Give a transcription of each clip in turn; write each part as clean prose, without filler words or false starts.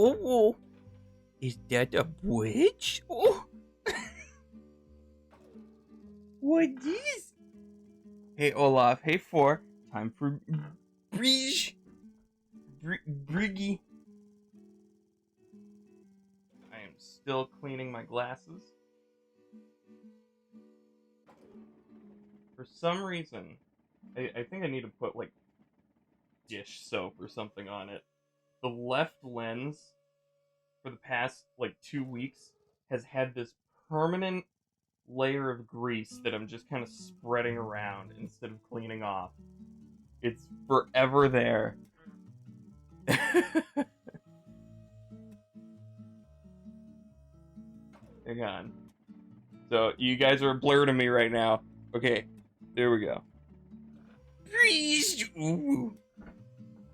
Oh, is that a bridge? Oh, what is? Hey Olaf, hey Four. Time for bridge. Briggy. I am still cleaning my glasses. For some reason, I think I need to put like dish soap or something on it. The left lens for the past like 2 weeks has had this permanent layer of grease that I'm just kind of spreading around instead of cleaning off. It's forever there. Hang on. So you guys are blurred to me right now. Okay, there we go. Ooh.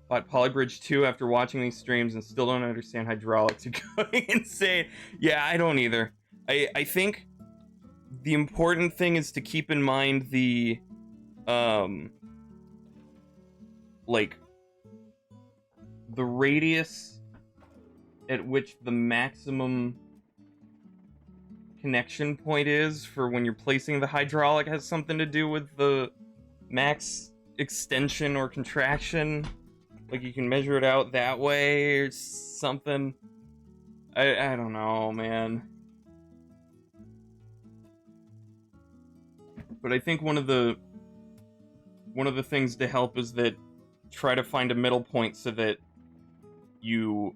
Bought Polybridge 2 after watching these streams and still don't understand hydraulics. You're going insane. Yeah, I don't either. I think the important thing is to keep in mind the like the radius at which the maximum connection point is for when you're placing the hydraulic has something to do with the max extension or contraction. Like you can measure it out that way or something. I don't know, man. But I think one of the things to help is that try to find a middle point so that you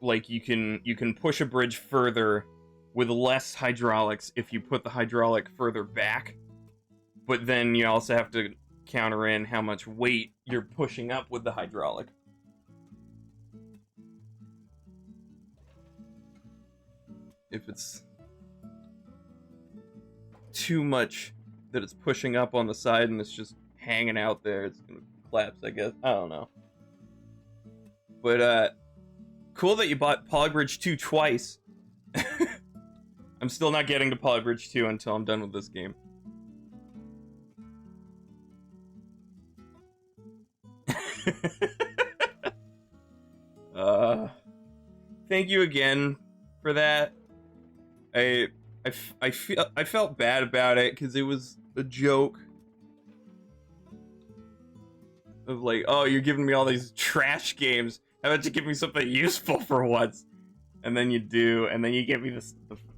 like you can push a bridge further with less hydraulics if you put the hydraulic further back. But then you also have to counter in how much weight you're pushing up with the hydraulic. If it's too much that it's pushing up on the side and it's just hanging out there, it's gonna collapse, I guess. I don't know. But cool that you bought Polybridge 2 twice. I'm still not getting to Polybridge 2 until I'm done with this game. Thank you again for that. I felt bad about it because it was a joke of like, oh, you're giving me all these trash games. How about you give me something useful for once? And then you do, and then you give me the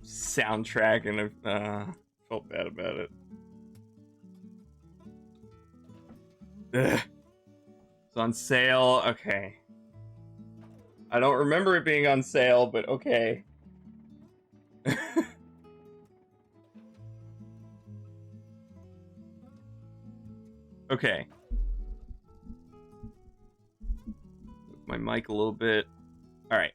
soundtrack, and I felt bad about it. Ugh. It's on sale. Okay. I don't remember it being on sale, but okay. Okay. Move my mic a little bit. All right.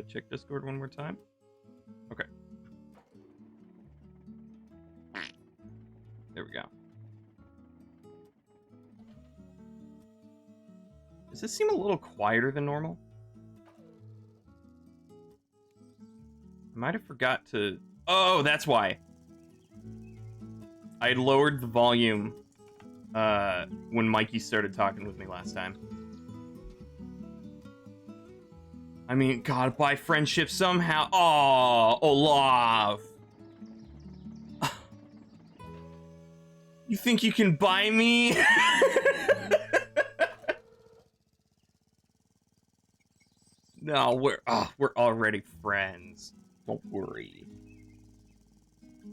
Check Discord one more time. Okay. There we go. Does this seem a little quieter than normal? I might have forgot to... Oh, that's why. I lowered the volume when Mikey started talking with me last time. I mean, gotta buy friendship somehow. Oh, Olaf. You think you can buy me? No, we're already friends. Don't worry. I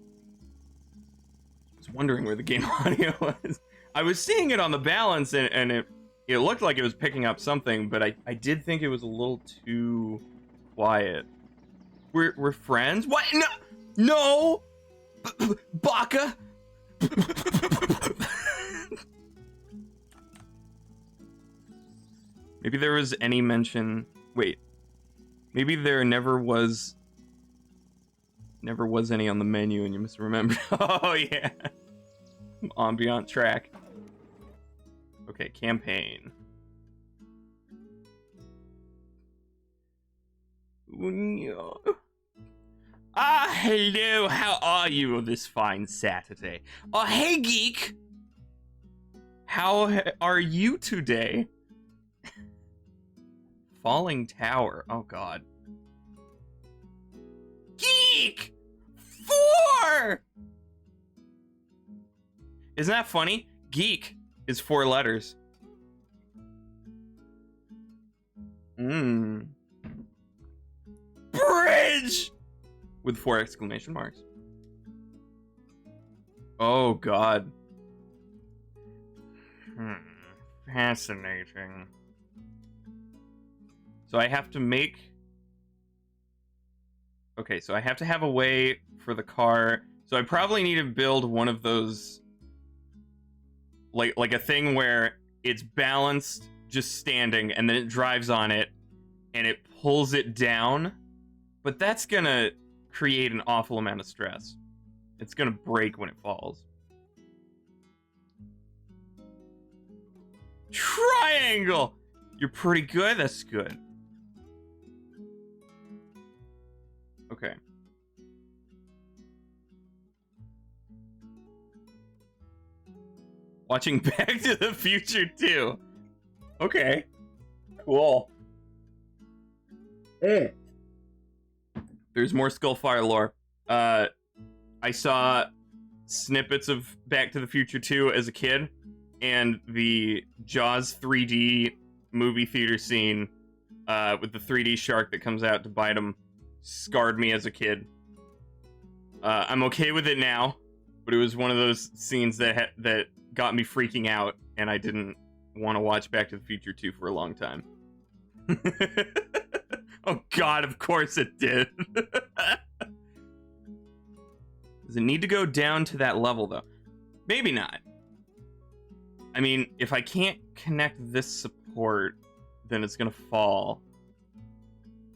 was wondering where the game audio was. I was seeing it on the balance, and it looked like it was picking up something, but I did think it was a little too quiet. We're friends? What? No! Baka! Maybe there was any mention... Wait. Maybe there never was any on the menu and you misremembered. Oh, yeah. Ambient track. Okay, campaign. hello, how are you this fine Saturday? Oh, hey, geek! How are you today? Falling Tower, oh god. Geek! 4! Isn't that funny? Geek is 4 letters. Bridge! With 4 exclamation marks. Oh god. Fascinating. So I have to make... Okay, so I have to have a way for the car. So I probably need to build one of those... Like a thing where it's balanced, just standing, and then it drives on it, and it pulls it down. But that's gonna create an awful amount of stress. It's gonna break when it falls. Triangle! You're pretty good, that's good. Okay. Watching Back to the Future 2. Okay. Cool. Hey. There's more Skullfire lore. I saw snippets of Back to the Future 2 as a kid, and the Jaws 3D movie theater scene with the 3D shark that comes out to bite him scarred me as a kid. I'm okay with it now, but it was one of those scenes that got me freaking out, and I didn't want to watch Back to the Future 2 for a long time. Oh god, of course it did. Does it need to go down to that level, though? Maybe not. I mean, if I can't connect this support, then it's gonna fall.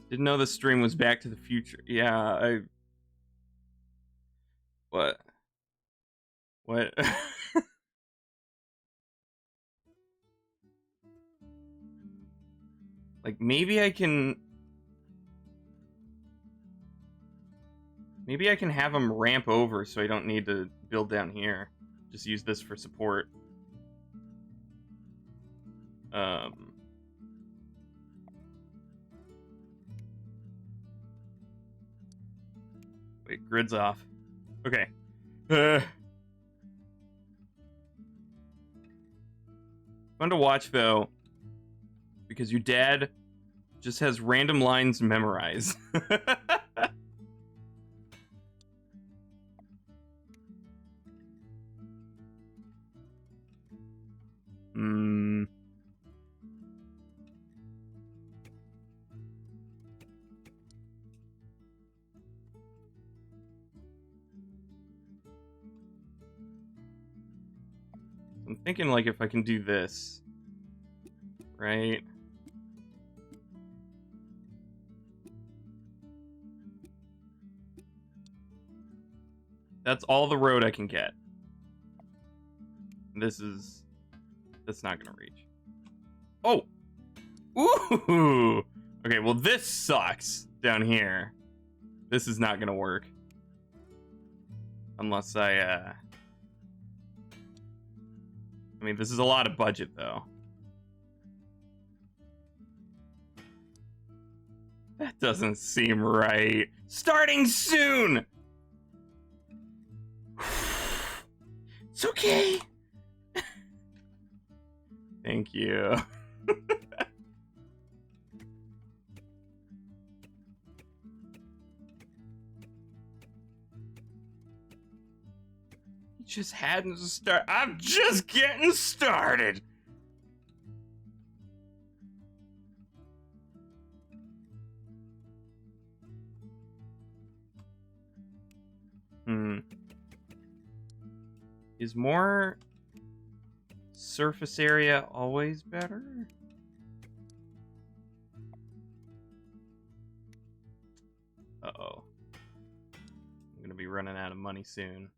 Didn't know the stream was Back to the Future. Yeah, What? What? Like, maybe I can have them ramp over so I don't need to build down here. Just use this for support. Wait, grid's off. Okay. Fun to watch, though, because your dad just has random lines memorized. I'm thinking, like, if I can do this, right? That's all the road I can get. That's not gonna reach. Oh! Ooh! Okay, well, this sucks down here. This is not gonna work. Unless I mean, this is a lot of budget, though. That doesn't seem right. Starting soon! It's okay. Thank you. He just hadn't started. I'm just getting started. Is more surface area always better? Uh-oh. I'm gonna be running out of money soon.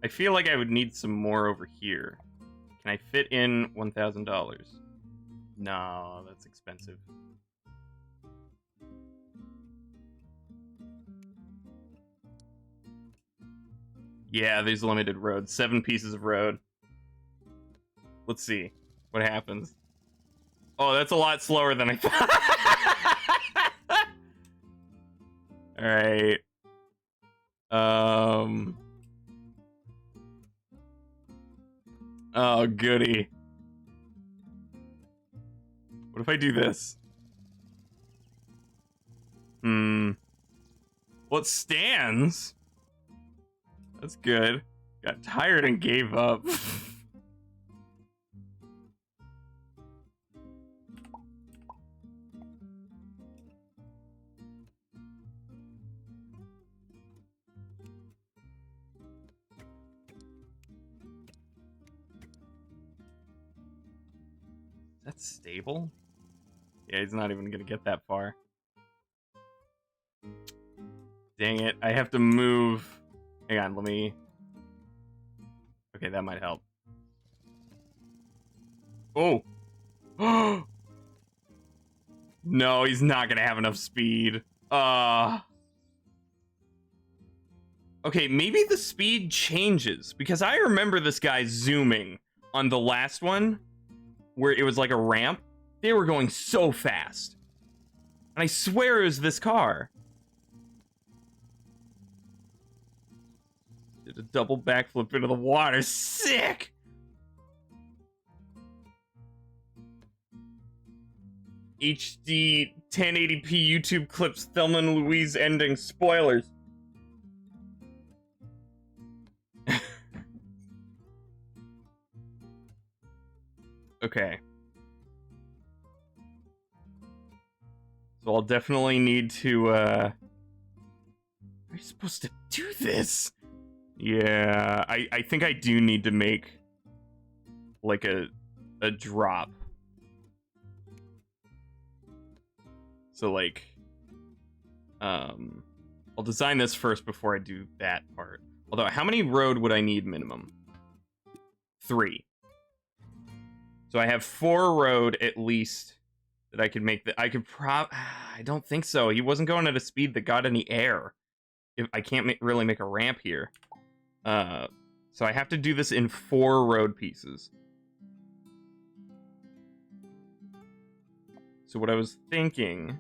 I feel like I would need some more over here. Can I fit in $1,000? No, that's expensive. Yeah, there's limited road. 7 pieces of road. Let's see what happens. Oh, that's a lot slower than I thought. All right. Oh, goody. What if I do this? Well, it stands. That's good. Got tired and gave up. That's stable? Yeah, he's not even gonna get that far. Dang it, I have to move. Hang on, let me... Okay, that might help. Oh! No, he's not gonna have enough speed. Okay, maybe the speed changes, because I remember this guy zooming on the last one, where it was like a ramp. They were going so fast. And I swear it was this car. Did a double backflip into the water. Sick! HD 1080p YouTube clips, Thelma and Louise ending spoilers. Okay. So I'll definitely need to, Are you supposed to do this? Yeah, I think I do need to make, like, a drop. So, like, I'll design this first before I do that part. Although, how many road would I need minimum? 3. So I have 4 road at least that I could make. I don't think so. He wasn't going at a speed that got any air. I can't really make a ramp here. So I have to do this in 4 road pieces. So what I was thinking...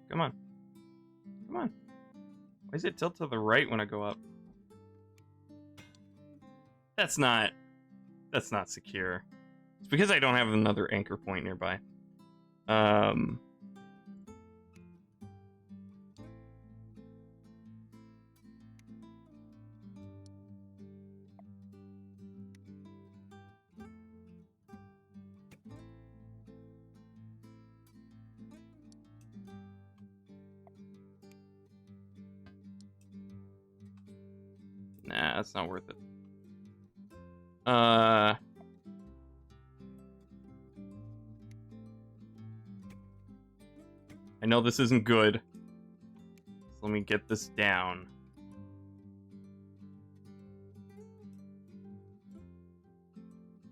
Come on. Come on. Why is it tilt to the right when I go up? That's not secure. It's because I don't have another anchor point nearby. Nah, that's not worth it. I know this isn't good. So let me get this down.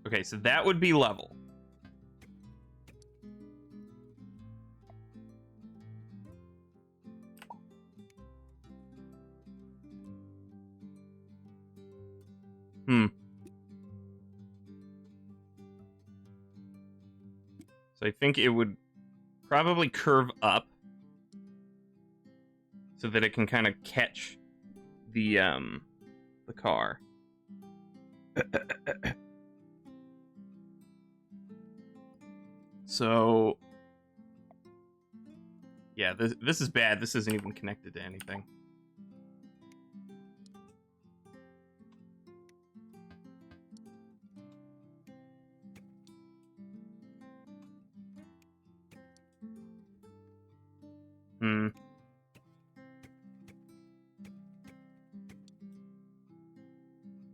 Okay, so that would be level. So I think it would probably curve up so that it can kind of catch the car. So yeah, this is bad. This isn't even connected to anything.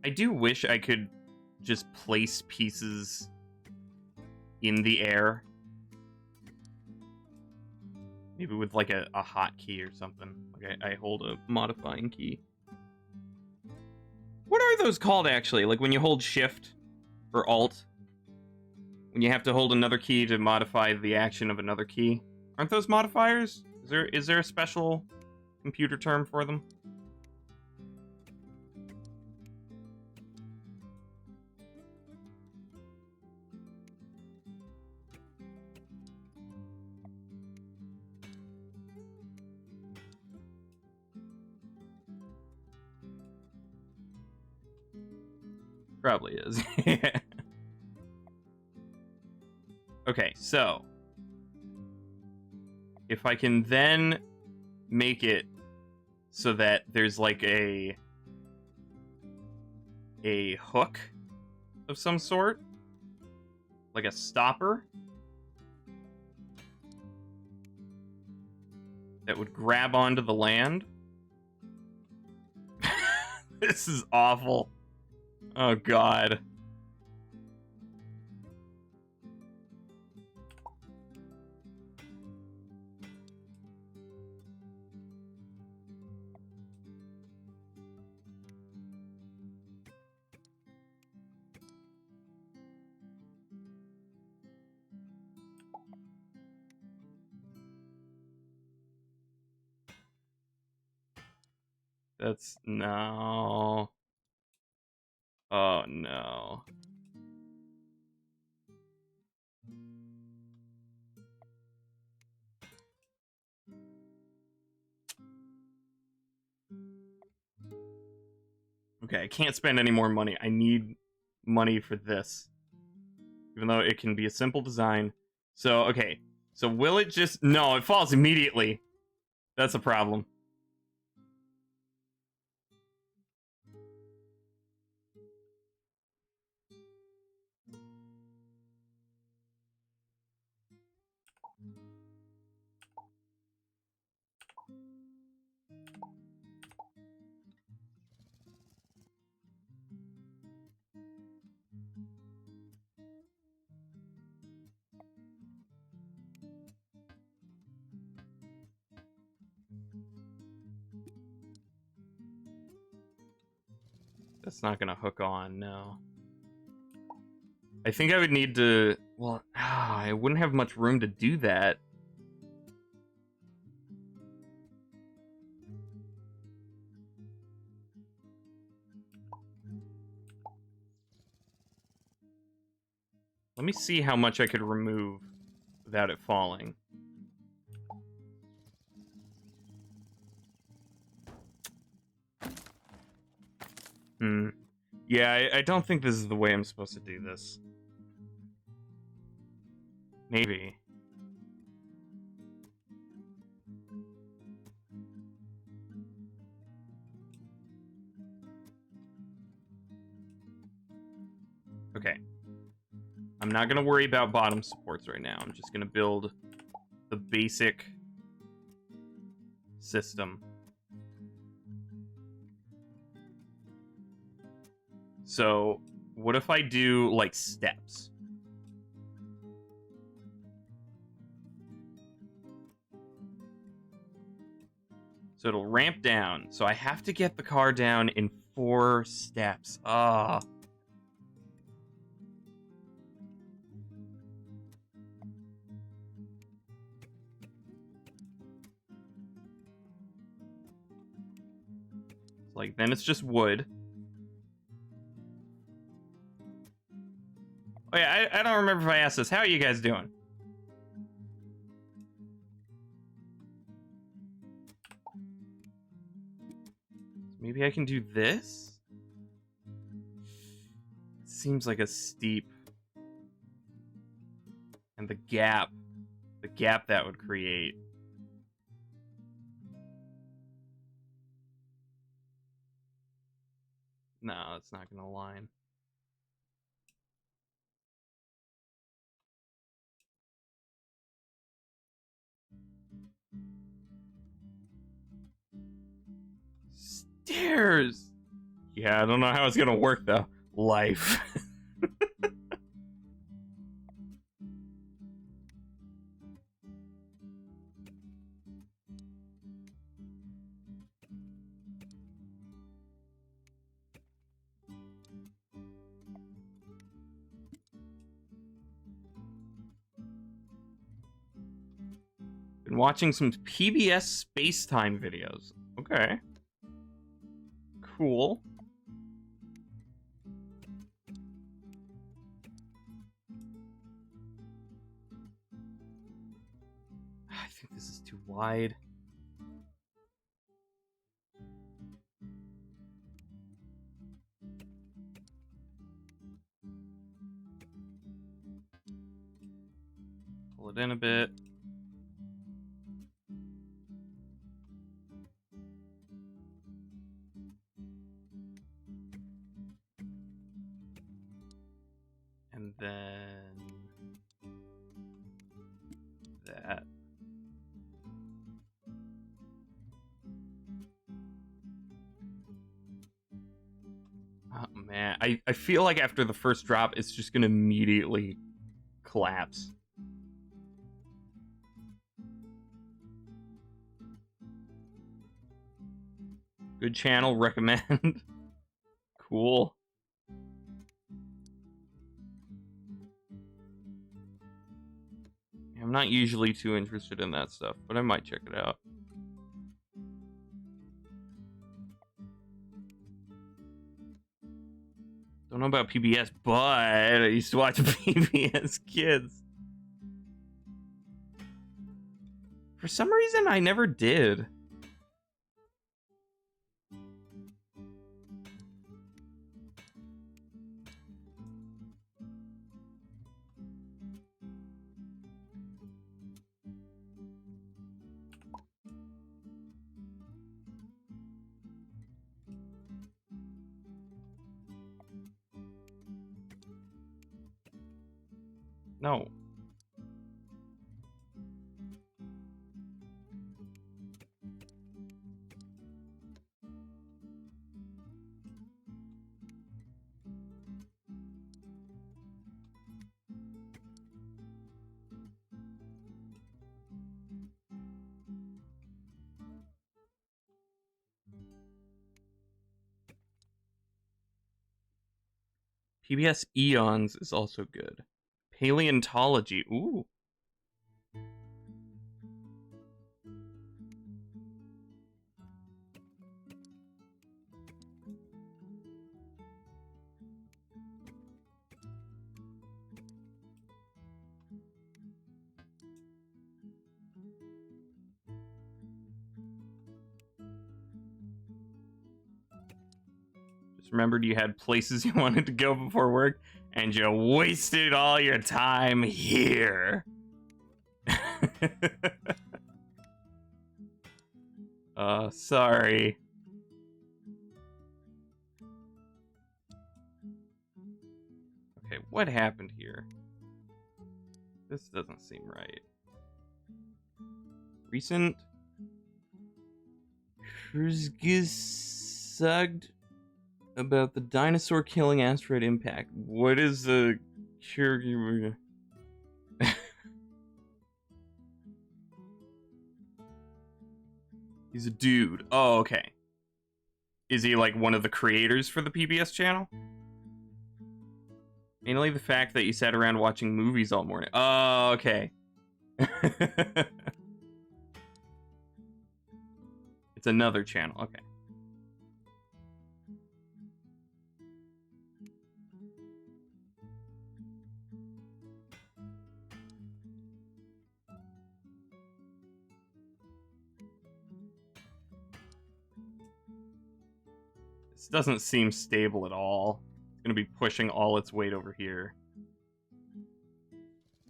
I do wish I could just place pieces in the air. Maybe with like a hotkey or something. Like I hold a modifying key. What are those called actually? Like when you hold shift or alt? When you have to hold another key to modify the action of another key? Aren't those modifiers? Is there a special computer term for them? Probably is. Okay, so if I can then make it so that there's like a hook of some sort, like a stopper that would grab onto the land. This is awful. Oh god. That's no. Oh no. Okay, I can't spend any more money. I need money for this. Even though it can be a simple design. So, okay. So will it just... No, it falls immediately. That's a problem. That's not gonna hook on, no. I think I would need to... Well, I wouldn't have much room to do that. Let me see how much I could remove without it falling. Yeah, I don't think this is the way I'm supposed to do this. Maybe. Okay. I'm not gonna worry about bottom supports right now. I'm just gonna build the basic system. So, what if I do, like, steps? So it'll ramp down. So I have to get the car down in 4 steps. Ah. Like, then it's just wood. Oh yeah, I don't remember if I asked this. How are you guys doing? Maybe I can do this? Seems like a steep... And the gap that would create. No, it's not gonna align. Stairs! Yeah, I don't know how it's gonna work though. Life. Been watching some PBS space-time videos. Okay. Cool. I think this is too wide. Pull it in a bit. And then that. Oh man, I feel like after the first drop, it's just gonna immediately collapse. Good channel, recommend. Cool. I'm not usually too interested in that stuff, but I might check it out. Don't know about PBS, but I used to watch PBS Kids. For some reason, I never did. No. PBS Eons is also good. Paleontology. Ooh. Just remembered you had places you wanted to go before work, and you wasted all your time here. Sorry. Okay, what happened here? This doesn't seem right. Recent Kurzgesagt about the dinosaur killing asteroid impact. What is the cure? He's a dude. Oh, okay. Is he like one of the creators for the PBS channel? Mainly the fact that you sat around watching movies all morning. Oh, okay. It's another channel. Okay. This doesn't seem stable at all. It's going to be pushing all its weight over here.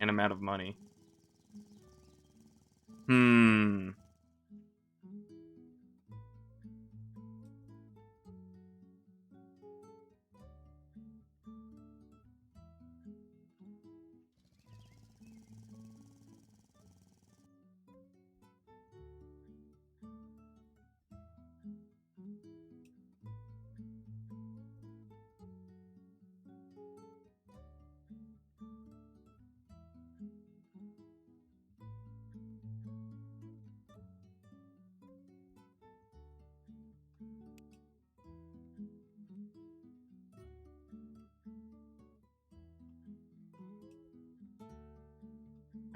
And I'm out of money.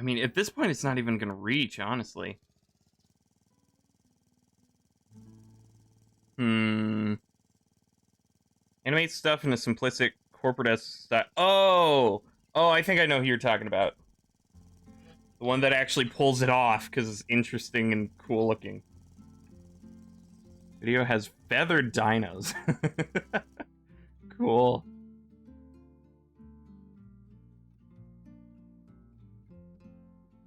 mean, at this point, it's not even gonna reach, honestly. Animate stuff in a simplistic corporate-esque style. Oh! Oh, I think I know who you're talking about. The one that actually pulls it off because it's interesting and cool looking. Video has feathered dinos. Cool.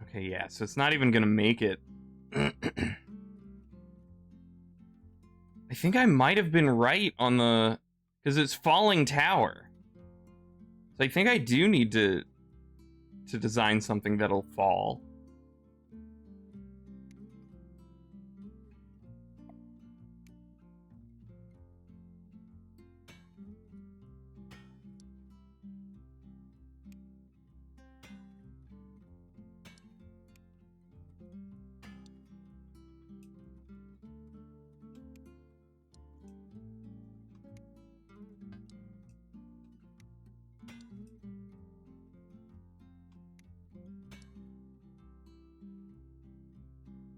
Okay, yeah, so it's not even gonna make it. I think I might have been right on the... because it's falling tower. So I think I do need to design something that'll fall.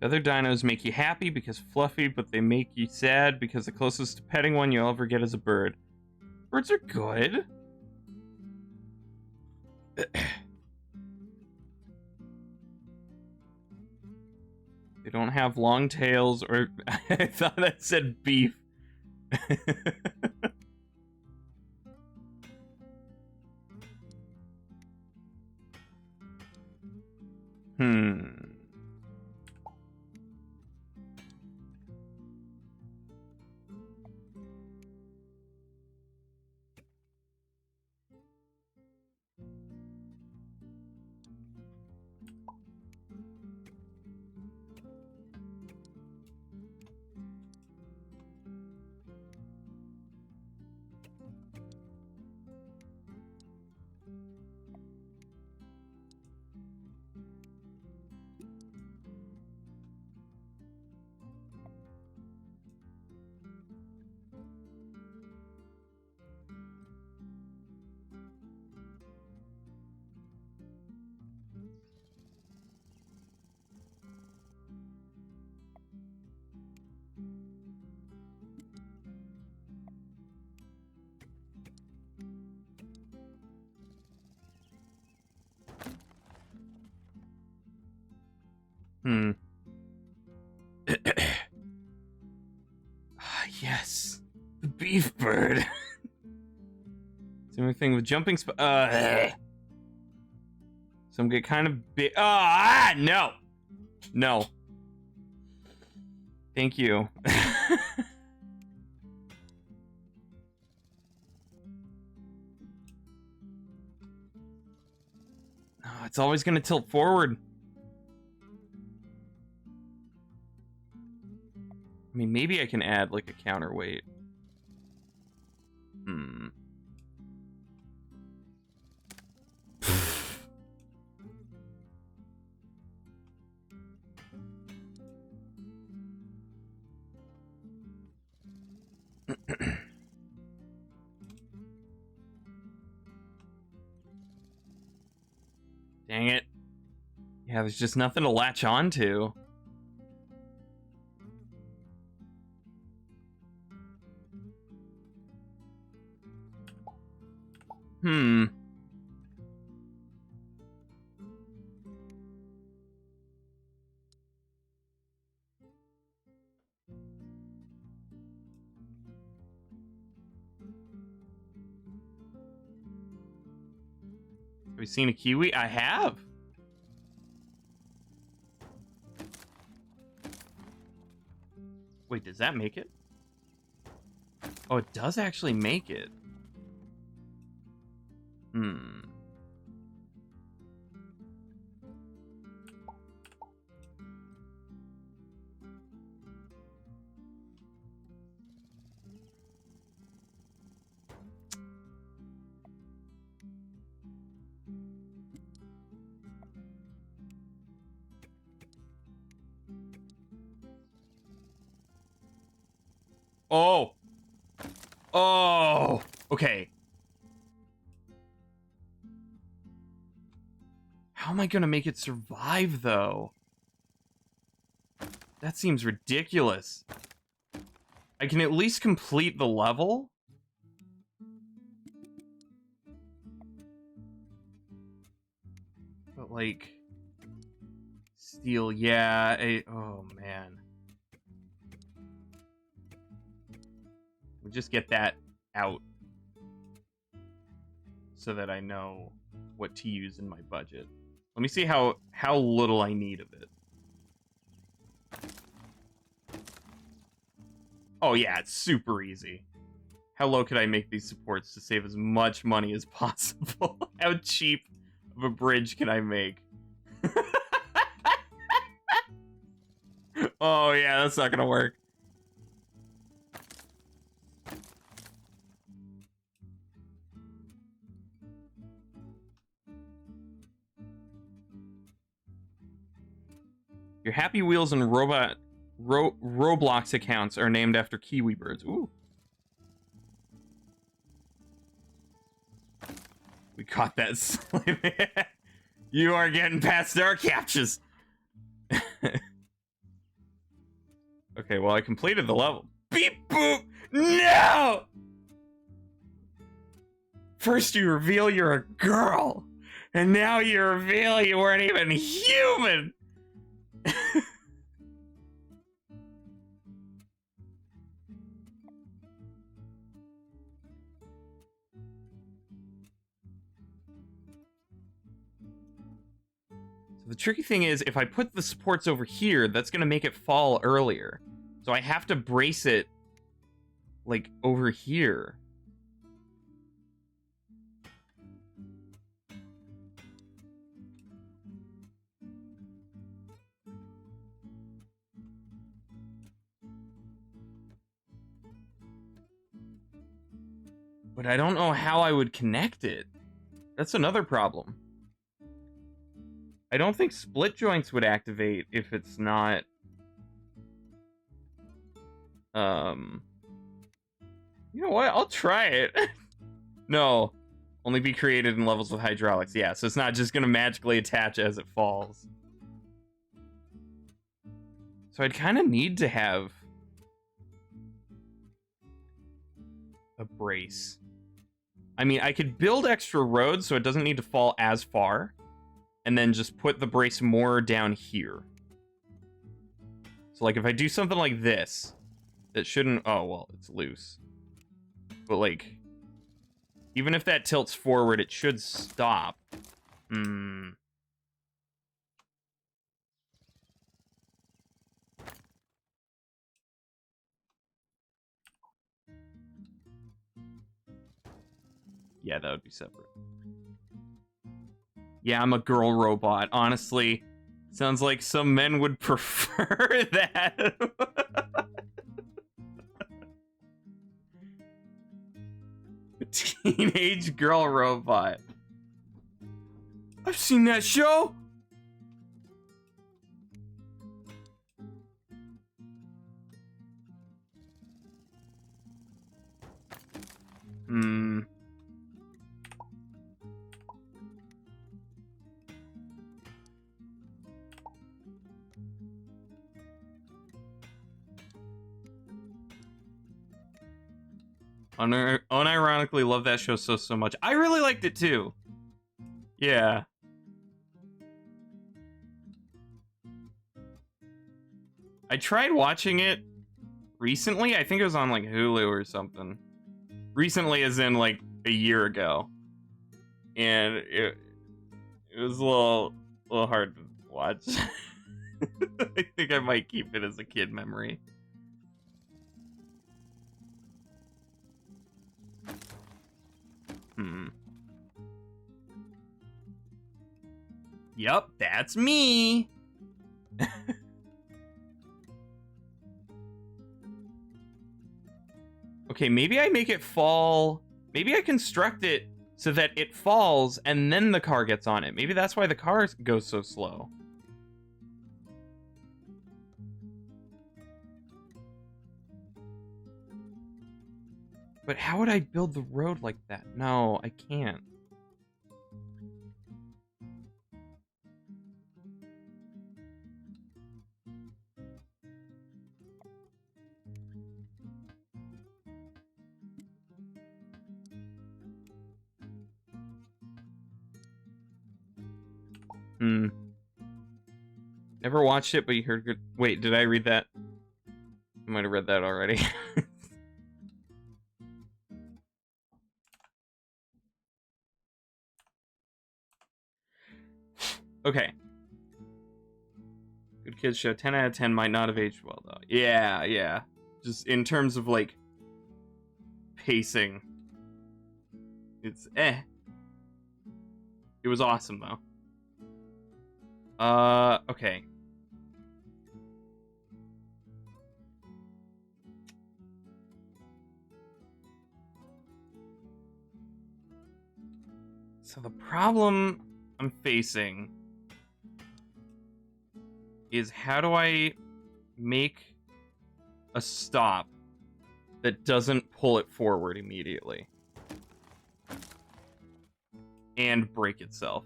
Other dinos make you happy because fluffy, but they make you sad because the closest to petting one you'll ever get is a bird. Birds are good. They don't have long tails, or I thought that said beef. Yes. The beef bird. Same thing with jumping some get kind of big. No. No. Thank you. Oh, it's always gonna tilt forward. I mean, maybe I can add like a counterweight. Dang it. Yeah, there's just nothing to latch on to. Have you seen a kiwi? I have. Wait, does that make it? Oh, it does actually make it. Oh. Oh. Okay. How am I gonna make it survive, though? That seems ridiculous. I can at least complete the level? But, like... Steel, yeah, oh, man. We'll just get that out. So that I know what to use in my budget. Let me see how little I need of it. Oh yeah, it's super easy. How low could I make these supports to save as much money as possible? How cheap of a bridge can I make? Oh yeah, that's not gonna work. Your Happy Wheels and Roblox accounts are named after kiwi birds. Ooh. We caught that slime. You are getting past our captures. Okay, well, I completed the level. Beep boop! No! First you reveal you're a girl, and now you reveal you weren't even human! The tricky thing is, if I put the supports over here, that's gonna make it fall earlier. So I have to brace it, like, over here. But I don't know how I would connect it. That's another problem. I don't think split joints would activate if it's not... You know what? I'll try it. No. Only be created in levels with hydraulics. Yeah, so it's not just gonna magically attach as it falls. So I'd kind of need to have... a brace. I mean, I could build extra roads so it doesn't need to fall as far. And then just put the brace more down here. So, like, if I do something like this, that shouldn't... Oh, well, it's loose. But, like, even if that tilts forward, it should stop. Hmm. Yeah, that would be separate. Yeah, I'm a girl robot. Honestly, sounds like some men would prefer that. Teenage girl robot. I've seen that show. Hmm. Unironically love that show so much. I really liked it too. Yeah. I tried watching it recently. I think it was on like Hulu or something. Recently as in like a year ago. And it was a little hard to watch. I think I might keep it as a kid memory. Yup, that's me. Okay, maybe I make it fall. Maybe I construct it so that it falls and then the car gets on it. Maybe that's why the car goes so slow. But how would I build the road like that? No, I can't. Hmm. Never watched it, but you heard good. Wait, did I read that? I might have read that already. Okay. Good Kids Show. 10 out of 10 might not have aged well, though. Yeah, yeah. Just in terms of, like, pacing. It's eh. It was awesome, though. Okay. So the problem I'm facing is how do I make a stop that doesn't pull it forward immediately and break itself?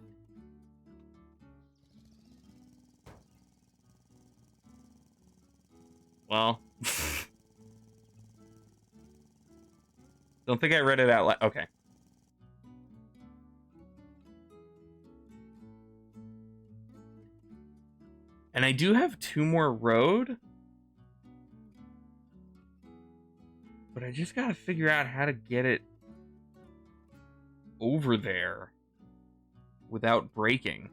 Well, don't think I read it out loud. Okay. And I do have 2 more road, but I just gotta figure out how to get it over there without breaking.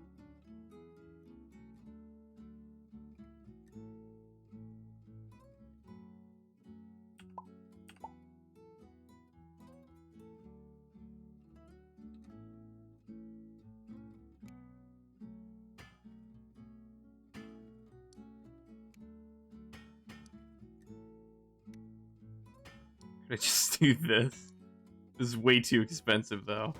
Could I just do this? This is way too expensive, though.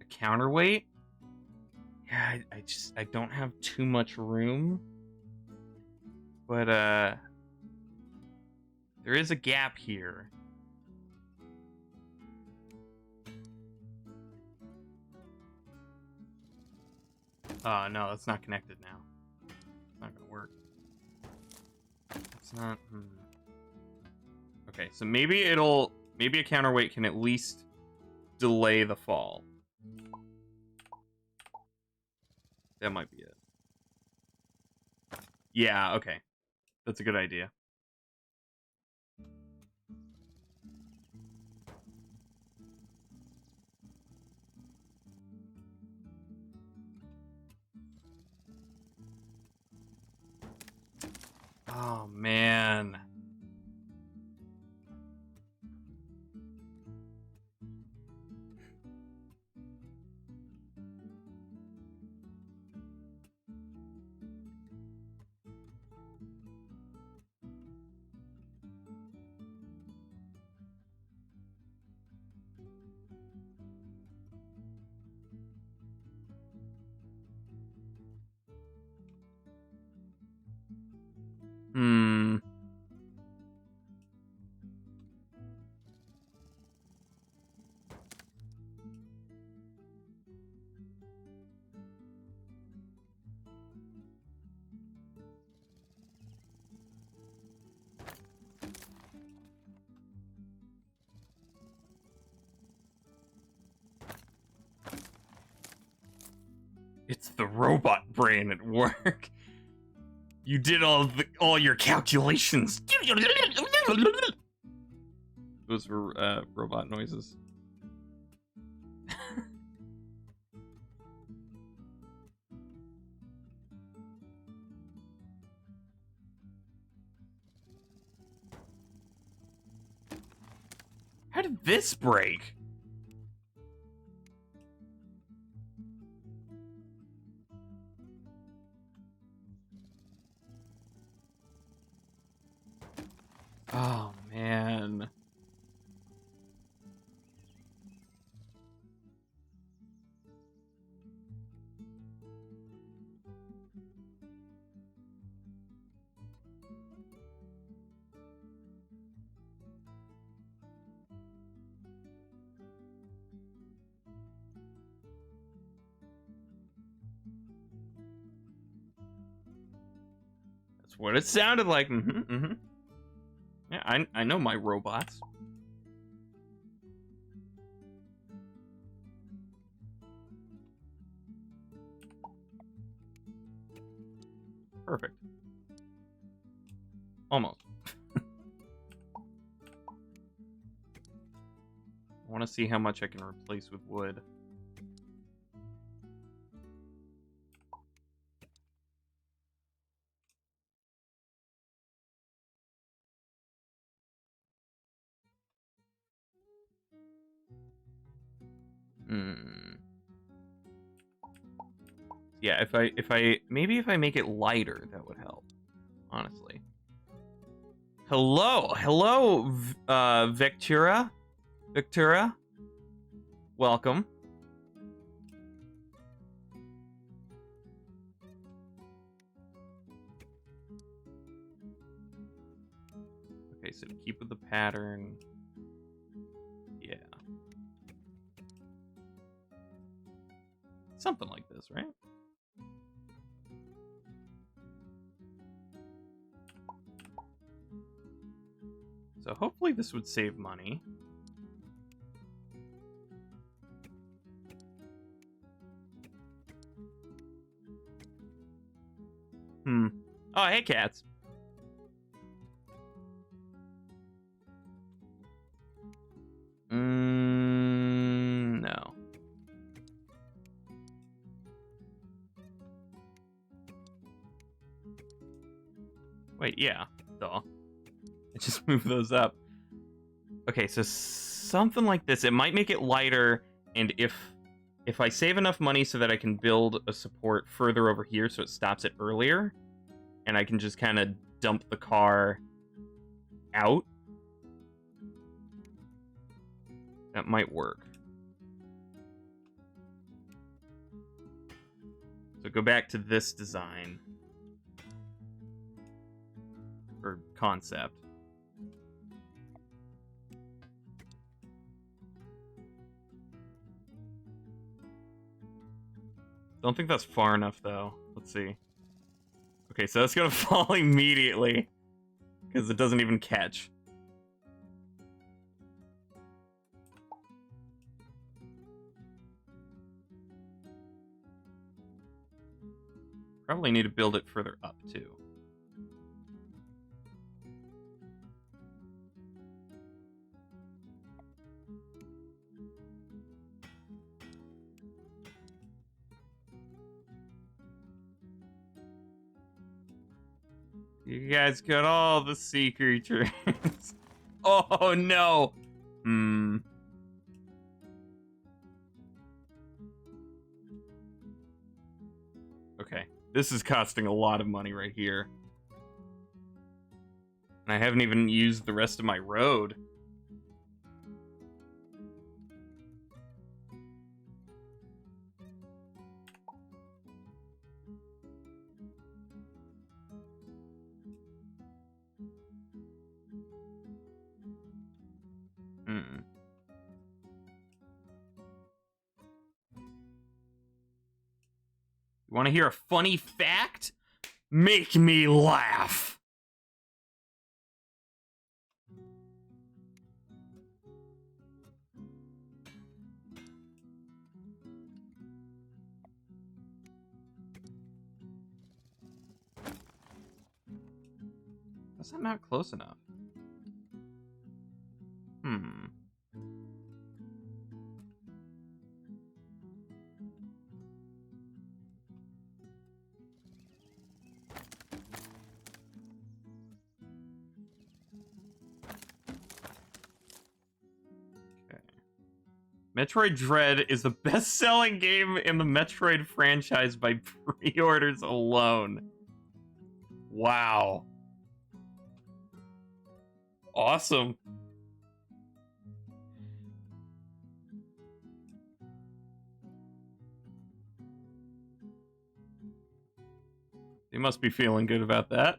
A counterweight? Yeah, I don't have too much room. But, there is a gap here. Oh, no, that's not connected now. It's not gonna work. It's not... Okay, so maybe a counterweight can at least delay the fall. That might be it. Yeah, okay. That's a good idea. Oh, man. Hmm. It's the robot brain at work. You did all your calculations. Those were robot noises. How did this break? Oh, man. That's what it sounded like. Yeah, I know my robots. Perfect. Almost. I want to see how much I can replace with wood. Yeah, if I maybe if I make it lighter, that would help. Honestly. Hello, Victura. Welcome. Okay, so to keep with the pattern, yeah, something like this, right? So hopefully this would save money. Oh, hey, cats. No. Wait, yeah. Duh. I just moved those up. Okay, so something like this. It might make it lighter, and if I save enough money so that I can build a support further over here so it stops it earlier, and I can just kind of dump the car out, that might work. So go back to this design. Or concept. Don't think that's far enough, though. Let's see. Okay, so that's gonna fall immediately. Because it doesn't even catch. Probably need to build it further up, too. You guys got all the sea creatures. Oh, no. Okay. This is costing a lot of money right here. And I haven't even used the rest of my road. You want to hear a funny fact? Make me laugh. That's not close enough. Metroid Dread is the best-selling game in the Metroid franchise by pre-orders alone. Wow. Awesome. They must be feeling good about that.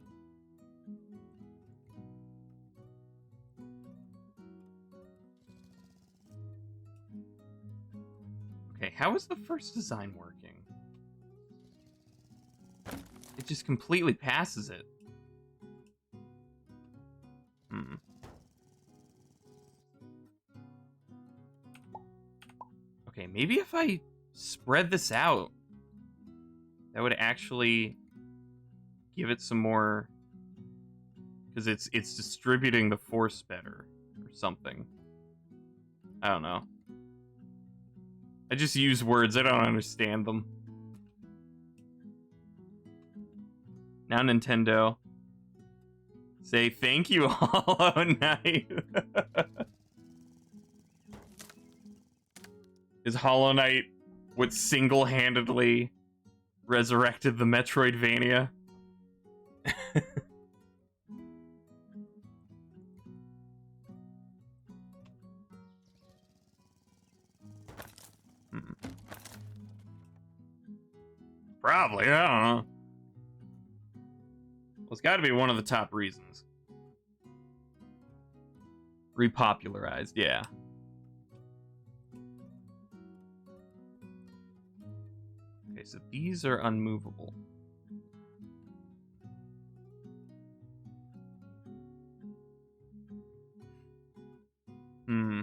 Okay, how is the first design working? It just completely passes it. Hmm. Okay, maybe if I spread this out, that would actually give it some more, because it's distributing the force better or something. I don't know. I just use words, I don't understand them. Now Nintendo, say thank you, Hollow Knight. Is Hollow Knight what single-handedly resurrected the Metroidvania? Probably, I don't know. Well, it's got to be one of the top reasons. Repopularized, yeah. Okay, so these are unmovable. Hmm.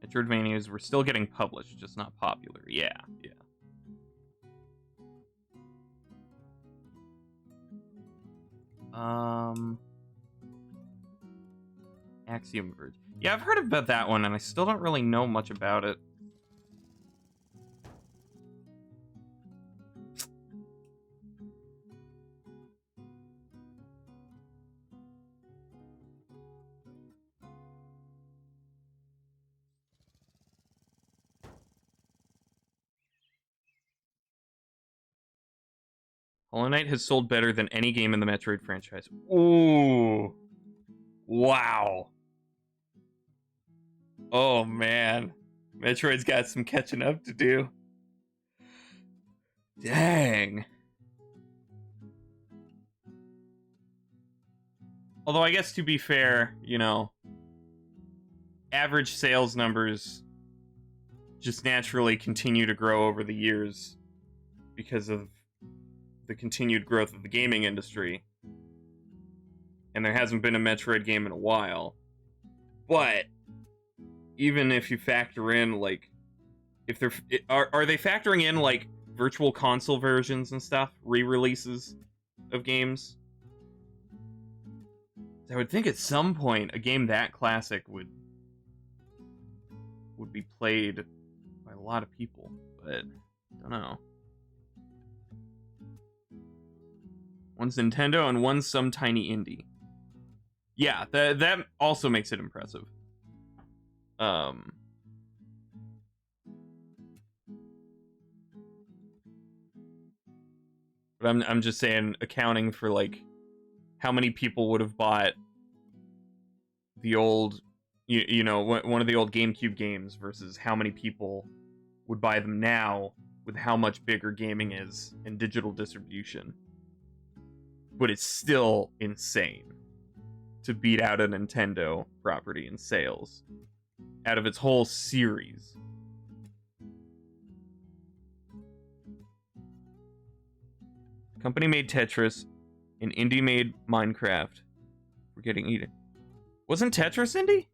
Metroidvanias were still getting published, just not popular. Yeah, yeah. Axiom Verge. Yeah, I've heard about that one, and I still don't really know much about it. Hollow Knight has sold better than any game in the Metroid franchise. Ooh. Wow. Oh, man. Metroid's got some catching up to do. Dang. Although, I guess to be fair, you know, average sales numbers just naturally continue to grow over the years because of the continued growth of the gaming industry. And there hasn't been a Metroid game in a while. But even if you factor in, like, if they're are they factoring in like virtual console versions and stuff, re-releases of games? I would think at some point a game that classic would be played by a lot of people, but I don't know. One's Nintendo and one's some tiny indie. Yeah, that also makes it impressive. But I'm just saying, accounting for like how many people would have bought the old, you know, one of the old GameCube games versus how many people would buy them now with how much bigger gaming is and digital distribution. But it's still insane to beat out a Nintendo property in sales out of its whole series. Company made Tetris, and indie made Minecraft. We're getting eaten. Wasn't Tetris indie?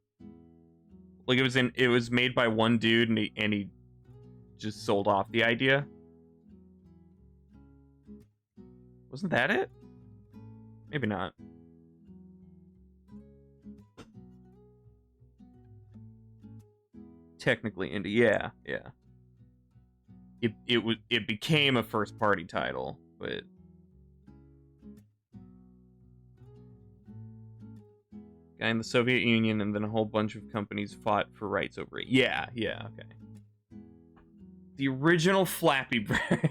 Like it was made by one dude and he just sold off the idea. Wasn't that it? Maybe not. Technically indie, yeah. It became a first party title, but guy in the Soviet Union, and then a whole bunch of companies fought for rights over it. Yeah, okay. The original Flappy Bird.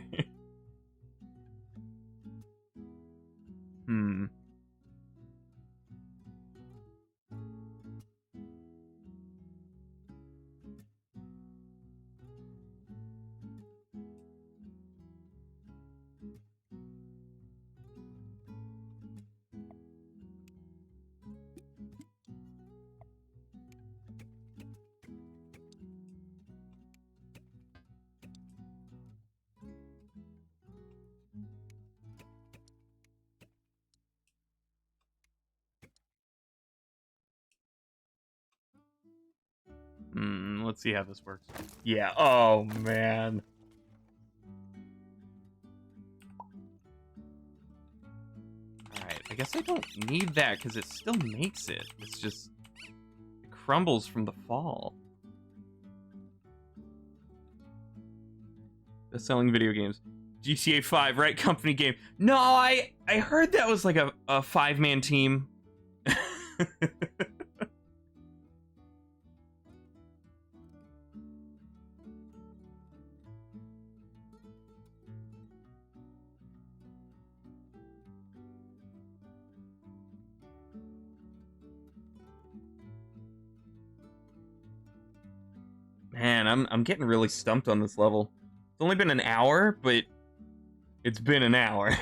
Let's see how this works. Yeah, oh man. Alright, I guess I don't need that because it still makes it. It's just, it crumbles from the fall. Best-selling video games. GTA 5, right? Company game. No, I heard that was like a five-man team. Man, I'm getting really stumped on this level. It's only been an hour, but it's been an hour.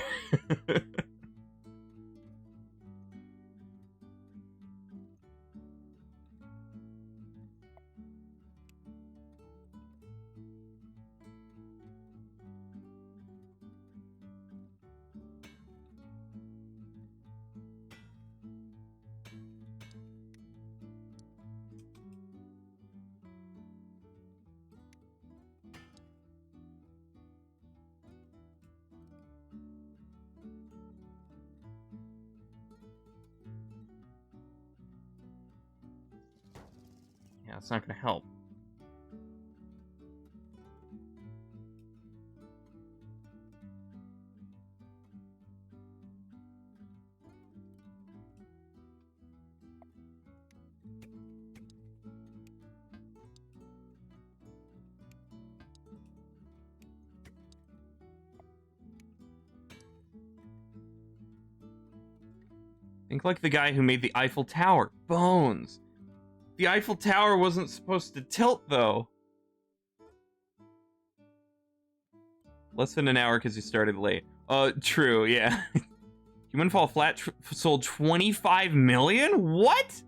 Yeah, it's not gonna help. Think like the guy who made the Eiffel Tower. Bones. The Eiffel Tower wasn't supposed to tilt, though. Less than an hour because you started late. True, yeah. Human Fall Flat sold 25 million? What?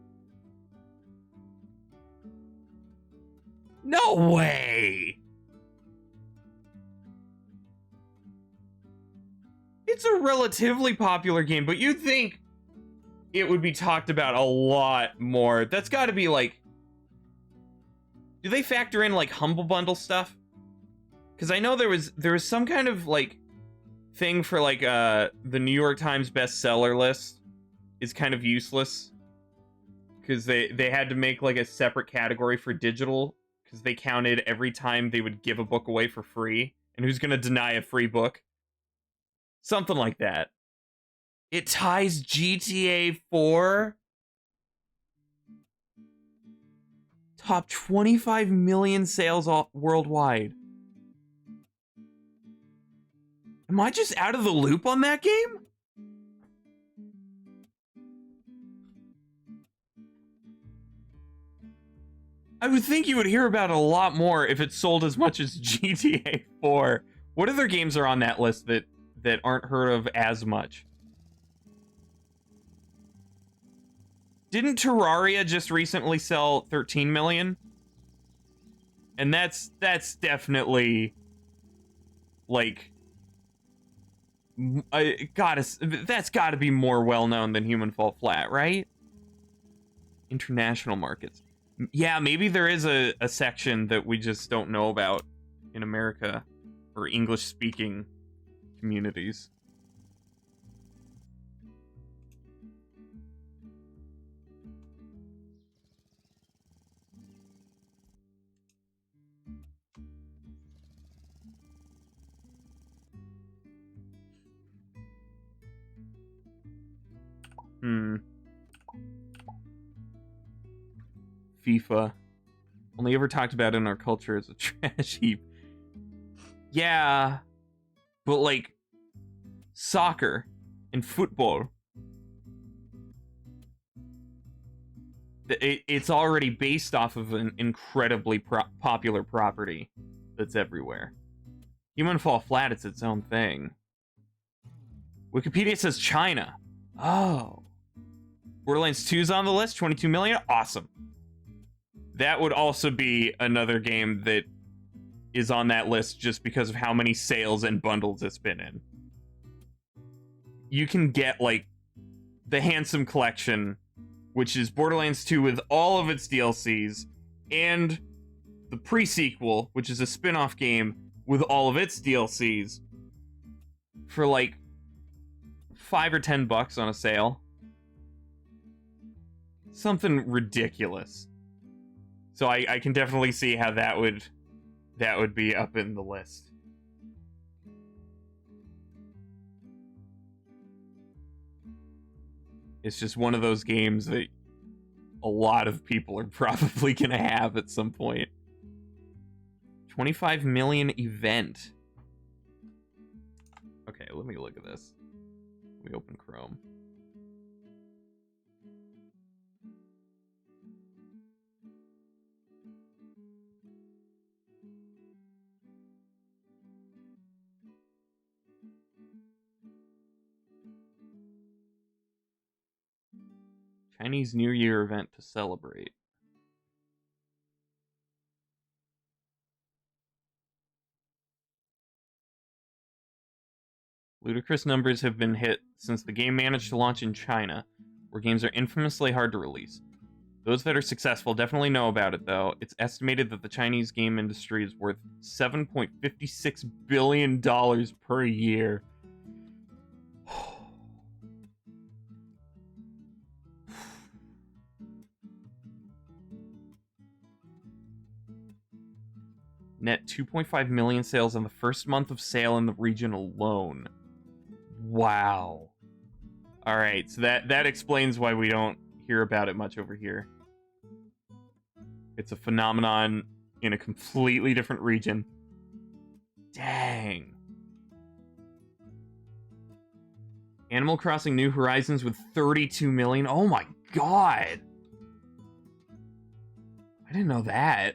No way! It's a relatively popular game, but you'd think it would be talked about a lot more. That's got to be like... Do they factor in like Humble Bundle stuff? Because I know there was some kind of like thing for like the New York Times bestseller list is kind of useless because they had to make like a separate category for digital because they counted every time they would give a book away for free, and who's gonna deny a free book? Something like that. It ties GTA 4 top 25 million sales worldwide. Am I just out of the loop on that game? I would think you would hear about it a lot more if it sold as much as GTA 4. What other games are on that list that aren't heard of as much? Didn't Terraria just recently sell 13 million? And that's definitely like that's got to be more well-known than Human Fall Flat, right? International markets. Yeah, maybe there is a section that we just don't know about in America or English-speaking communities. FIFA. Only ever talked about in our culture as a trash heap. Yeah, but like soccer and football, it's already based off of an incredibly popular property that's everywhere. Human Fall Flat, it's its own thing. Wikipedia says China. Oh. Borderlands 2's on the list, 22 million? Awesome. That would also be another game that is on that list just because of how many sales and bundles it's been in. You can get, like, the Handsome Collection, which is Borderlands 2 with all of its DLCs, and the pre-sequel, which is a spin-off game with all of its DLCs, for like $5 or $10 on a sale. Something ridiculous. So I can definitely see how that would be up in the list. It's just one of those games that a lot of people are probably going to have at some point. 25 million event. Okay, let me look at this. Let me open Chrome. Chinese New Year event to celebrate. Ludicrous numbers have been hit since the game managed to launch in China, where games are infamously hard to release. Those that are successful definitely know about it, though. It's estimated that the Chinese game industry is worth $7.56 billion per year. Net 2.5 million sales in the first month of sale in the region alone. Wow. Alright, so that explains why we don't hear about it much over here. It's a phenomenon in a completely different region. Dang. Animal Crossing New Horizons with 32 million. Oh my god. I didn't know that.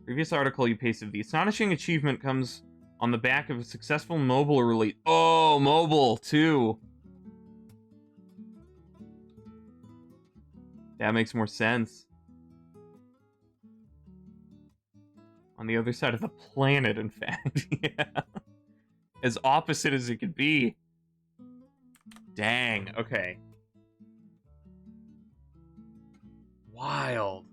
Previous article you pasted. The astonishing achievement comes on the back of a successful mobile release. Oh, mobile too. That makes more sense. On the other side of the planet, in fact. Yeah. As opposite as it could be. Dang, okay. Wild.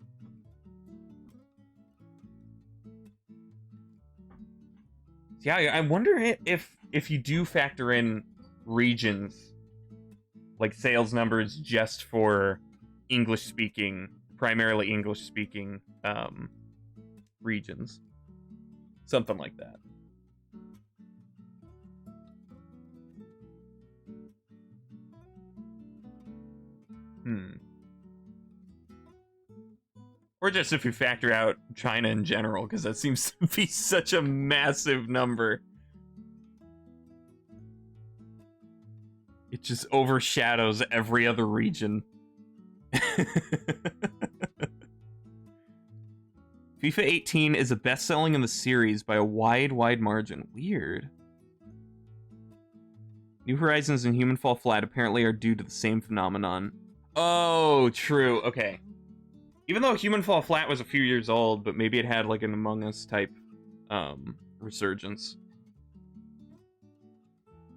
Yeah, I wonder if you do factor in regions, like sales numbers just for English-speaking, primarily English-speaking regions. Something like that. Or just if you factor out China in general, because that seems to be such a massive number. It just overshadows every other region. FIFA 18 is a best-selling in the series by a wide margin. Weird. New Horizons and Human Fall Flat apparently are due to the same phenomenon. Oh, true. Okay. Even though Human Fall Flat was a few years old, but maybe it had like an Among Us type resurgence.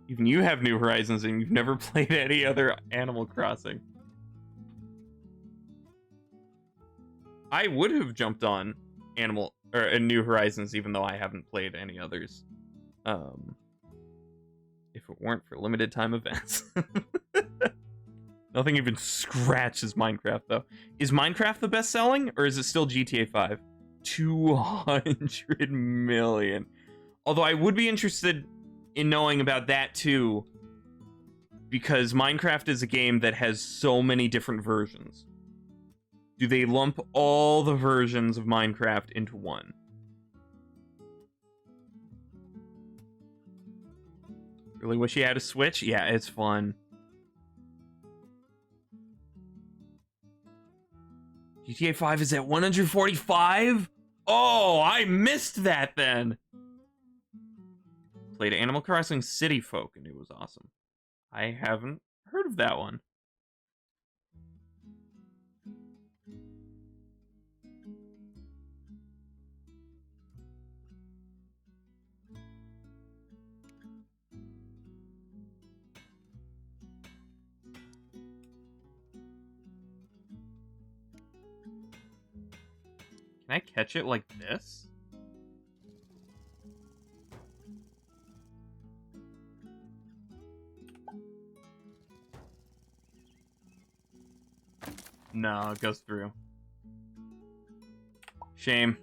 Even you have New Horizons and you've never played any other Animal Crossing. I would have jumped on New Horizons even though I haven't played any others. If it weren't for limited time events. Nothing even scratches Minecraft, though. Is Minecraft the best selling, or is it still GTA 5? 200 million. Although I would be interested in knowing about that, too, because Minecraft is a game that has so many different versions. Do they lump all the versions of Minecraft into one? Really wish you had a Switch? Yeah, it's fun. GTA 5 is at 145? Oh, I missed that then. Played Animal Crossing City Folk and it was awesome. I haven't heard of that one. Can I catch it like this? No, it goes through. Shame.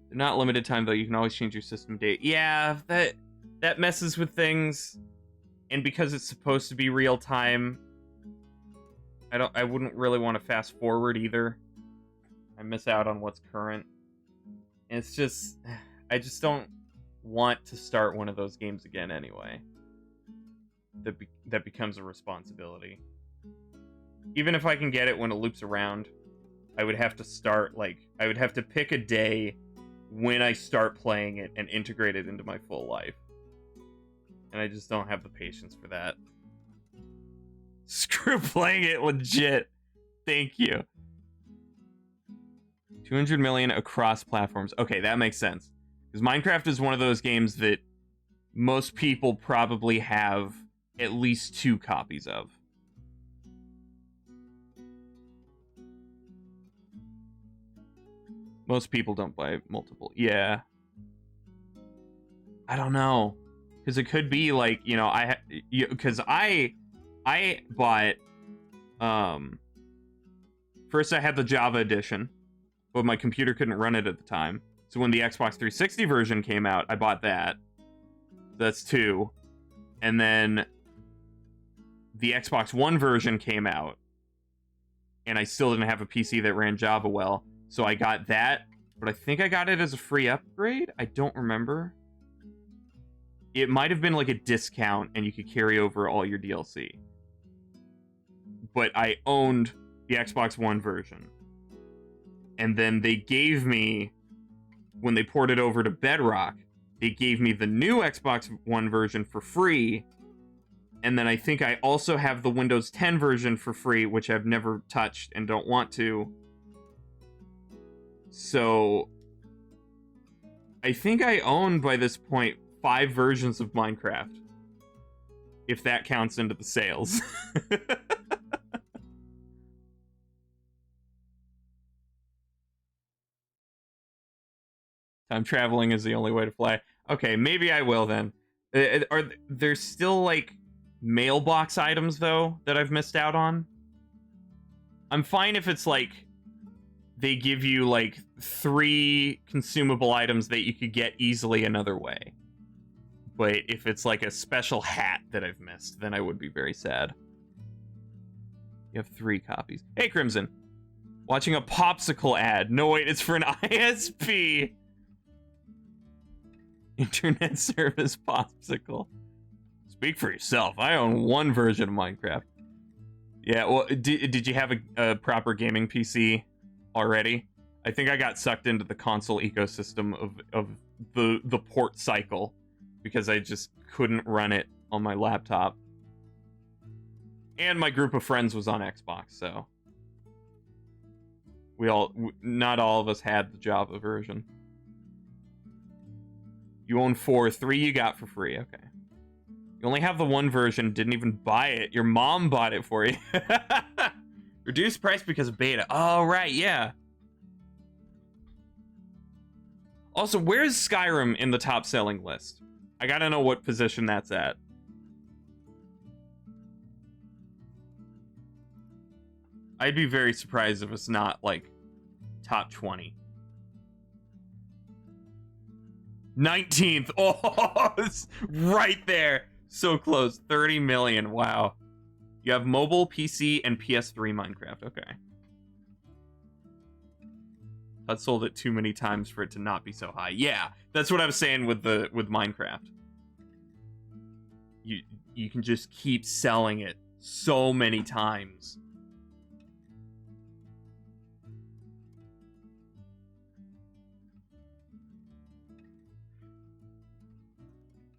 They're not limited time though. You can always change your system date. Yeah, that messes with things. And because it's supposed to be real time, I wouldn't really want to fast forward either. I miss out on what's current. And it's just, I just don't want to start one of those games again anyway. That becomes a responsibility. Even if I can get it when it loops around, I would have to start, I would have to pick a day when I start playing it and integrate it into my full life. And I just don't have the patience for that. Screw playing it legit. Thank you. 200 million across platforms. Okay, that makes sense. Because Minecraft is one of those games that most people probably have at least 2 copies of. Most people don't buy multiple. Yeah. I don't know. Because it could be because I bought, first I had the Java edition, but my computer couldn't run it at the time. So when the Xbox 360 version came out, I bought that. That's 2. And then the Xbox One version came out, and I still didn't have a PC that ran Java well. So I got that, but I think I got it as a free upgrade? I don't remember. It might have been like a discount, and you could carry over all your DLC. But I owned the Xbox One version. And then they gave me, when they ported over to Bedrock, they gave me the new Xbox One version for free. And then I think I also have the Windows 10 version for free, which I've never touched and don't want to. So I think I own, by this point, 5 versions of Minecraft. If that counts into the sales. Time traveling is the only way to fly. Okay, maybe I will then. Are there still, mailbox items, though, that I've missed out on? I'm fine if it's, they give you, 3 consumable items that you could get easily another way. But if it's, a special hat that I've missed, then I would be very sad. You have 3 copies. Hey, Crimson. Watching a popsicle ad. No, wait, it's for an ISP. Internet service popsicle. Speak for yourself. I own 1 version of Minecraft. Yeah, well, did you have a proper gaming PC already? I think I got sucked into the console ecosystem of the port cycle because I just couldn't run it on my laptop. And my group of friends was on Xbox, so not all of us had the Java version. You own 4, 3 you got for free, okay. You only have the 1 version, didn't even buy it. Your mom bought it for you. Reduced price because of beta. Oh, right, yeah. Also, where's Skyrim in the top selling list? I gotta know what position that's at. I'd be very surprised if it's not, top 20. 19th. Oh, it's right there. So close. 30 million. Wow. You have mobile, PC, and PS3 Minecraft. Okay. I've sold it too many times for it to not be so high. Yeah, that's what I was saying with Minecraft. You can just keep selling it so many times.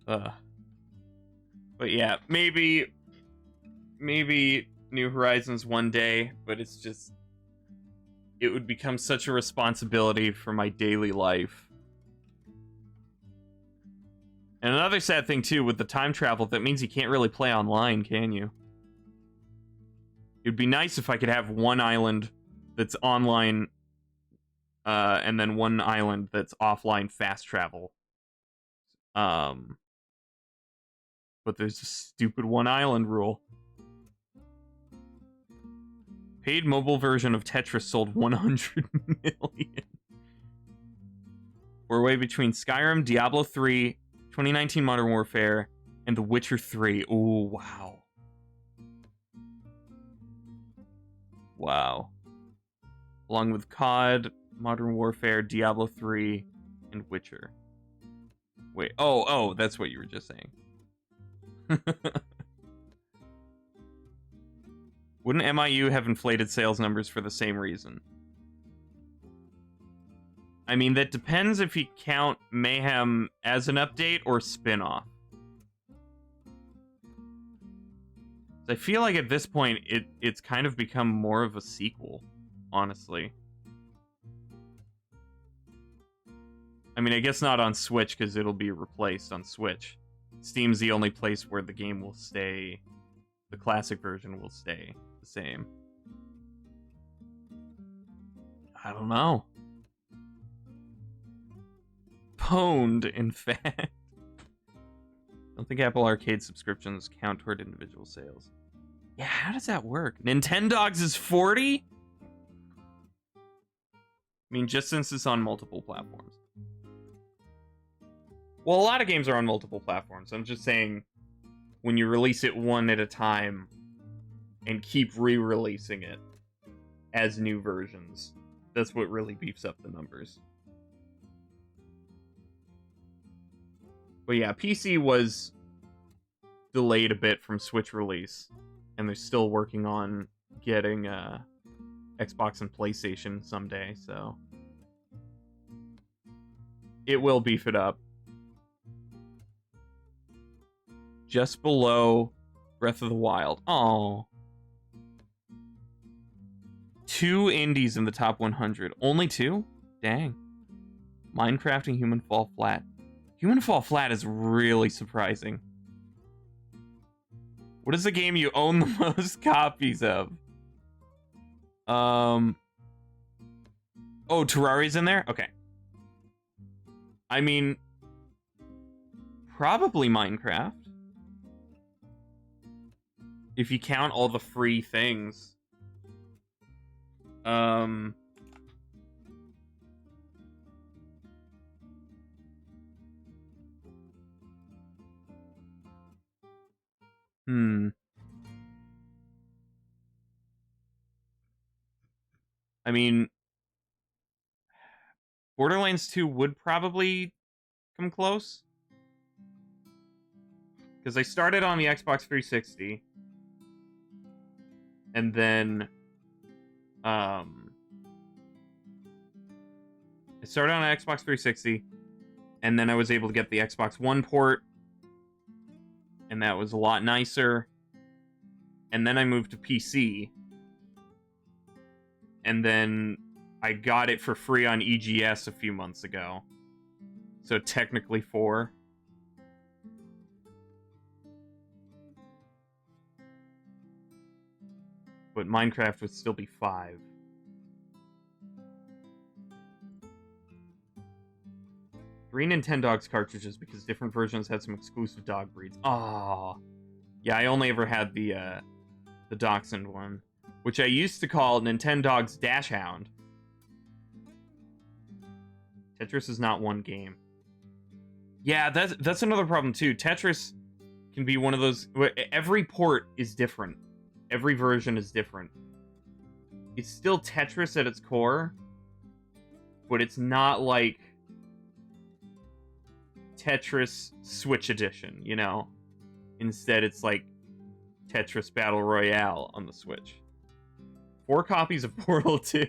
But yeah, maybe New Horizons one day, but it's it would become such a responsibility for my daily life. And another sad thing, too, with the time travel, that means you can't really play online, can you? It'd be nice if I could have one island that's online, and then one island that's offline fast travel. But there's a stupid one island rule. Paid mobile version of Tetris sold 100 million. We're way between Skyrim, Diablo 3, 2019 Modern Warfare, and The Witcher 3. Ooh, wow. Wow. Along with COD, Modern Warfare, Diablo 3, and Witcher. Wait, oh, that's what you were just saying. Wouldn't MIU have inflated sales numbers for the same reason? I mean, that depends if you count Mayhem as an update or spin-off. I feel like at this point, it's kind of become more of a sequel, honestly. I mean, I guess not on Switch, because it'll be replaced on Switch. Steam's the only place where the game will stay... The classic version will stay the same. I don't know. Pwned, in fact. Don't think Apple Arcade subscriptions count toward individual sales. Yeah, how does that work? Nintendogs is 40? I mean, just since it's on multiple platforms. Well, a lot of games are on multiple platforms. I'm just saying, when you release it one at a time and keep re-releasing it as new versions, that's what really beefs up the numbers. But yeah, PC was delayed a bit from Switch release, and they're still working on getting Xbox and PlayStation someday, so it will beef it up. Just below Breath of the Wild. Aww. 2 indies in the top 100. Only 2? Dang. Minecraft and Human Fall Flat. Human Fall Flat is really surprising. What is the game you own the most copies of? Oh, Terraria's in there? Okay. I mean, probably Minecraft. If you count all the free things. I mean, Borderlands 2 would probably come close. Because I started on the Xbox 360. And then... I started on an Xbox 360. And then I was able to get the Xbox One port. And that was a lot nicer. And then I moved to PC. And then I got it for free on EGS a few months ago. So technically 4. But Minecraft would still be 5. Three Nintendogs cartridges because different versions had some exclusive dog breeds. Aww. Yeah, I only ever had the Dachshund one, which I used to call Nintendogs Dash Hound. Tetris is not one game. Yeah, that's another problem too. Tetris can be one of those... Every port is different. Every version is different. It's still Tetris at its core, but it's not like Tetris Switch Edition, you know? Instead, it's like Tetris Battle Royale on the Switch. 4 copies of Portal 2.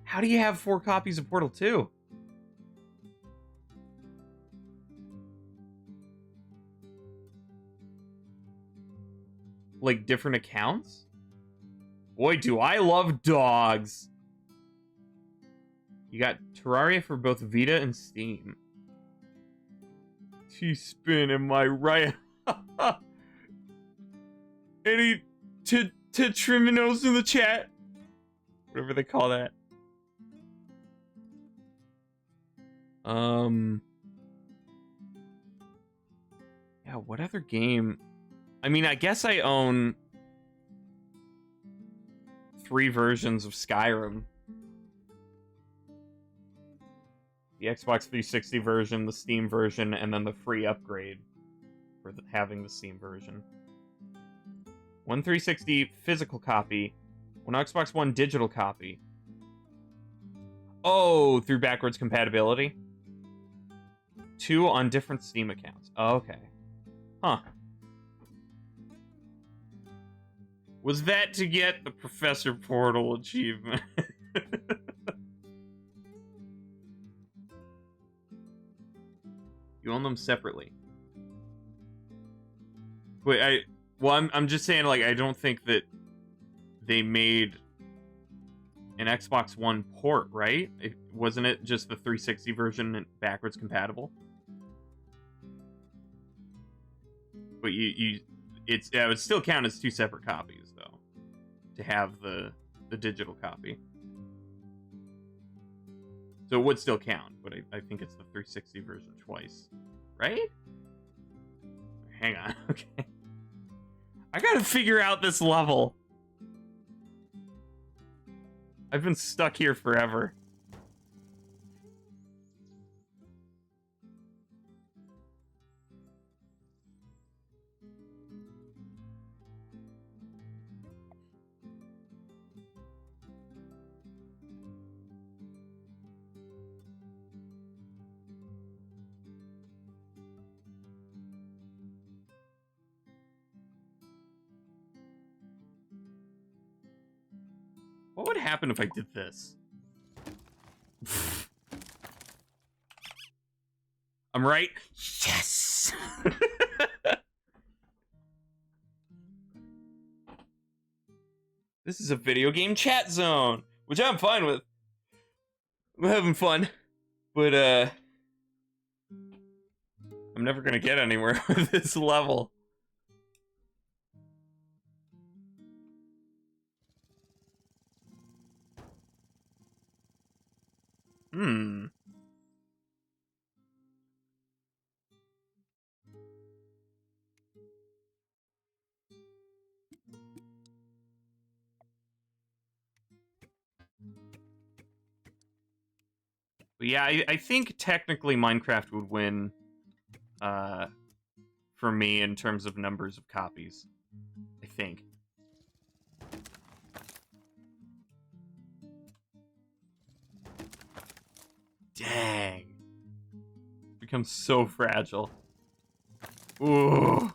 How do you have 4 copies of Portal 2? Like different accounts? Boy, do I love dogs. You got Terraria for both Vita and Steam. T-Spin, am I right? Any Triminos in the chat? Whatever they call that. Yeah, what other game? I mean, I guess I own 3 versions of Skyrim. The Xbox 360 version, the Steam version, and then the free upgrade for having the Steam version. One 360 physical copy, one Xbox One digital copy. Oh, through backwards compatibility? 2 on different Steam accounts. Oh, okay. Huh. Was that to get the Professor Portal achievement? You own them separately. Wait, I'm just saying, like, I don't think that they made an Xbox One port, right? Wasn't it just the 360 version backwards compatible? But it would still count as 2 separate copies, though, to have the digital copy. So it would still count, but I think it's the 360 version twice, right? Hang on, okay. I gotta figure out this level. I've been stuck here forever. What would happen if I did this? I'm right? Yes! This is a video game chat zone, which I'm fine with. I'm having fun. But, I'm never gonna get anywhere with this level. But yeah, I think technically Minecraft would win, for me in terms of numbers of copies. I think. Dang. It's become so fragile. Ooh.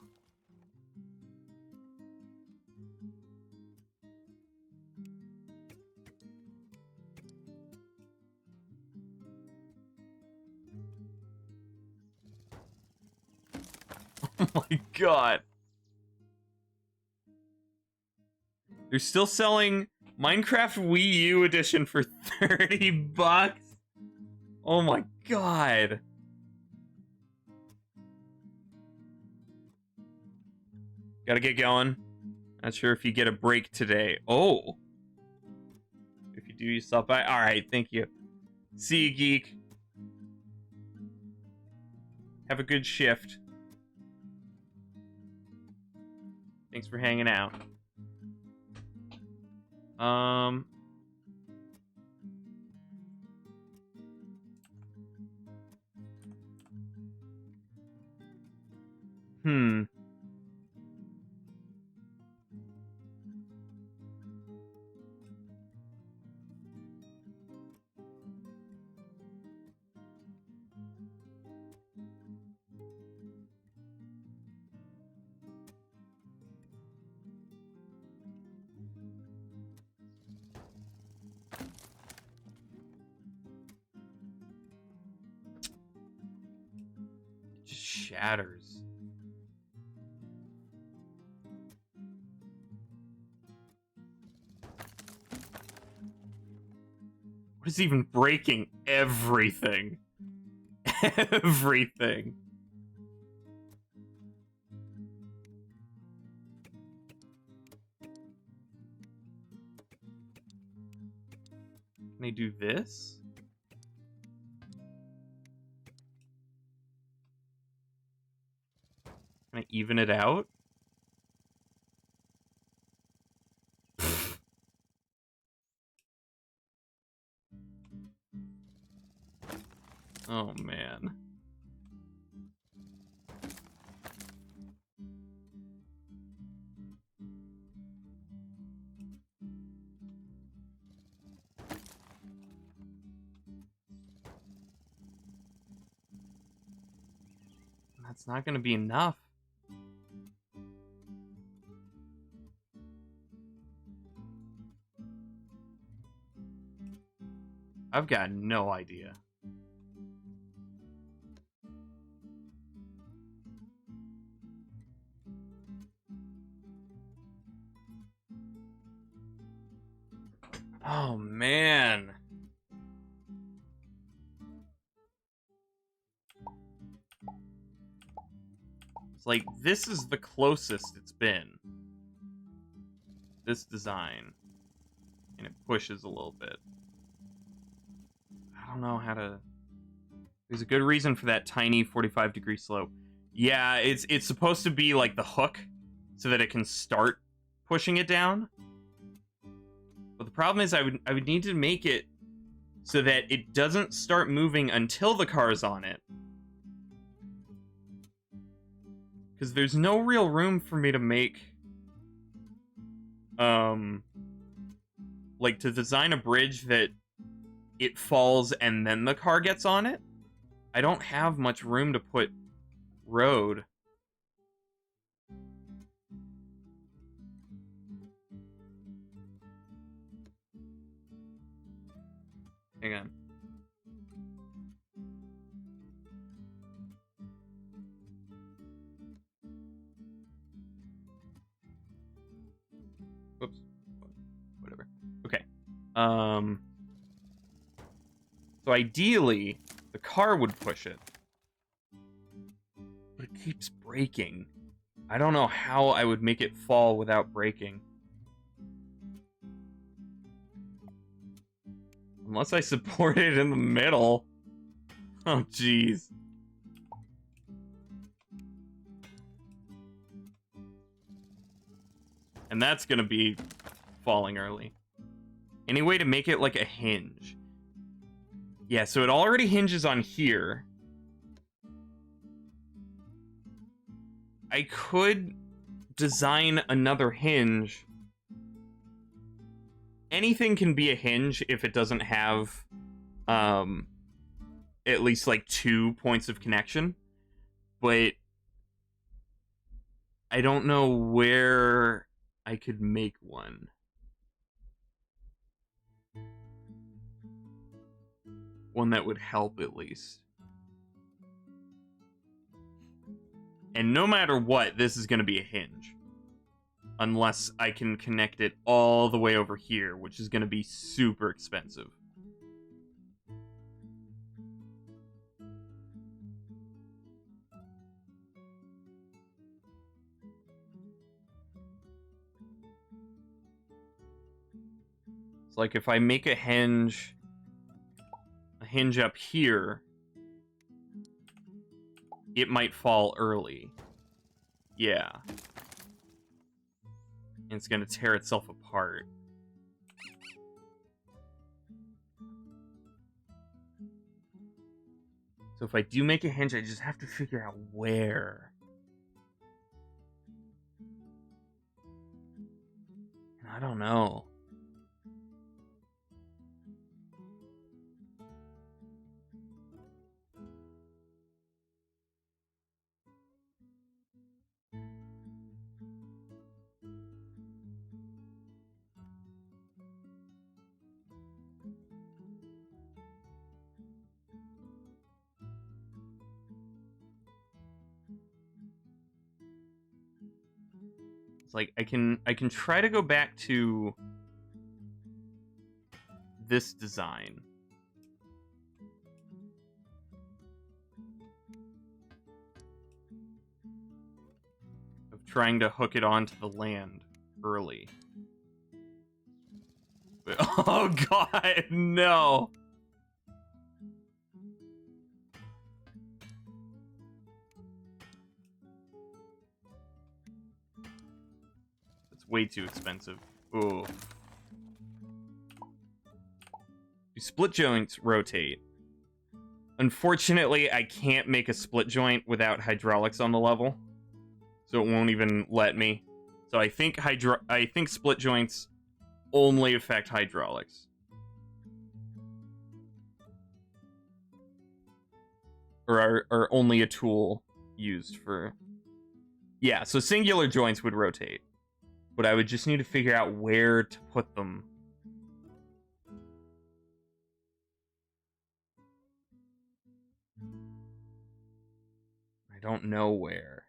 Oh my god. They're still selling Minecraft Wii U edition for $30? Oh my god. Gotta get going. Not sure if you get a break today. Oh. If you do, you stop by. Alright, thank you. See you, geek. Have a good shift. Thanks for hanging out. It just shatters. What is even breaking? Everything. Everything. Can I do this? Can I even it out? Oh, man. That's not going to be enough. I've got no idea. Oh, man. It's like, this is the closest it's been. This design. And it pushes a little bit. I don't know how to... There's a good reason for that tiny 45-degree slope. Yeah, it's supposed to be like the hook, so that it can start pushing it down. But the problem is I would need to make it so that it doesn't start moving until the car's on it. Because there's no real room for me to make... like, to design a bridge that it falls and then the car gets on it. I don't have much room to put road. Hang on. Whoops. Whatever. Okay. So ideally, the car would push it. But it keeps breaking. I don't know how I would make it fall without breaking. Unless I support it in the middle. Oh, jeez. And that's gonna be falling early. Any way to make it like a hinge? Yeah, so it already hinges on here. I could design another hinge. Anything can be a hinge if it doesn't have at least like 2 points of connection. But I don't know where I could make one. One that would help at least. And no matter what, this is going to be a hinge. Unless I can connect it all the way over here, which is going to be super expensive. It's like if I make a hinge up here, it might fall early. Yeah. And it's going to tear itself apart. So if I do make a hinge, I just have to figure out where. And I don't know. It's like I can try to go back to this design. trying to hook it onto the land early. Oh god, no! It's way too expensive. Ooh. Do split joints rotate? Unfortunately, I can't make a split joint without hydraulics on the level, so it won't even let me. So I think split joints only affect hydraulics, or are only a tool used for. Yeah, so singular joints would rotate, but I would just need to figure out where to put them. I don't know where.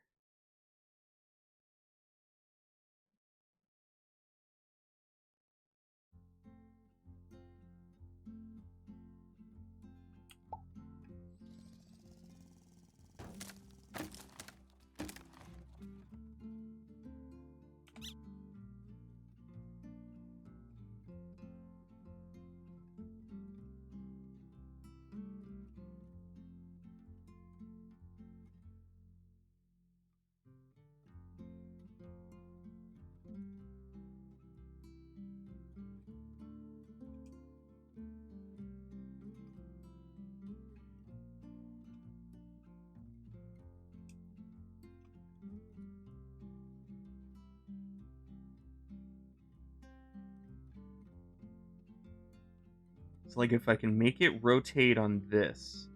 It's like if I can make it rotate on this.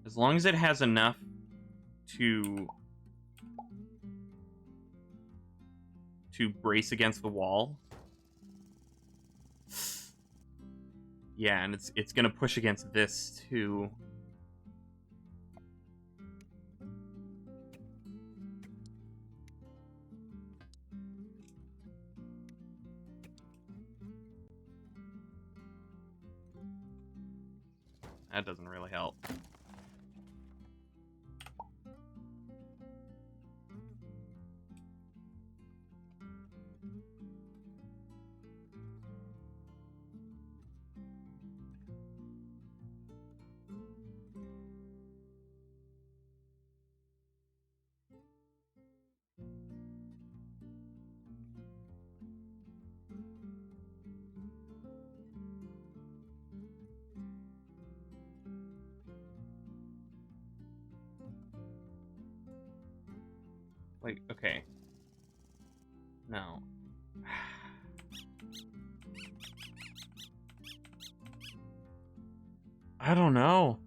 As long as it has enough to brace against the wall. Yeah, and it's gonna push against this too. That doesn't really help. Like, okay. No. I don't know.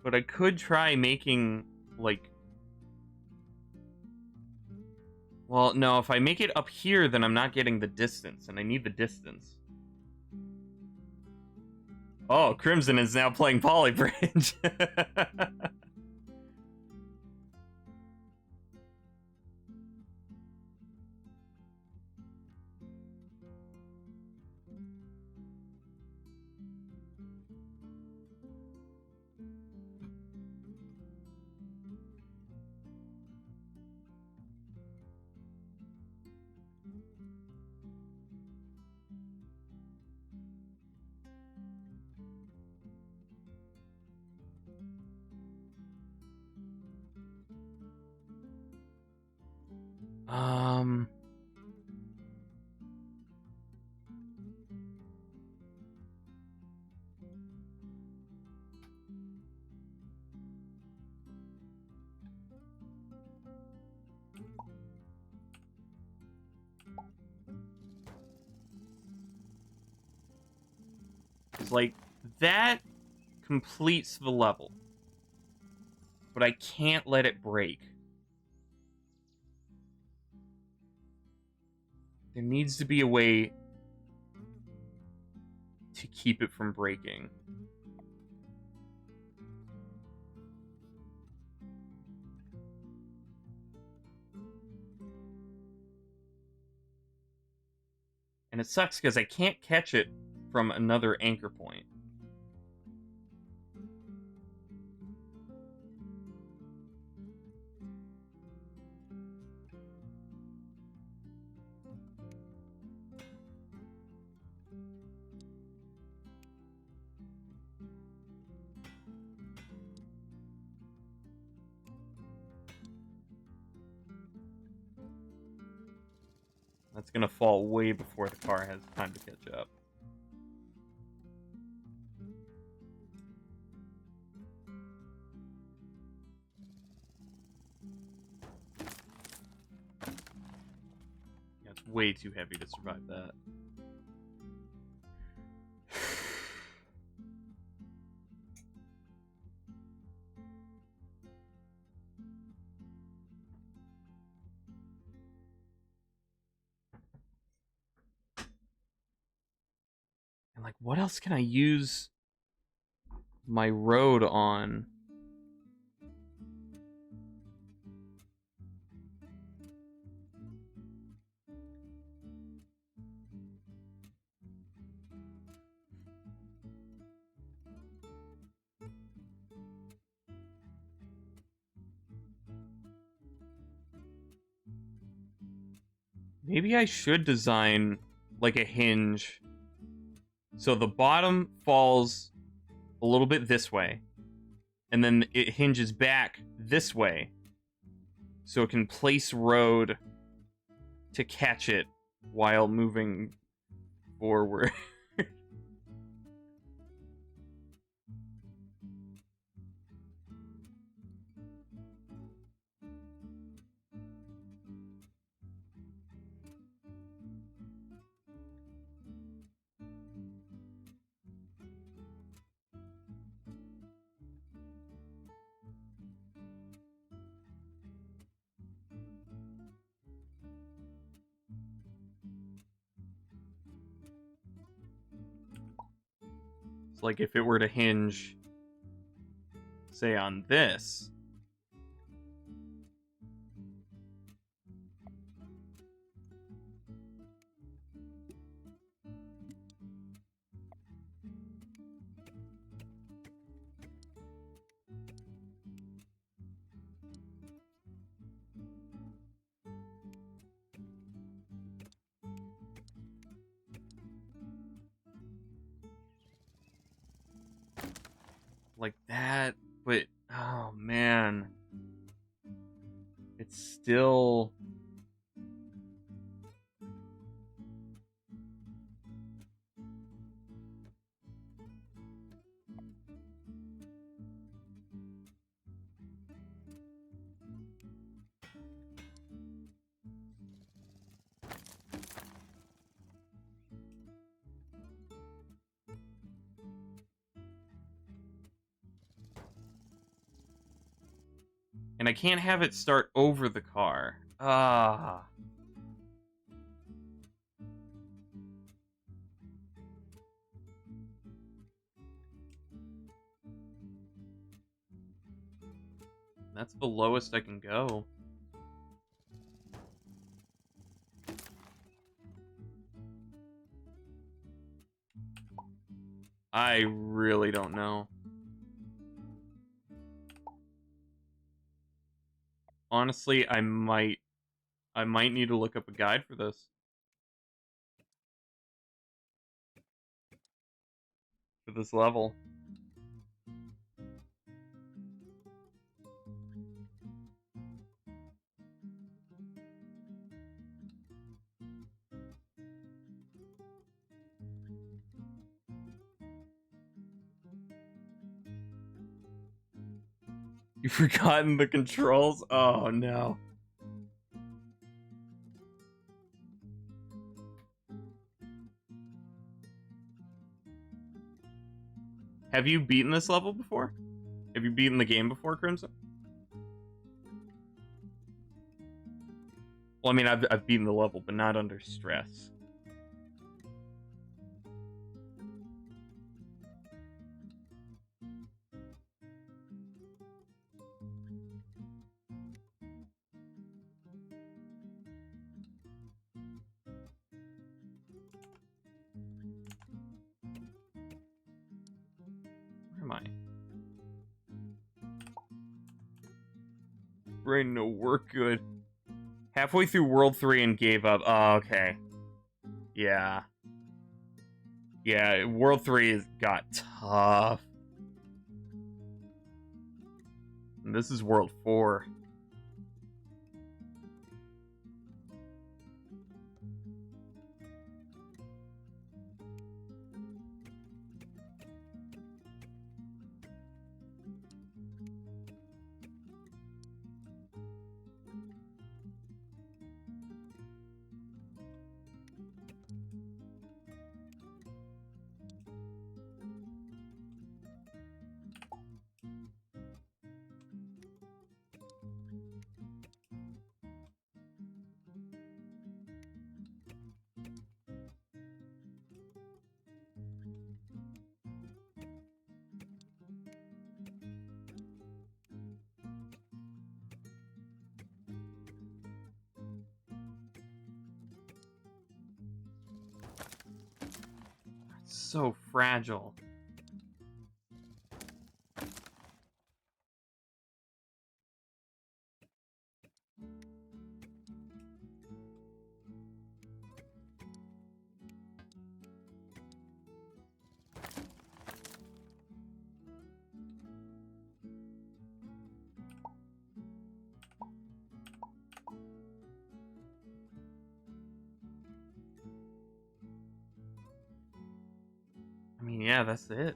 But I could try making, like... Well, no, if I make it up here, then I'm not getting the distance, and I need the distance. Oh, Crimson is now playing Polybridge. um... It's like, that completes the level. But I can't let it break. There needs to be a way to keep it from breaking. And it sucks because I can't catch it from another anchor point. That's gonna fall way before the car has time to catch up. Yeah, it's way too heavy to survive that. And like, what else can I use my road on? Maybe I should design like a hinge. So the bottom falls a little bit this way, and then it hinges back this way, so it can place road to catch it while moving forward. It's like if it were to hinge, say, on this. Like that, but oh man. It's still and I can't have it start over the car. Ah. That's the lowest I can go. I really don't know. Honestly, I might need to look up a guide for this. For this level. You've forgotten the controls? Oh no. Have you beaten this level before? Have you beaten the game before, Crimson? Well, I mean, I've beaten the level, but not under stress. Where am I? Brain no work good. Halfway through World 3 and gave up. Oh, okay. Yeah. Yeah, World 3 got tough. And this is World 4. so fragile. I mean, yeah, that's it.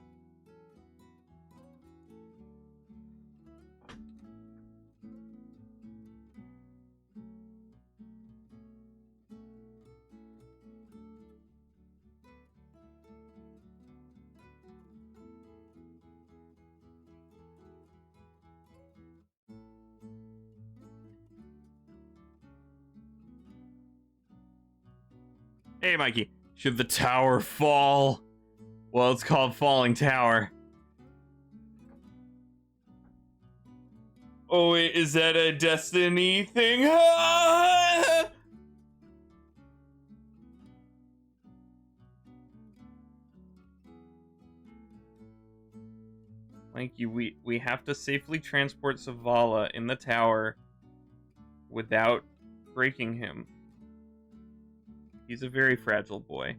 Hey, Mikey. Should the tower fall? Well, it's called Falling Tower. Oh, wait, is that a Destiny thing? Ah! Mikey, we have to safely transport Zavala in the tower without breaking him. He's a very fragile boy.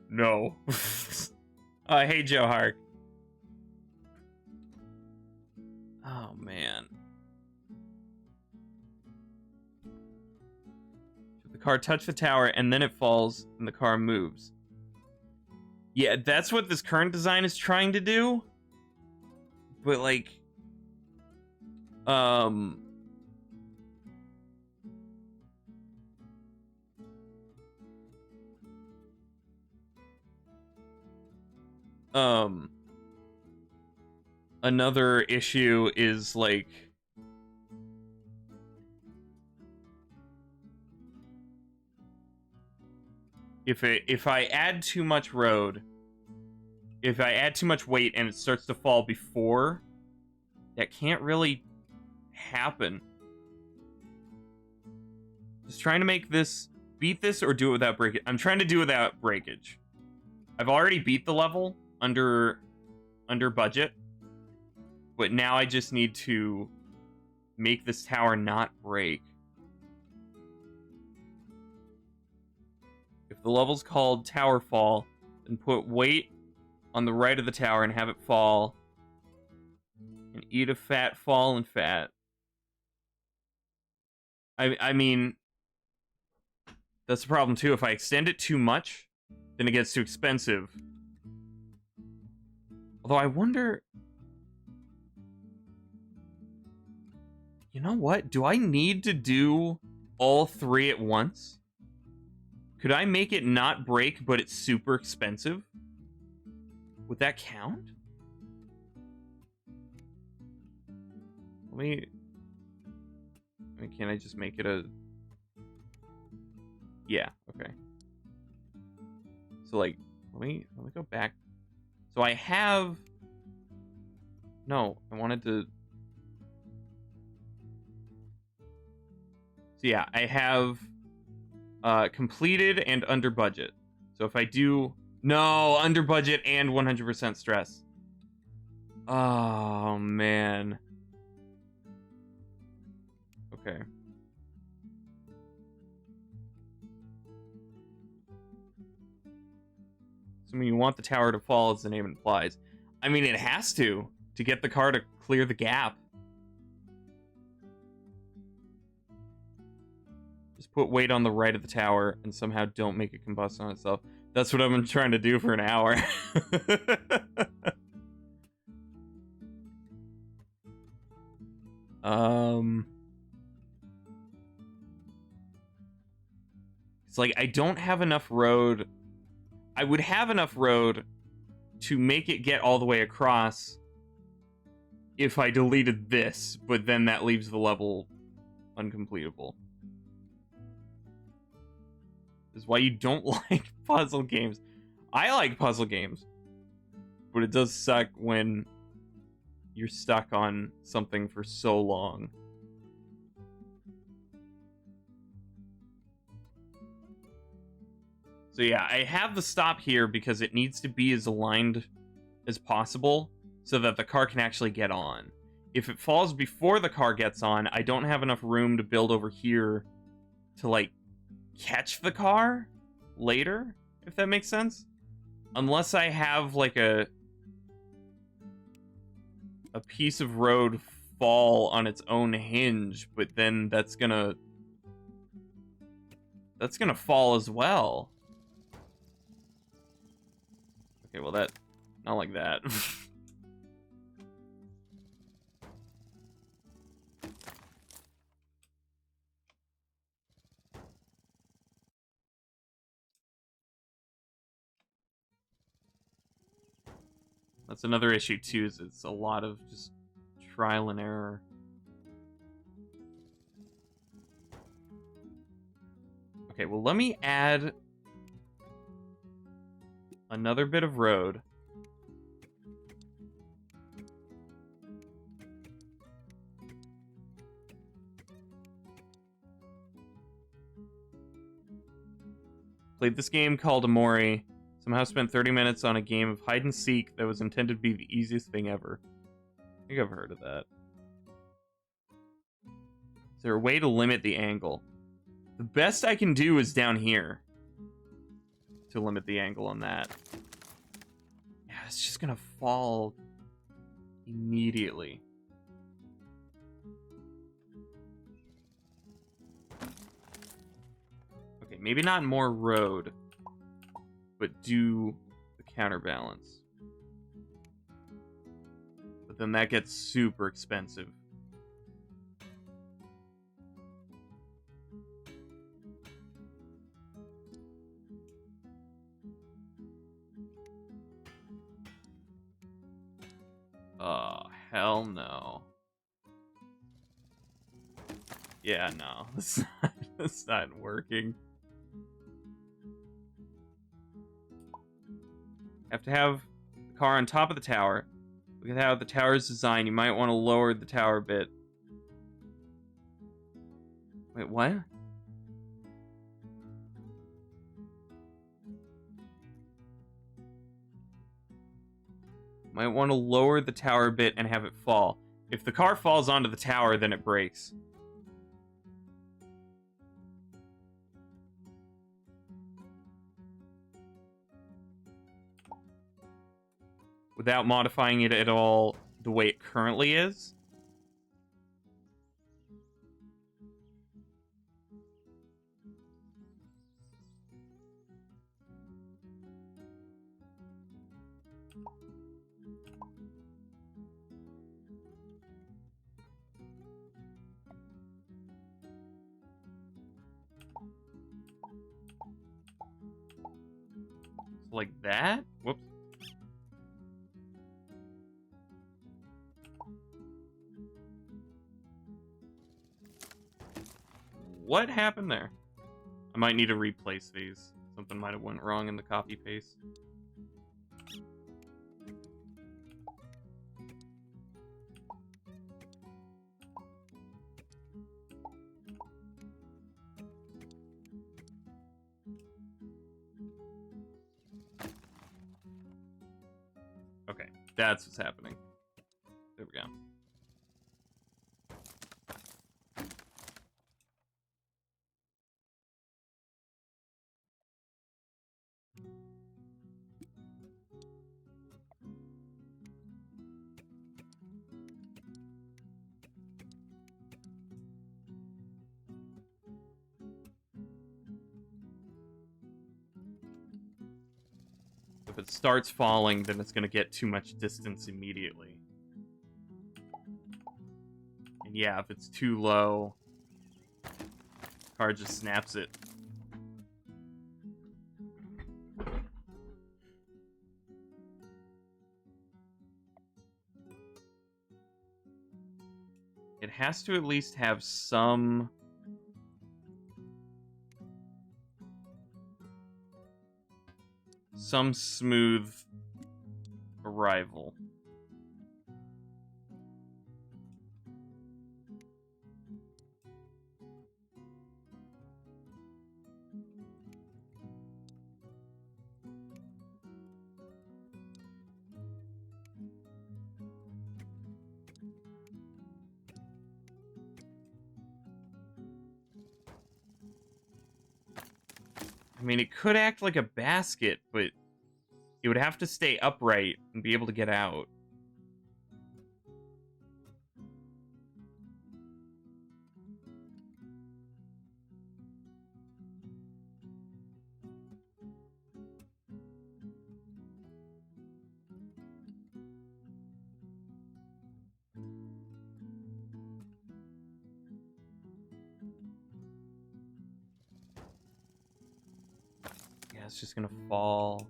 No. Hey, Joe Hark. Oh, man. Should the car touch the tower and then it falls and the car moves? Yeah, that's what this current design is trying to do. But, like... Another issue is, like... If I add too much road... If I add too much weight and it starts to fall before... That can't really happen. Just trying to make this... Beat this or do it without breakage. I'm trying to do it without breakage. I've already beat the level under budget. But now I just need to make this tower not break. If the level's called Tower Fall, then put weight on the right of the tower and have it fall. And eat a fat fallen fat. I mean, that's the problem too. If I extend it too much, then it gets too expensive. Although I wonder... You know what? Do I need to do all three at once? Could I make it not break, but it's super expensive? Would that count? I mean, can I just make it a... Yeah, okay. So, like, let me go back. So I have... No, I wanted to... So yeah, I have completed and under budget. So if I do... No, under budget and 100% stress. Oh, man. Okay. So I mean, you want the tower to fall, as the name implies. I mean, it has to get the car to clear the gap. Just put weight on the right of the tower and somehow don't make it combust on itself. That's what I've been trying to do for an hour. It's like I don't have enough road. I would have enough road to make it get all the way across if I deleted this, but then that leaves the level uncompletable. This is why you don't like puzzle games. I like puzzle games, but it does suck when you're stuck on something for so long. So yeah, I have the stop here because it needs to be as aligned as possible so that the car can actually get on. If it falls before the car gets on, I don't have enough room to build over here to, like, catch the car later, if that makes sense. Unless I have, like, a piece of road fall on its own hinge, but then that's gonna fall as well. Okay, well, that, not like that. That's another issue too, is it's a lot of just trial and error. Okay, well, let me add another bit of road. Played this game called Amori. Somehow spent 30 minutes on a game of hide and seek that was intended to be the easiest thing ever. I think I've heard of that. Is there a way to limit the angle? The best I can do is down here to limit the angle on that. Yeah, it's just gonna fall immediately. Okay, maybe not more road, but do the counterbalance. But then that gets super expensive. Oh, hell no. Yeah, no. That's not working. Have to have the car on top of the tower. Look at how the tower is designed. You might want to lower the tower a bit. Wait, what? Might want to lower the tower a bit and have it fall. If the car falls onto the tower, then it breaks. Without modifying it at all the way it currently is. Like that? Whoops. What happened there? I might need to replace these. Something might have went wrong in the copy paste. Okay, that's what's happening. There we go. If it starts falling, then it's going to get too much distance immediately. And yeah, if it's too low, the car just snaps it. It has to at least have some smooth arrival. I mean, it could act like a basket, but it would have to stay upright and be able to get out. Yeah, it's just gonna fall.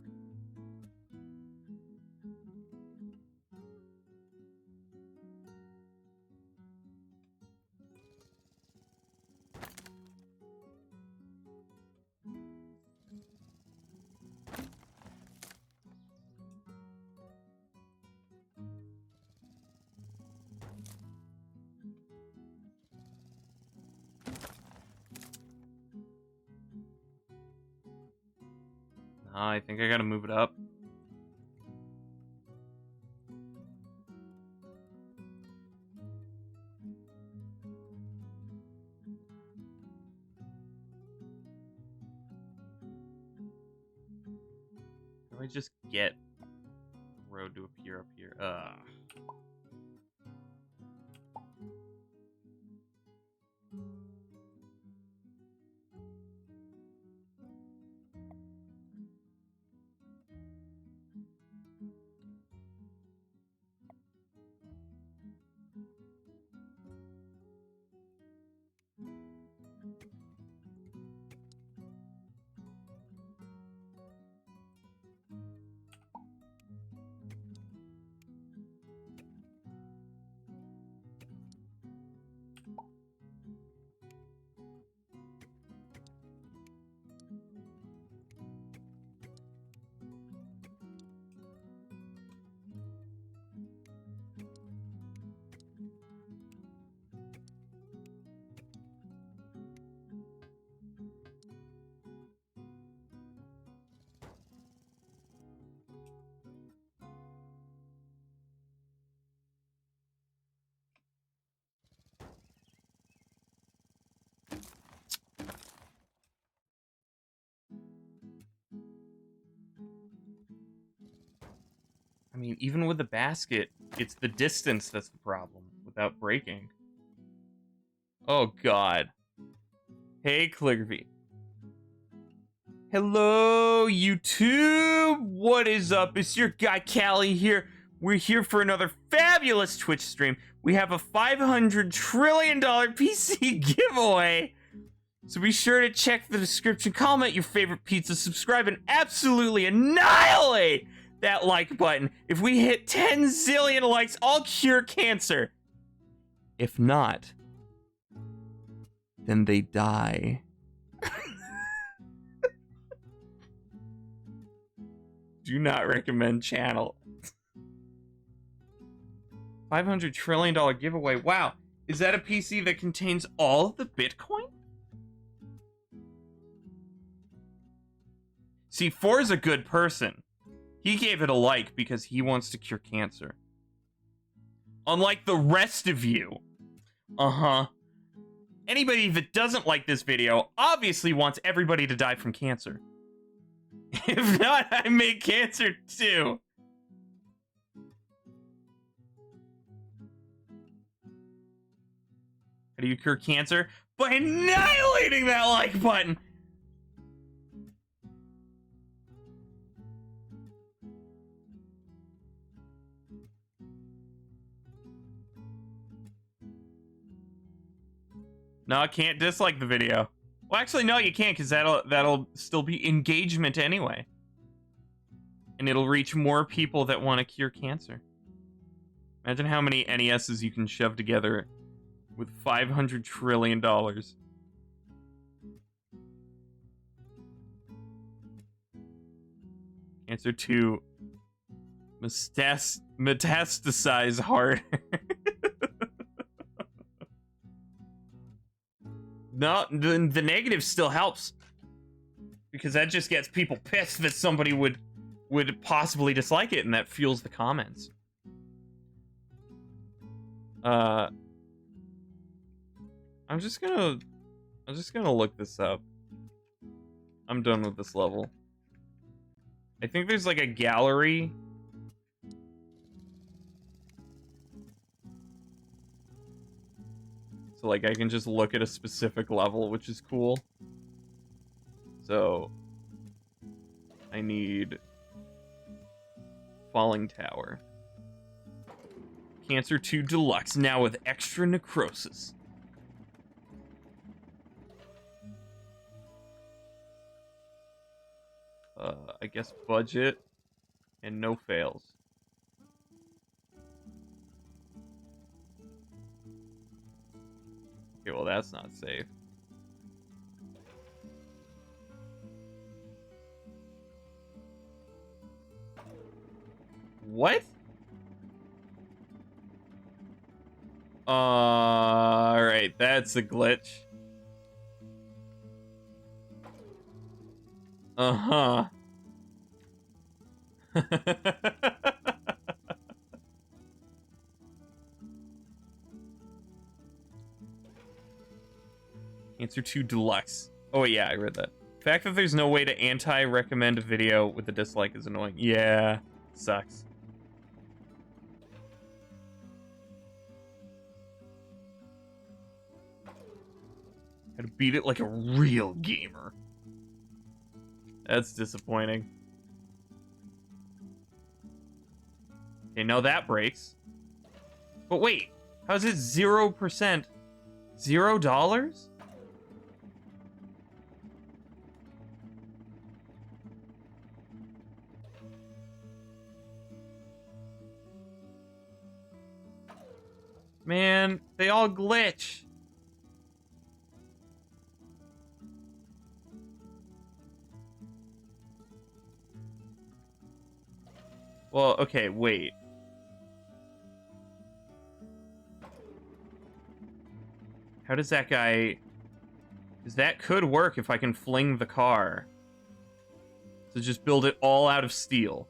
I think I gotta move it up. How do I just get the road to appear up here? I mean, even with the basket, it's the distance that's the problem without breaking. Oh, God. Hey, Clickerby. Hello, YouTube! What is up? It's your guy, Callie, here. We're here for another fabulous Twitch stream. We have a $500 trillion PC giveaway. So be sure to check the description, comment your favorite pizza, subscribe, and absolutely annihilate that like button. If we hit 10 zillion likes, I'll cure cancer. If not, then they die. Do not recommend channel. $500 trillion giveaway. Wow. Is that a PC that contains all the Bitcoin? See, Four's a good person. He gave it a like because he wants to cure cancer. Unlike the rest of you. Uh-huh. Anybody that doesn't like this video obviously wants everybody to die from cancer. If not, I make cancer too. How do you cure cancer? By annihilating that like button! No, I can't dislike the video. Well, actually, no, you can't, because that'll still be engagement anyway. And it'll reach more people that want to cure cancer. Imagine how many NESs you can shove together with $500 trillion. Cancer 2. Metastasize harder. No, the negative still helps. Because that just gets people pissed that somebody would possibly dislike it, and that fuels the comments. I'm just gonna look this up. I'm done with this level. I think there's like a gallery. So like I can just look at a specific level, which is cool. So I need Falling Tower. Cancer 2 Deluxe, now with extra necrosis. I guess budget and no fails. Okay, well that's not safe. What? Alright, that's a glitch. Uh-huh. Answer 2 Deluxe. Oh, yeah, I read that. The fact that there's no way to anti-recommend a video with a dislike is annoying. Yeah, sucks. Had to beat it like a real gamer. That's disappointing. Okay, now that breaks. But wait, how's it 0%? $0? Man, they all glitch. Well, okay, wait. How does that guy... Because that could work if I can fling the car. So just build it all out of steel.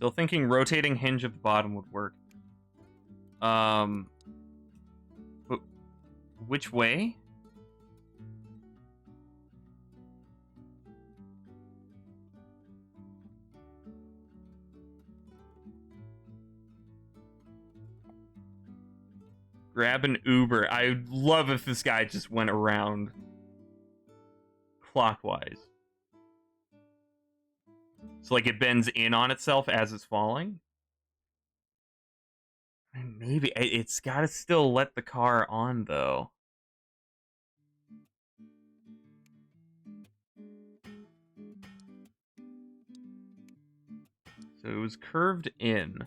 Still thinking rotating hinge at the bottom would work. But which way? Grab an Uber. I'd love if this guy just went around clockwise. So, like, it bends in on itself as it's falling? Maybe. It's gotta still let the car on, though. So it was curved in.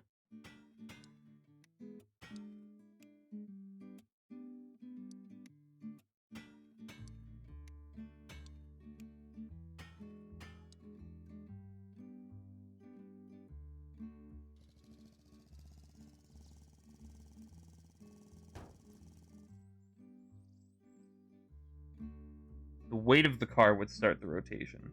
The weight of the car would start the rotation.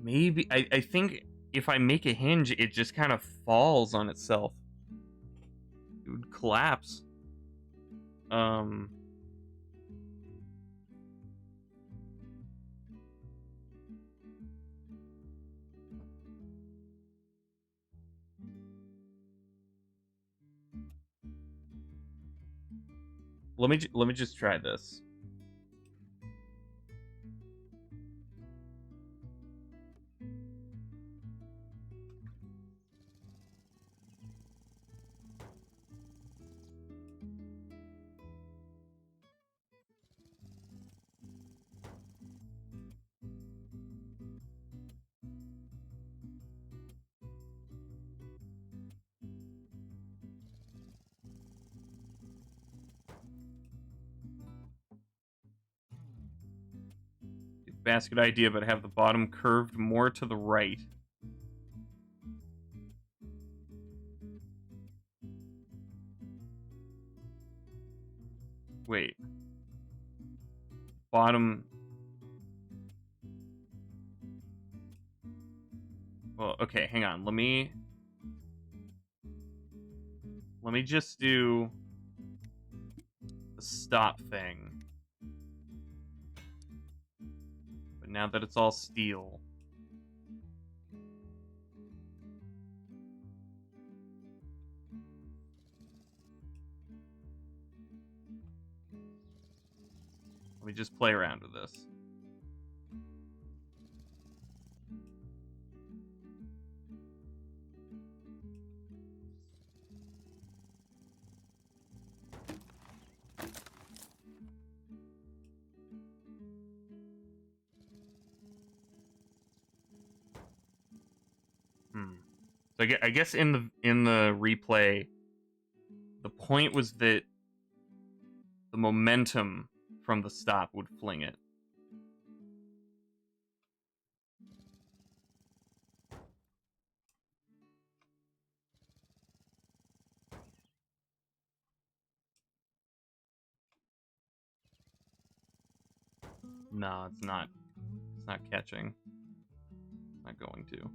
Maybe I think if I make a hinge, it just kind of falls on itself. It would collapse. Let me just try this. basket idea, but have the bottom curved more to the right. Wait. Bottom... Well, okay, hang on. Let me just do the stop thing. But now that it's all steel... Let me just play around with this. So I guess in the replay, the point was that the momentum from the stop would fling it. No, it's not. It's not catching. It's not going to.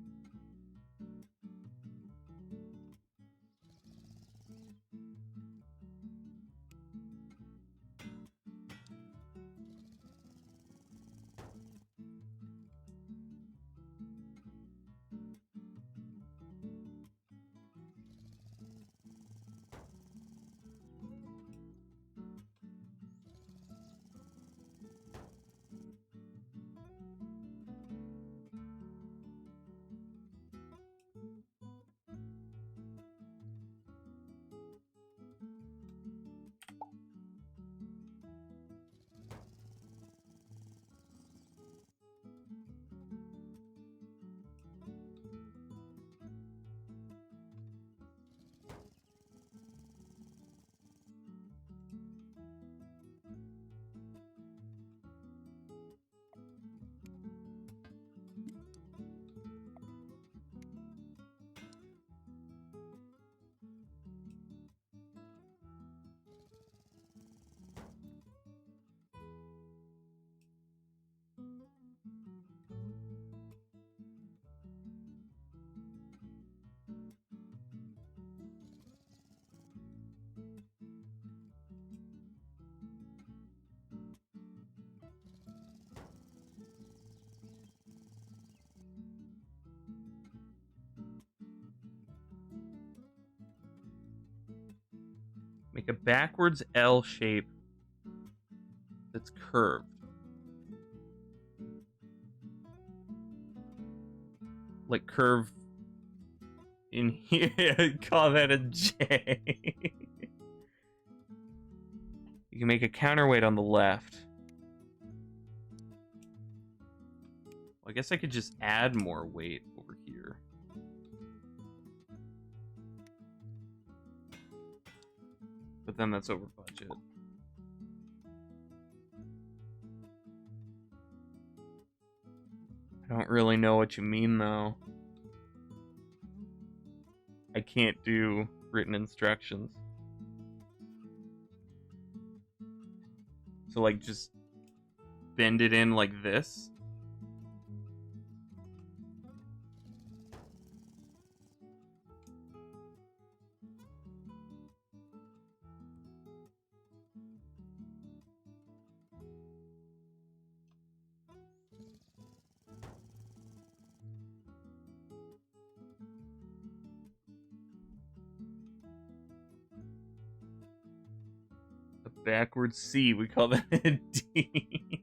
Make a backwards L shape that's curved. Like curve in here. Call that a J. You can make a counterweight on the left. Well, I guess I could just add more weight over here. But then that's over budget. I don't really know what you mean, though. I can't do written instructions. So, like, just bend it in like this? A backwards C, we call that a D.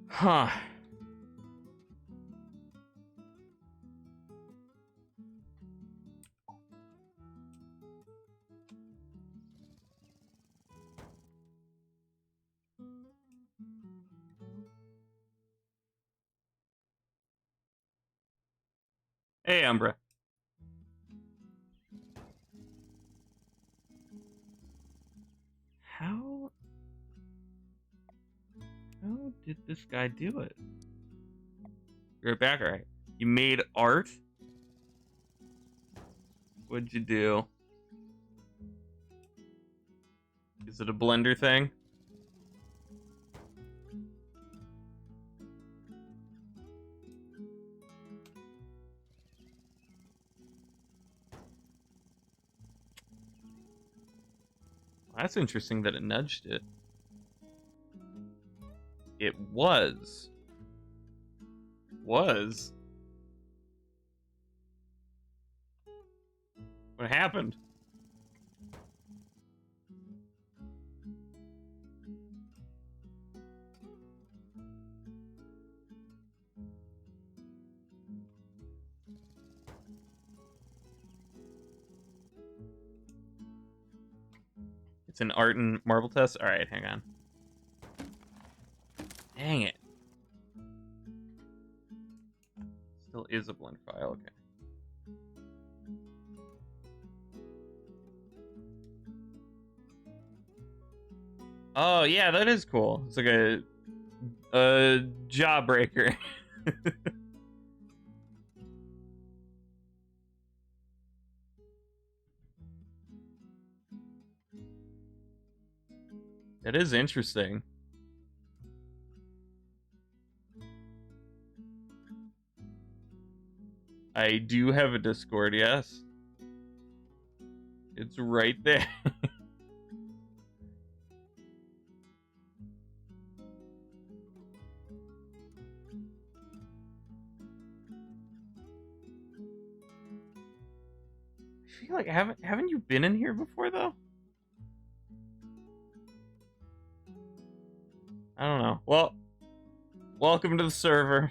Huh. Hey, Umbra. How did this guy do it? You're back, all right. You made art? What'd you do? Is it a Blender thing? That's interesting that it nudged it. It was. Was. What happened? It's an art and marble test? Alright, hang on. Dang it. Still is a blend file, okay. Oh yeah, that is cool. It's like a jawbreaker. That is interesting. I do have a Discord, yes. It's right there. I feel like haven't you been in here before though? I don't know. Well, welcome to the server.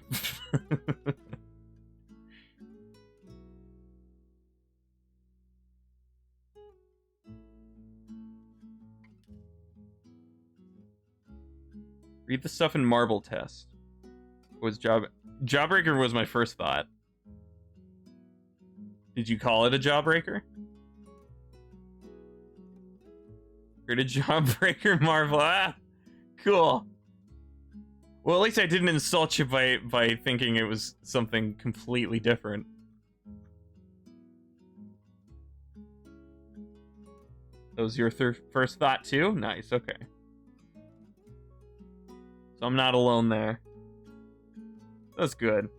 Read the stuff in marble test. Jawbreaker was my first thought. Did you call it a jawbreaker? Create a jawbreaker marvel. Ah, cool. Well, at least I didn't insult you by thinking it was something completely different. That was your first thought too? Nice, okay. So I'm not alone there. That's good.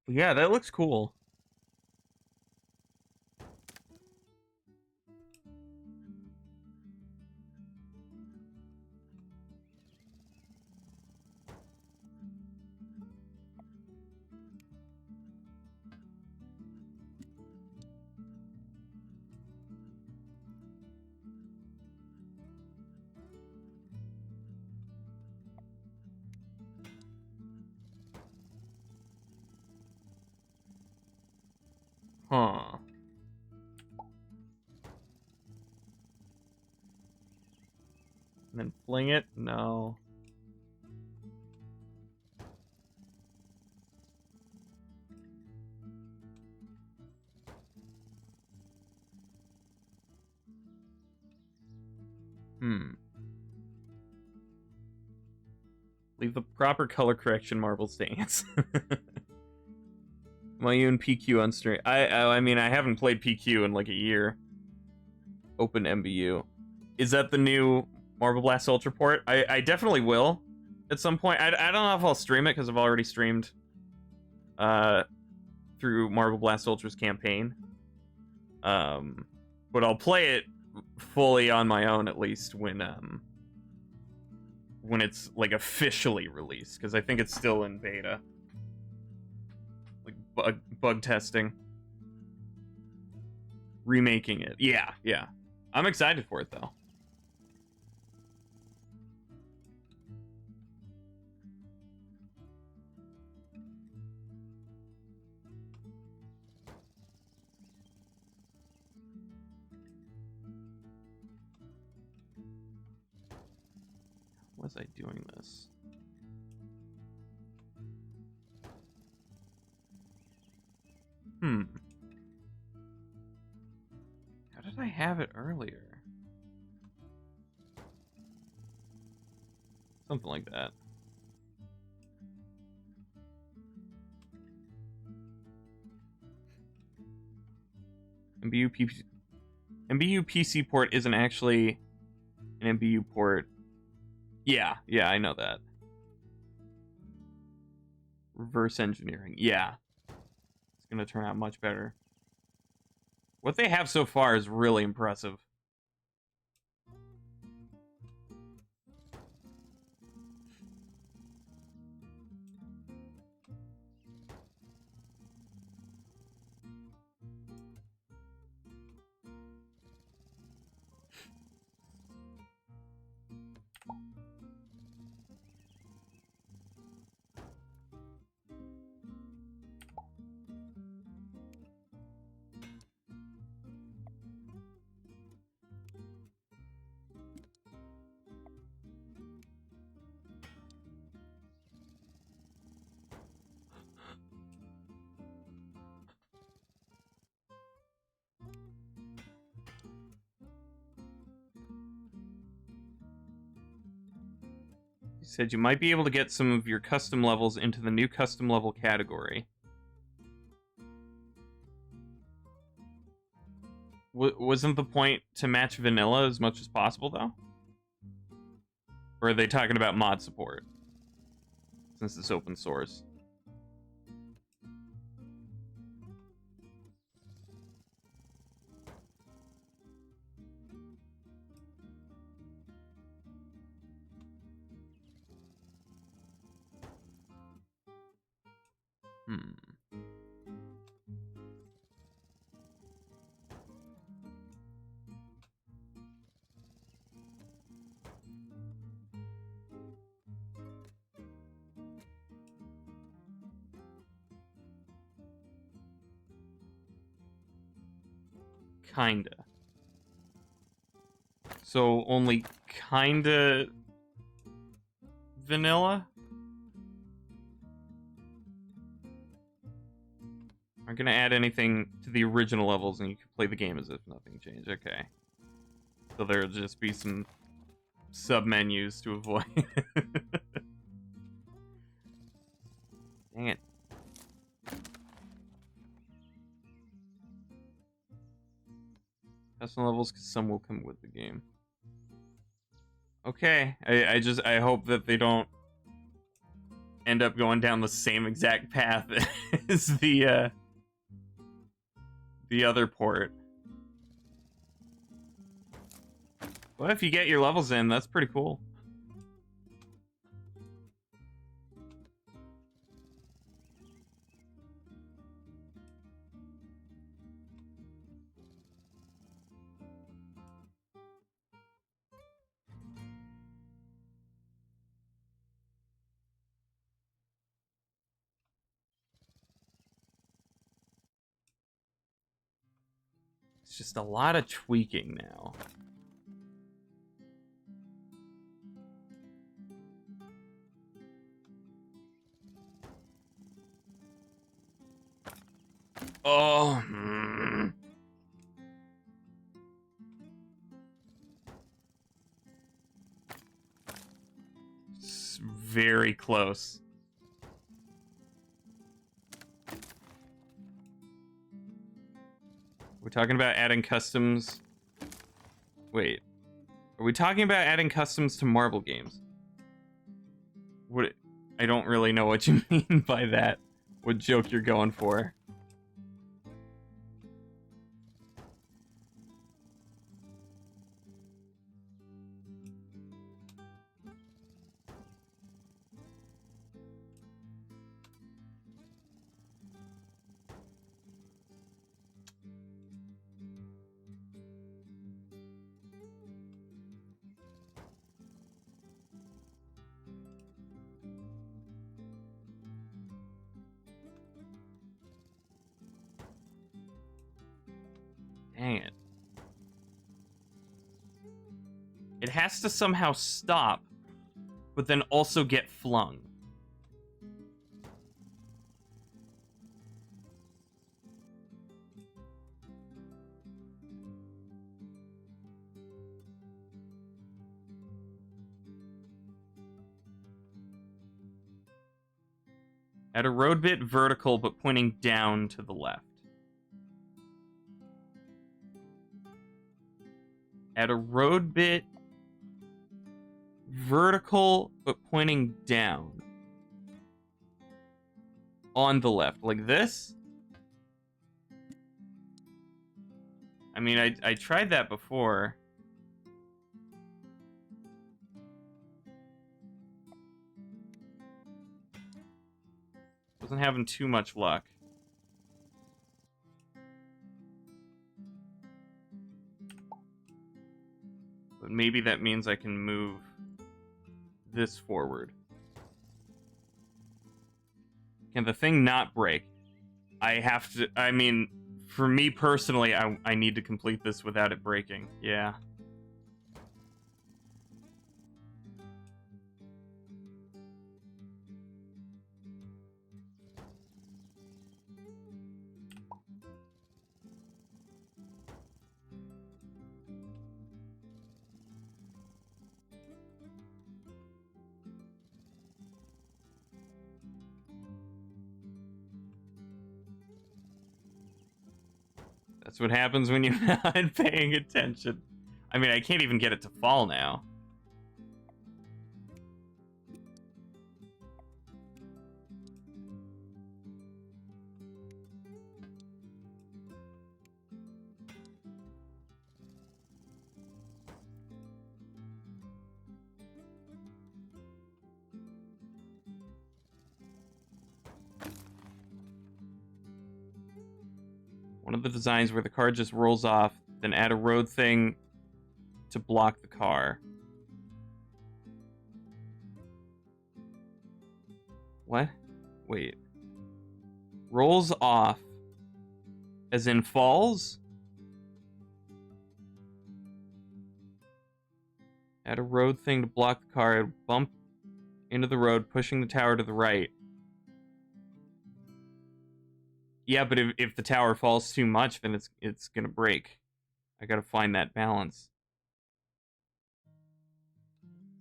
Yeah, that looks cool. Huh. And then fling it? No. Leave the proper color correction marble stance. You in PQ on stream? I mean, I haven't played PQ in like a year. Open MBU. Is that the new Marble Blast Ultra port? I definitely will at some point. I don't know if I'll stream it because I've already streamed through Marble Blast Ultra's campaign. But I'll play it fully on my own at least when it's like officially released, because I think it's still in beta. Like bug testing. Remaking it. Yeah. I'm excited for it though. was I doing this? How did I have it earlier? Something like that. MBU PC port isn't actually an MBU port. Yeah, I know that. Reverse engineering. Yeah. It's gonna turn out much better. What they have so far is really impressive. You said you might be able to get some of your custom levels into the new custom level category. Wasn't the point to match vanilla as much as possible, though? Or are they talking about mod support? Since it's open source. Kinda. So only kinda vanilla? Aren't gonna add anything to the original levels and you can play the game as if nothing changed. Okay. So there'll just be some sub-menus to avoid. Dang it. Custom levels, because some will come with the game. Okay, I hope that they don't end up going down the same exact path as the other port. Well, if you get your levels in, that's pretty cool. It's just a lot of tweaking now. Oh. It's very close. We're talking about adding customs. Wait. Are we talking about adding customs to Marble games? What? I don't really know what you mean by that. What joke you're going for. Dang it. It has to somehow stop but then also get flung. Add a road bit vertical, but pointing down to the left. Add a road bit vertical, but pointing down. On the left, like this? I mean, I tried that before. Wasn't having too much luck. But maybe that means I can move this forward. Can the thing not break? I have to... I mean, for me personally, I need to complete this without it breaking. Yeah. That's what happens when you're not paying attention. I mean, I can't even get it to fall now. One of the designs where the car just rolls off, then add a road thing to block the car. What? Wait. Rolls off. As in falls? Add a road thing to block the car. Bump into the road, pushing the tower to the right. Yeah, but if the tower falls too much, then it's gonna break. I gotta find that balance.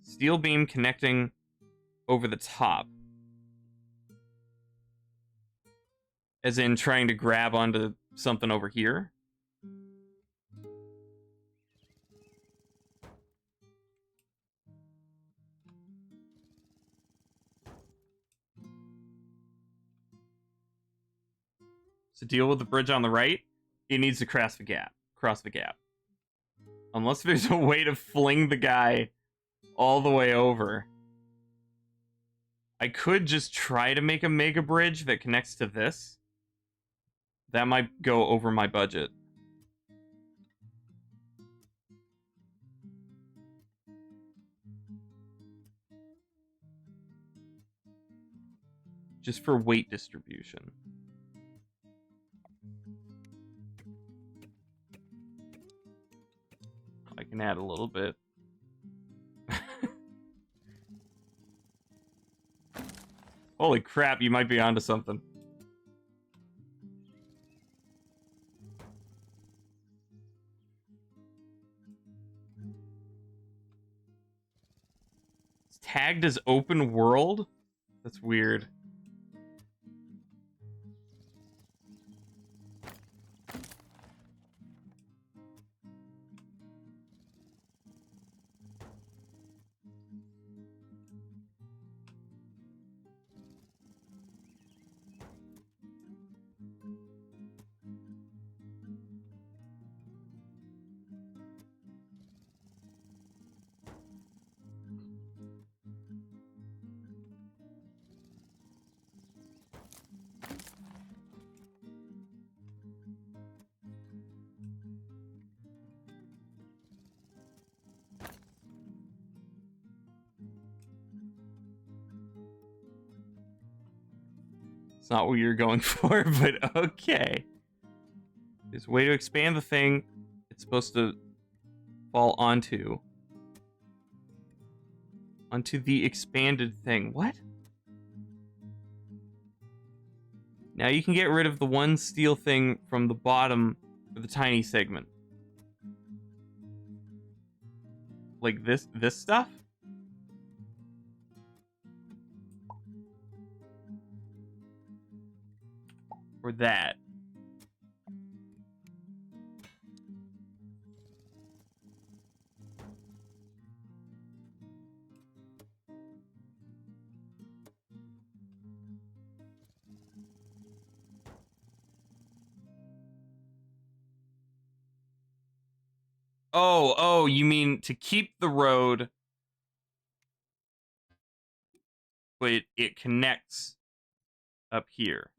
Steel beam connecting over the top. As in trying to grab onto something over here. To deal with the bridge on the right, it needs to cross the gap. Unless there's a way to fling the guy all the way over. I could just try to make a mega bridge that connects to this. That might go over my budget. Just for weight distribution. I can add a little bit. Holy crap, you might be onto something. It's tagged as open world? That's weird. It's not what you're going for, but okay. There's a way to expand the thing it's supposed to fall onto. onto the expanded thing. What? Now you can get rid of the one steel thing from the bottom for the tiny segment. Like this stuff? Or that? Oh, you mean to keep the road, but it connects up here.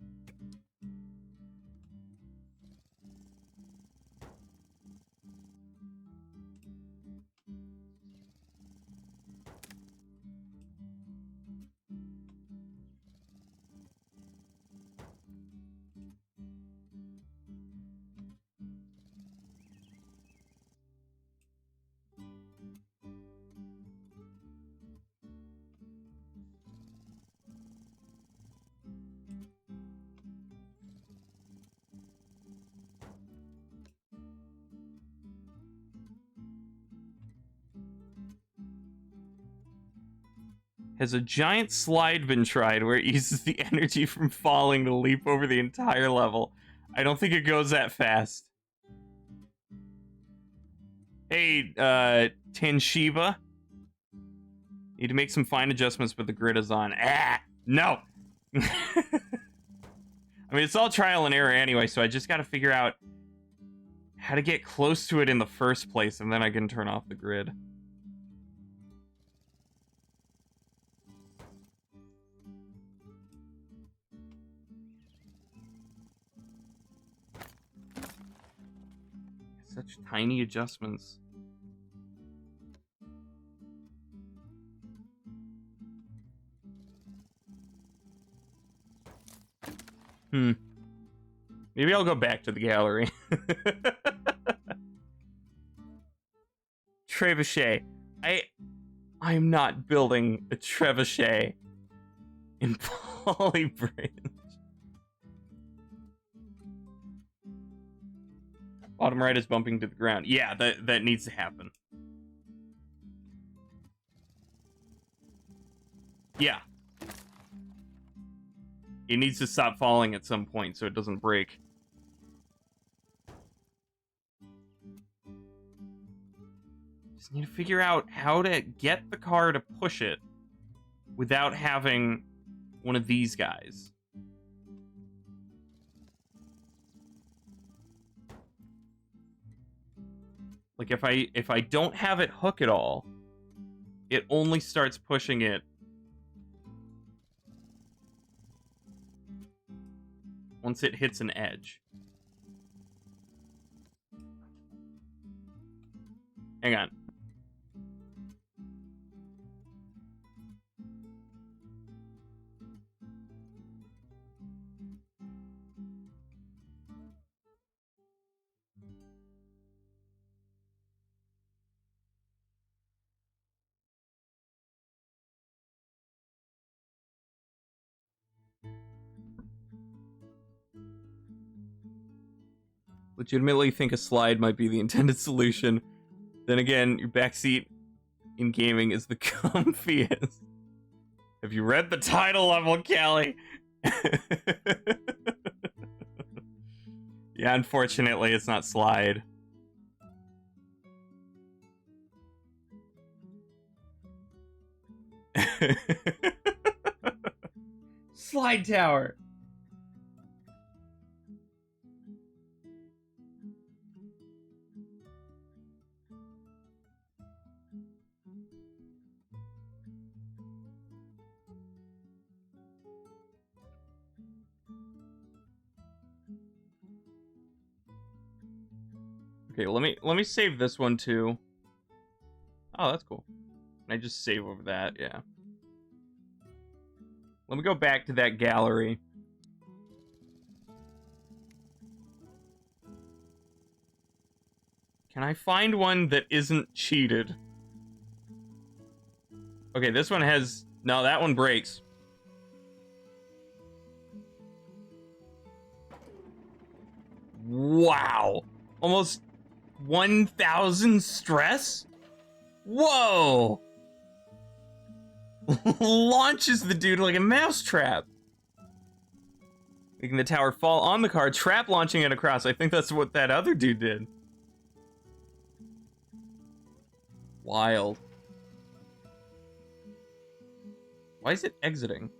Has a giant slide been tried where it uses the energy from falling to leap over the entire level? I don't think it goes that fast. Hey, Tenshiba. Need to make some fine adjustments, but the grid is on. No! I mean, it's all trial and error anyway, so I just gotta figure out how to get close to it in the first place, and then I can turn off the grid. Such tiny adjustments. Maybe I'll go back to the gallery. Trebuchet. I'm not building a trebuchet in Polybridge. Bottom right is bumping to the ground. Yeah, that needs to happen. Yeah. It needs to stop falling at some point so it doesn't break. Just need to figure out how to get the car to push it without having one of these guys. Like if I don't have it hook at all, it only starts pushing it once it hits an edge. Hang on. Legitimately think a slide might be the intended solution. Then again, your backseat in gaming is the comfiest. Have you read the title level, Callie? Yeah, unfortunately, it's not slide. Slide tower. Okay, let me save this one too. Oh, that's cool. Can I just save over that? Yeah. Let me go back to that gallery. Can I find one that isn't cheated? Okay, this one has... No, that one breaks. Wow. Almost 1,000 stress? Whoa! Launches the dude like a mousetrap. Making the tower fall on the car, trap launching it across. I think that's what that other dude did. Wild. Why is it exiting?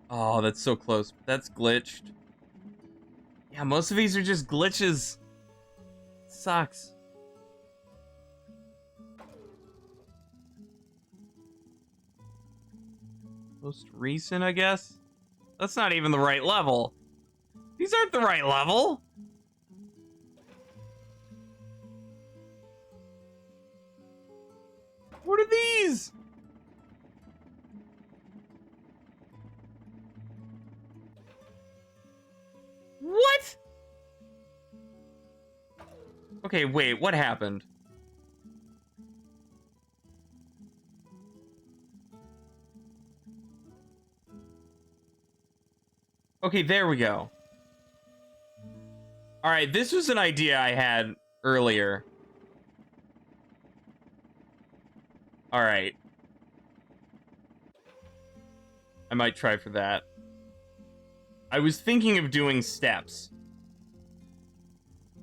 Oh, that's so close. That's glitched. Yeah, most of these are just glitches. Sucks. Most recent, I guess? That's not even the right level. These aren't the right level. What are these? What? Okay, wait, what happened? Okay, there we go. Alright, this was an idea I had earlier. Alright. I might try for that. I was thinking of doing steps.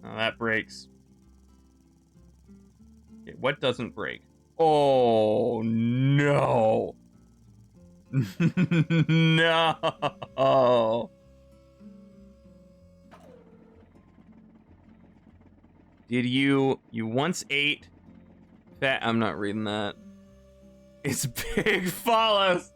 Oh, that breaks. Okay, what doesn't break? Oh, no. No. Did you once ate fat? I'm not reading that. It's big follows.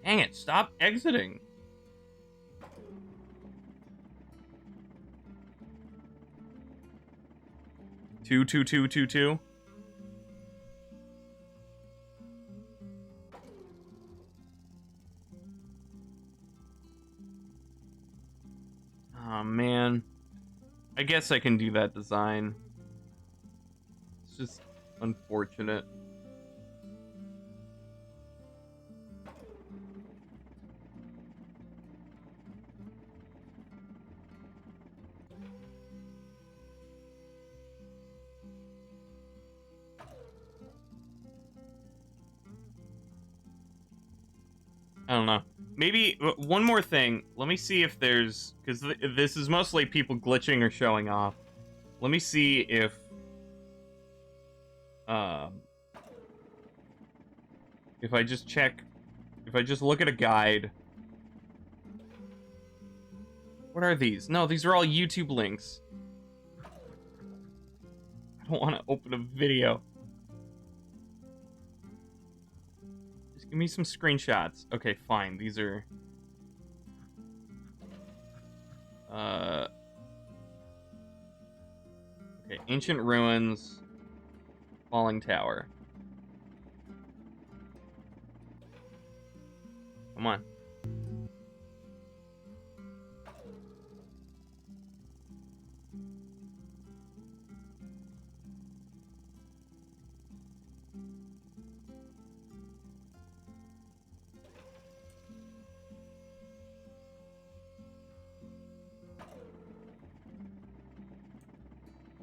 Dang it, stop exiting. Two, two, two, two, two. Oh, man. I guess I can do that design. It's just unfortunate. I don't know. Maybe one more thing. Let me see if there's... Because this is mostly people glitching or showing off. Let me see if... If I just check... If I just look at a guide... What are these? No, these are all YouTube links. I don't want to open a video. Just give me some screenshots. Okay, fine. These are... Okay, ancient ruins, falling tower. Come on.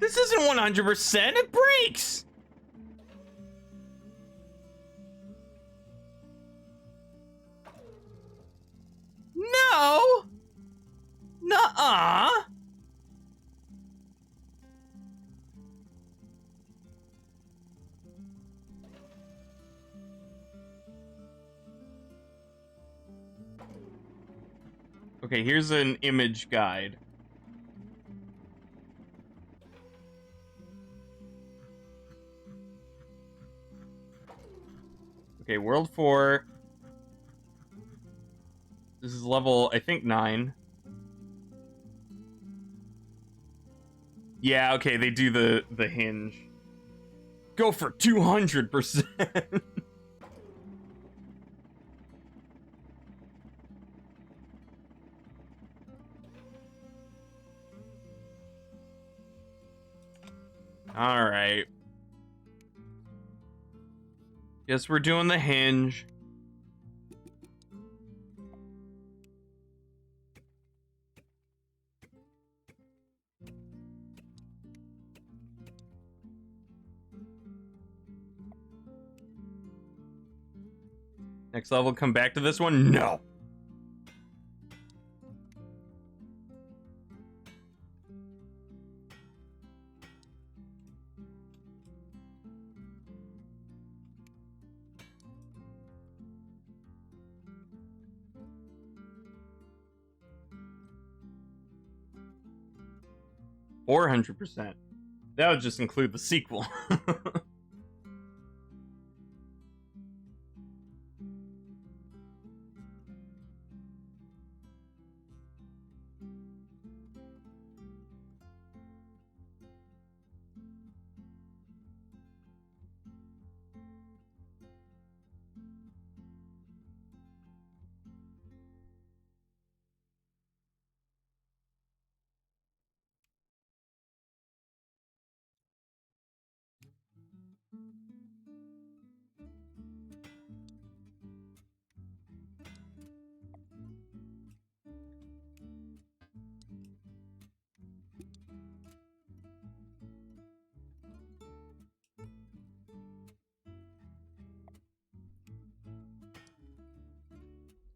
This isn't 100%, it breaks! No! Nuh-uh! Okay, here's an image guide. Okay, World 4. This is level, I think, 9. Yeah, okay, they do the hinge. Go for 200%. Alright. Guess we're doing the hinge. Next level, come back to this one? No. Or 100%. That would just include the sequel.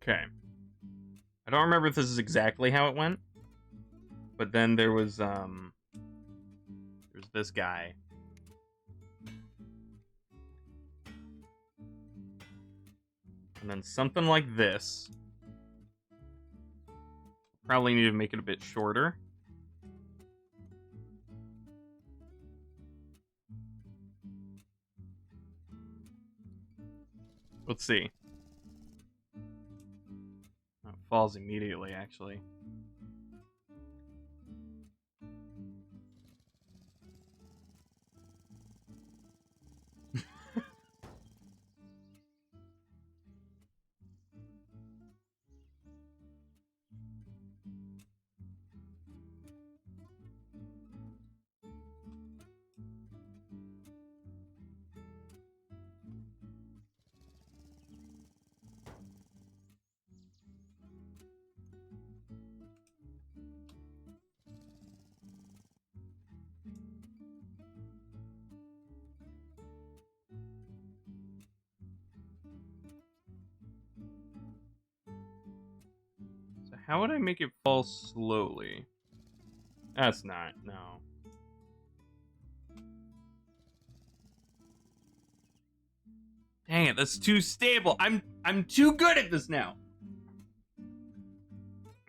Okay. I don't remember if this is exactly how it went, but then there's this guy. And then something like this. Probably need to make it a bit shorter. Let's see. Oh, it falls immediately, actually. So how would I make it fall slowly? That's not, no. Dang it, that's too stable. I'm too good at this now.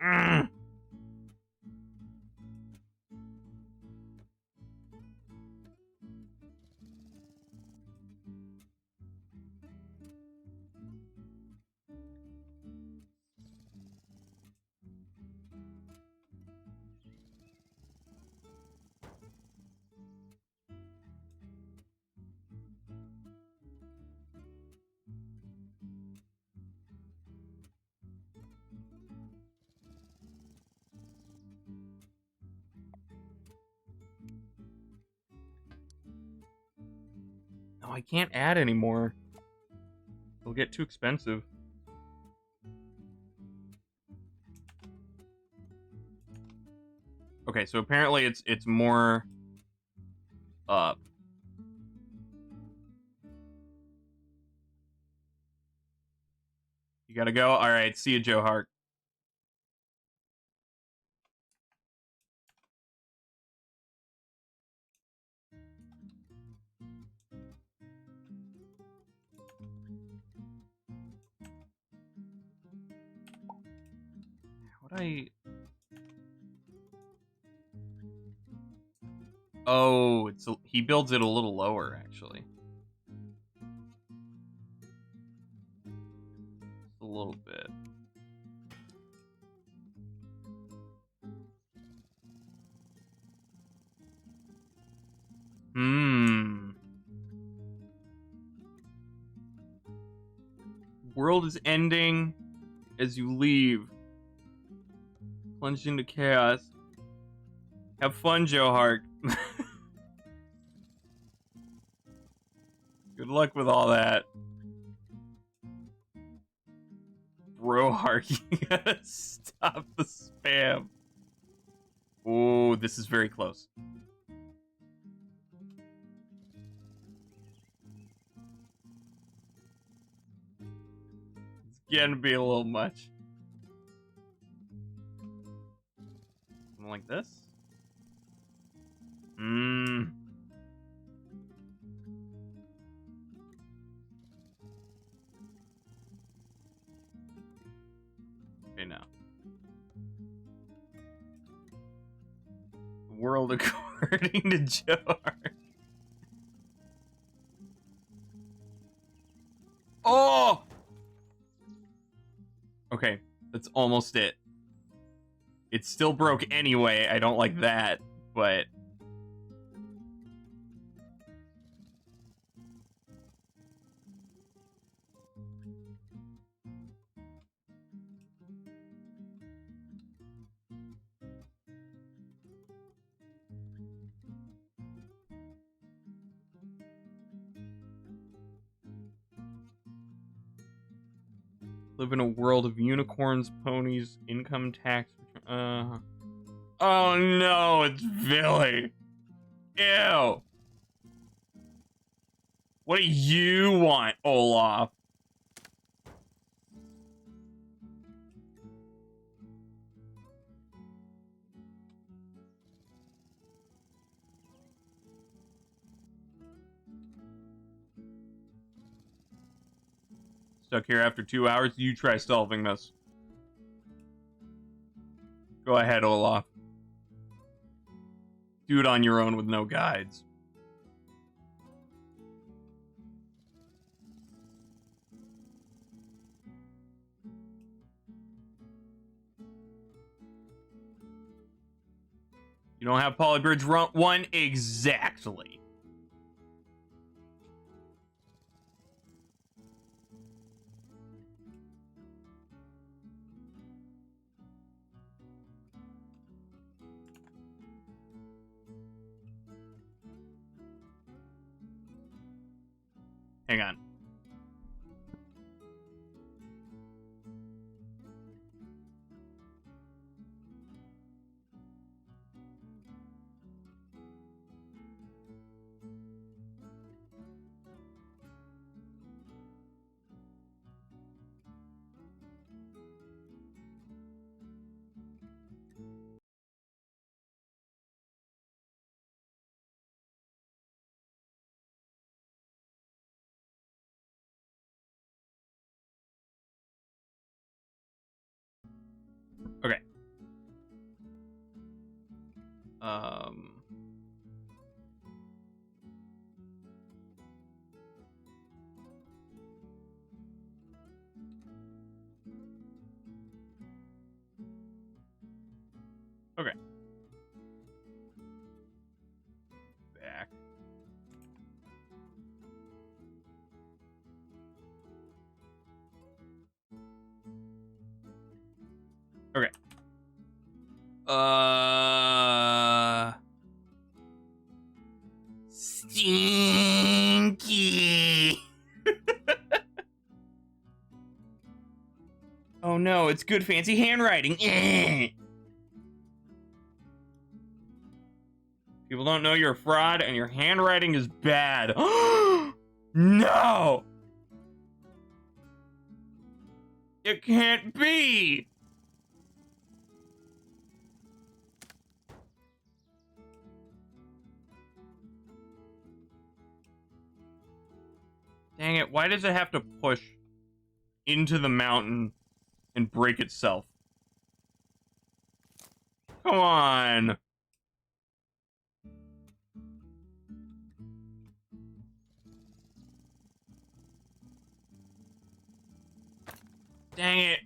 Mm. No, I can't add anymore. It'll get too expensive. Okay, so apparently it's more up. You gotta go? Alright, see you, Joe Hart. How would I... Oh, he builds it a little lower, actually. Just a little bit. World is ending as you leave. Plunged into chaos. Have fun, Joe Hart. luck with all that. Brohark, you gotta stop the spam. Oh, this is very close. It's getting to be a little much. Something like this? Okay, now. The world according to Joe. Oh! Okay, that's almost it. It's still broke anyway. I don't like that, but... Live in a world of unicorns, ponies, income tax... Oh no, it's Billy. Ew. What do you want, Olaf? Stuck here after 2 hours? You try solving this. Go ahead, Olaf. Do it on your own with no guides. You don't have Polybridge 1? Exactly. Hang on. Okay. Okay. Back. Okay. Stinky. Oh no, it's good fancy handwriting. People don't know you're a fraud and your handwriting is bad. No! It can't be! Dang it, why does it have to push into the mountain and break itself? Come on! Dang it.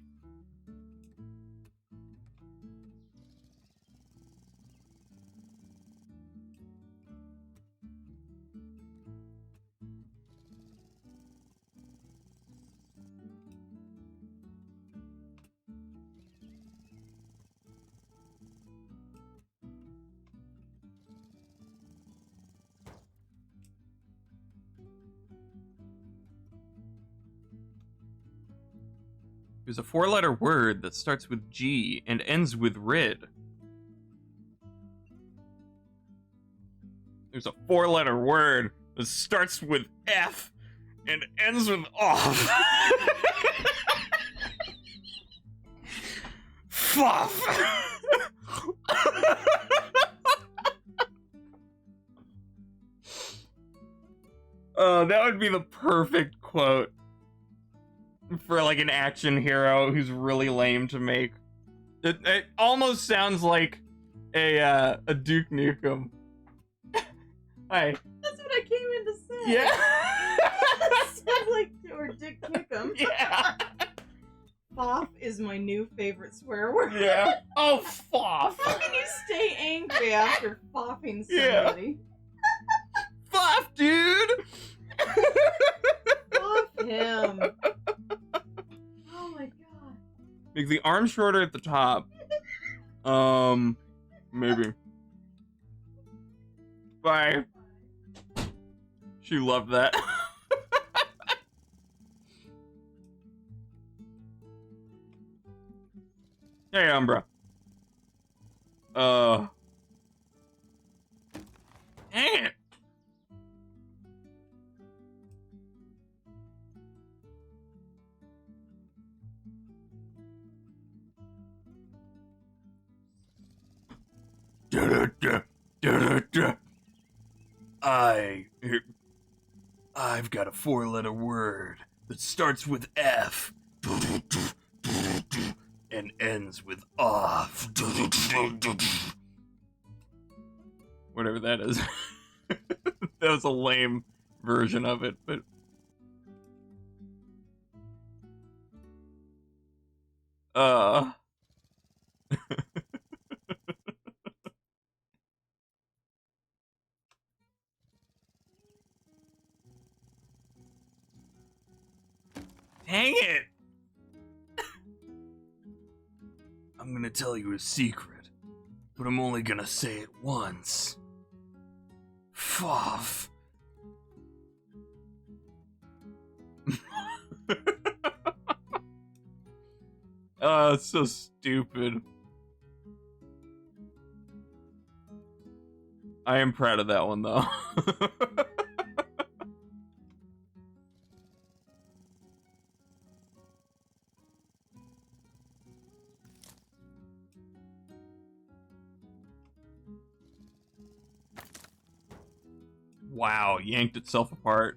There's a 4-letter word that starts with G and ends with rid. There's a 4-letter word that starts with F and ends with off. Fuff. Oh, that would be the perfect quote for like an action hero who's really lame to make. It almost sounds like a Duke Nukem. Hi. That's what I came in to say. Yeah. Sounds like or Dick Nukem. Yeah. Foff is my new favorite swear word. Yeah. Oh, foff. How can you stay angry after foffing Yeah. somebody? Foff, dude. Foff him. Oh my god. Make the arm shorter at the top. Maybe. Bye. She loved that. Hey, Umbra. Dang it. I've got a 4-letter word that starts with F and ends with off. Whatever that is. That was a lame version of it, but dang it! I'm gonna tell you a secret, but I'm only gonna say it once. Foff. Oh, it's so stupid. I am proud of that one, though. Wow, yanked itself apart.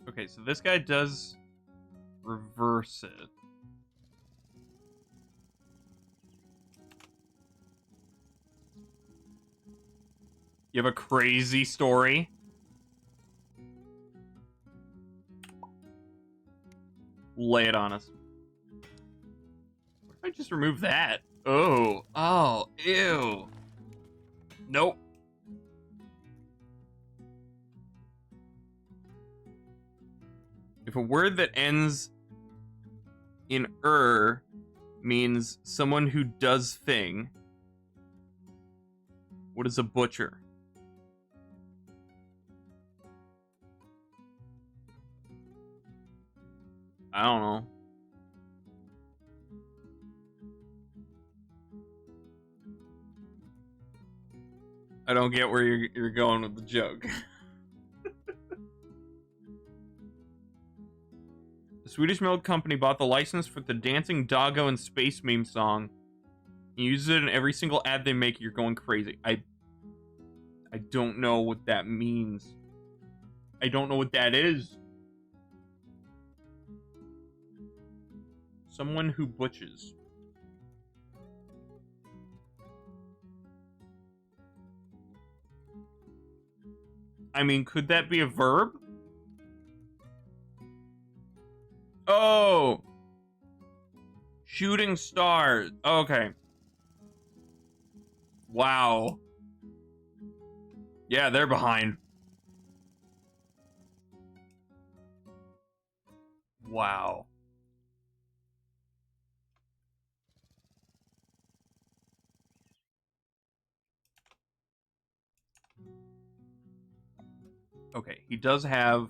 Okay, so this guy does reverse it. You have a crazy story? Lay it on us. What if I just remove that? Oh, ew. Nope. If a word that ends in means someone who does thing, what is a butcher? I don't know. I don't get where you're going with the joke. The Swedish Milk Company bought the license for the Dancing Doggo and Space Meme song. You use it in every single ad they make. You're going crazy. I don't know what that means. I don't know what that is. Someone who butches. I mean, could that be a verb? Oh! Shooting stars. Okay. Wow. Yeah, they're behind. Wow. Okay, he does have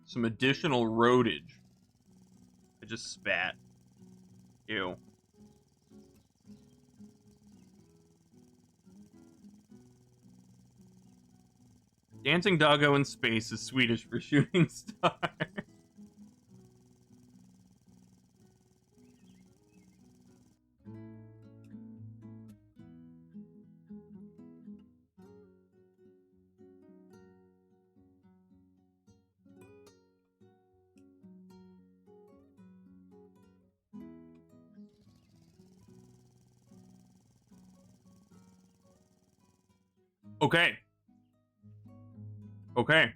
some additional roadage. I just spat. Ew. Dancing doggo in space is Swedish for shooting star. Okay. Okay.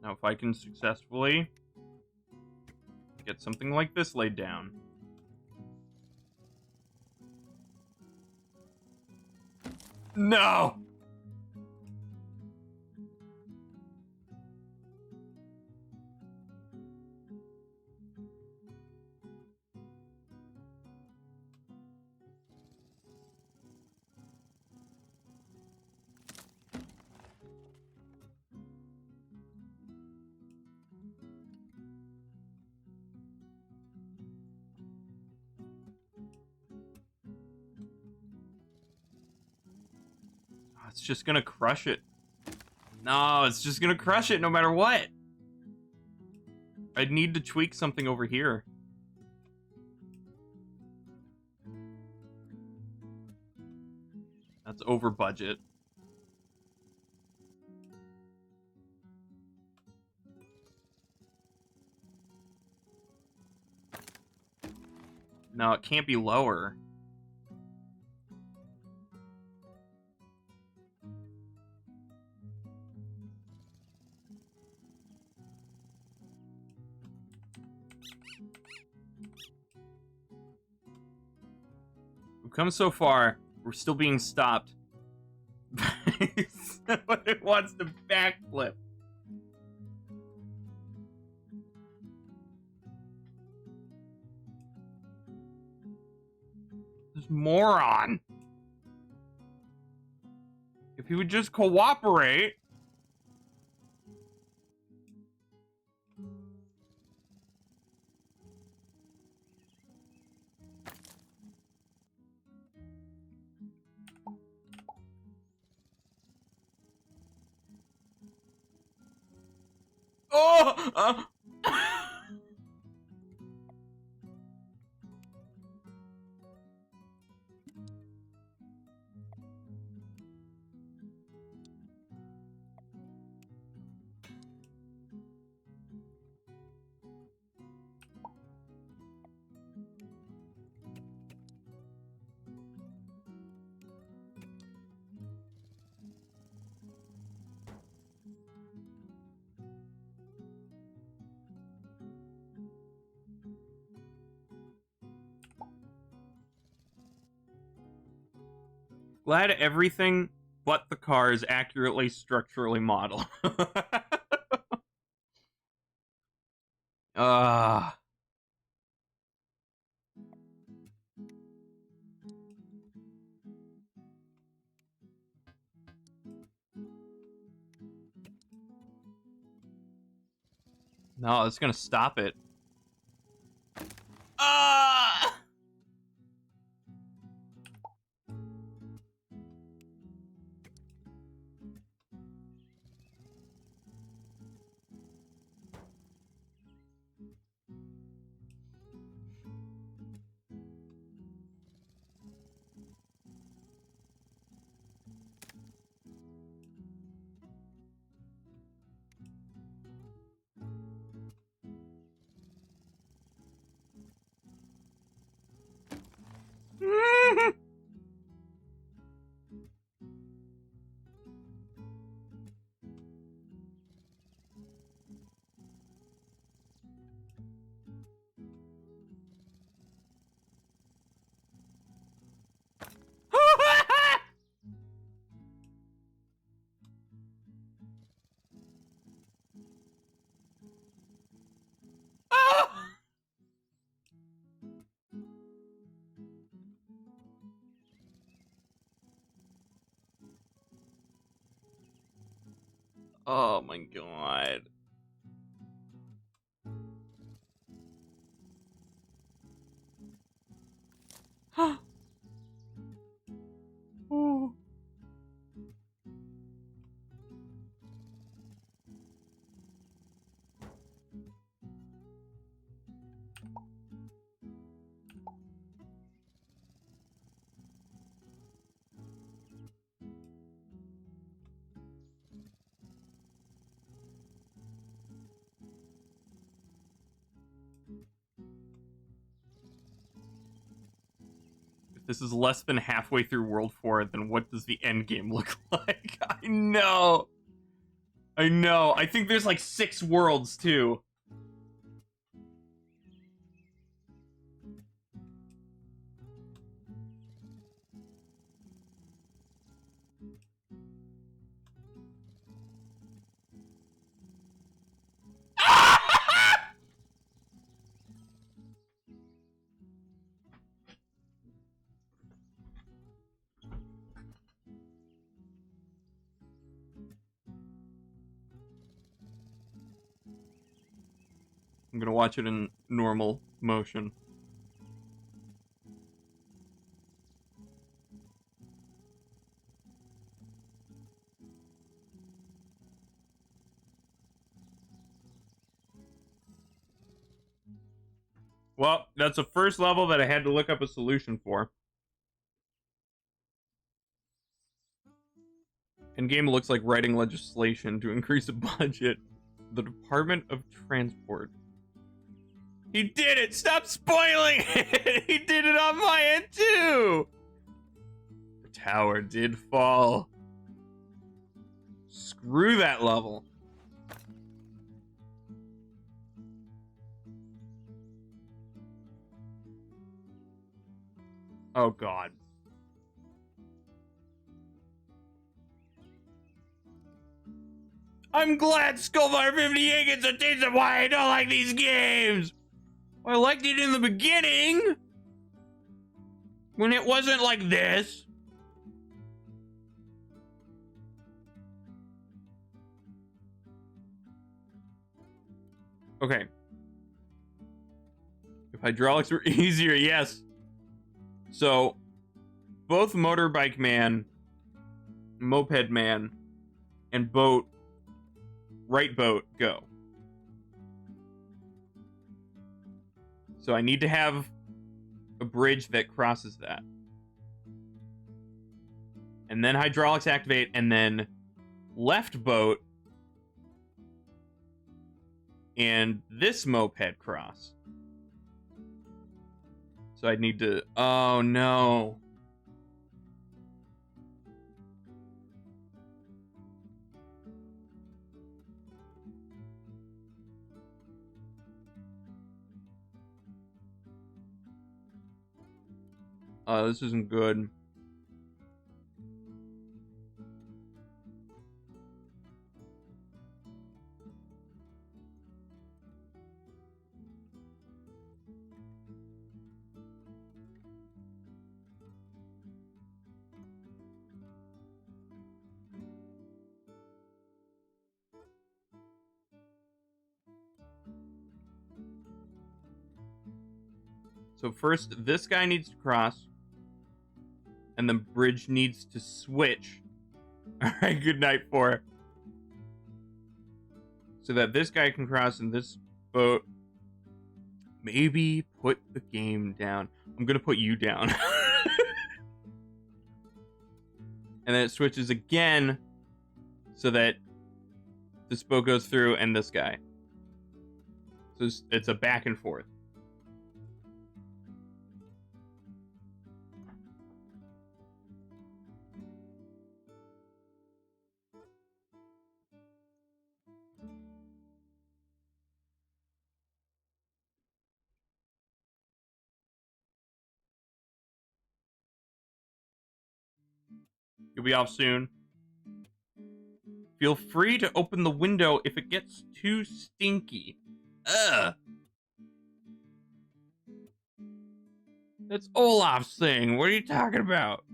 Now, if I can successfully get something like this laid down. No! It's just gonna crush it. No, it's just gonna crush it no matter what. I'd need to tweak something over here. That's over budget. No, it can't be lower. We've come so far. We're still being stopped. It wants to backflip. This moron. If he would just cooperate. Oh! Glad everything but the car is accurately structurally modeled. Ah. No, it's gonna stop it. Ah! Oh my god. Oh. If this is less than halfway through World 4, then what does the end game look like? I know. I know. I think there's like 6 worlds too. I'm gonna watch it in normal motion. Well, that's the first level that I had to look up a solution for. Endgame looks like writing legislation to increase the budget. The Department of Transport. He did it! Stop spoiling it! He did it on my end too! The tower did fall. Screw that level. Oh god. I'm glad Skullfire 58 gets a taste of why I don't like these games! I liked it in the beginning! When it wasn't like this. Okay. If hydraulics were easier, yes. So, both Motorbike Man, Moped Man, and Boat, right boat, go. So I need to have a bridge that crosses that. And then hydraulics activate, and then left boat and this moped cross. So I'd need to... Oh, no. This isn't good. So first, this guy needs to cross. And the bridge needs to switch. Alright, good night, 4. So that this guy can cross and this boat. Maybe put the game down. I'm gonna put you down. And then it switches again. So that this boat goes through and this guy. So it's a back and forth. You'll be off soon. Feel free to open the window if it gets too stinky. Ugh. That's Olaf's thing. What are you talking about?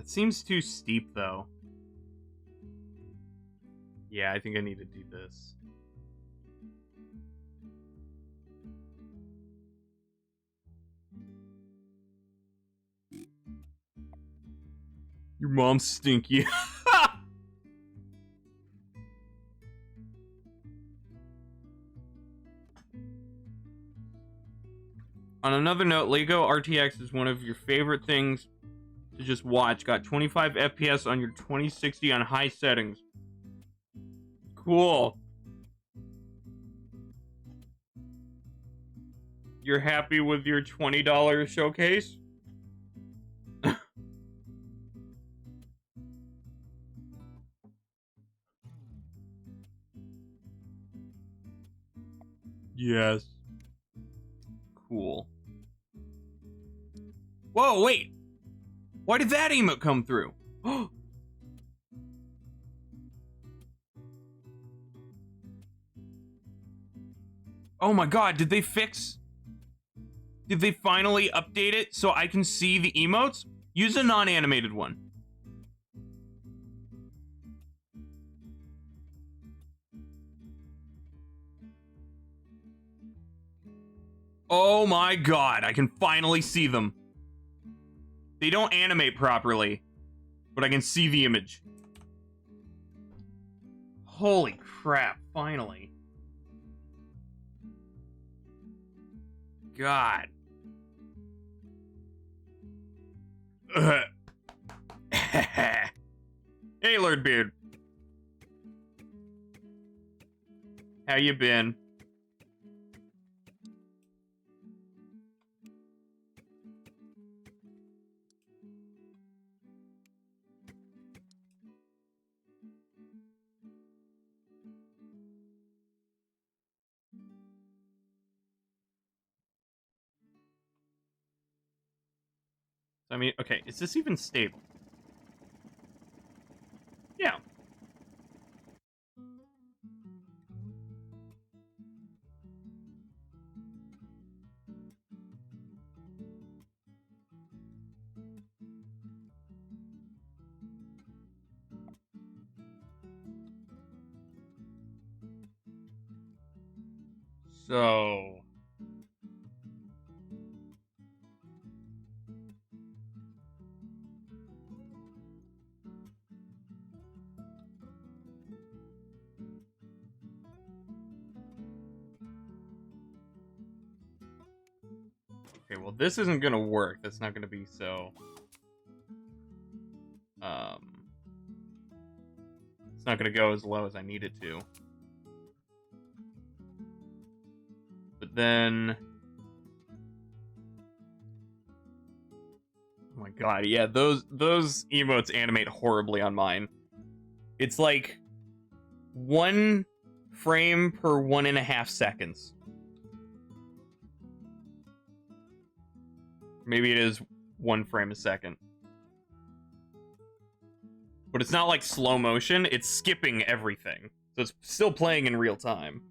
seems too steep, though. Yeah, I think I need to do this. Your mom's stinky. On another note, Lego RTX is one of your favorite things to just watch. Got 25 FPS on your 2060 on high settings. Cool. You're happy with your $20 showcase? Yes. Cool. Whoa, wait. Why did that emote come through? Oh my god, did they finally update it so I can see the emotes? Use a non-animated one. Oh my god, I can finally see them. They don't animate properly, but I can see the image. Holy crap, finally. God. Hey, Lord Beard. How you been? I mean, okay, is this even stable? Yeah. So... Okay, well, this isn't gonna work. That's not gonna be so... It's not gonna go as low as I need it to. But then... Oh my god, yeah, those emotes animate horribly on mine. It's like 1 frame per 1.5 seconds. Maybe it is 1 frame a second. But it's not like slow motion, it's skipping everything. So it's still playing in real time.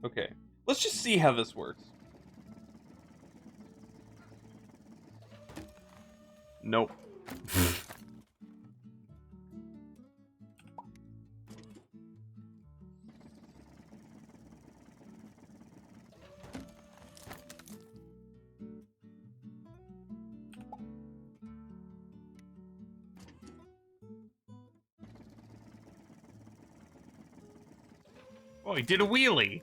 Okay, let's just see how this works. Nope. Oh, he did a wheelie.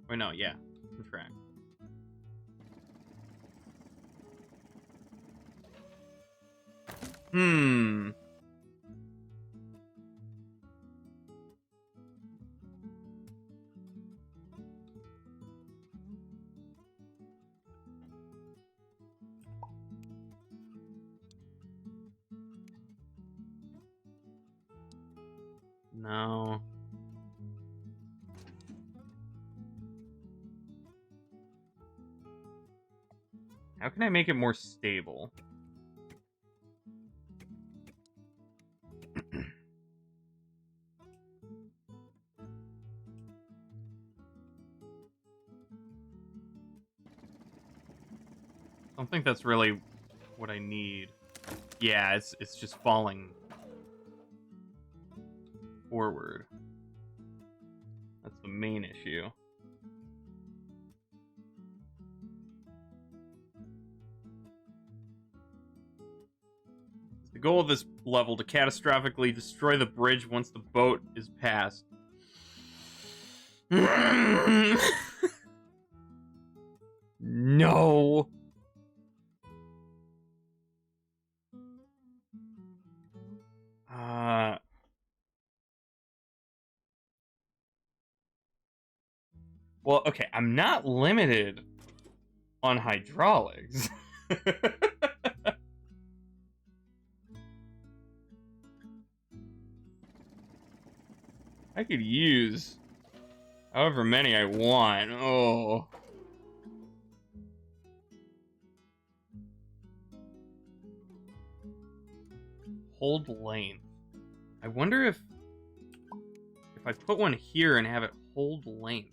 Or no, yeah, contract. No. How can I make it more stable? don't think that's really what I need. Yeah, it's just falling forward. That's the main issue. It's the goal of this level to catastrophically destroy the bridge once the boat is passed. No. Well, okay, I'm not limited on hydraulics. I could use however many I want. Oh. Hold length. I wonder if I put one here and have it hold length.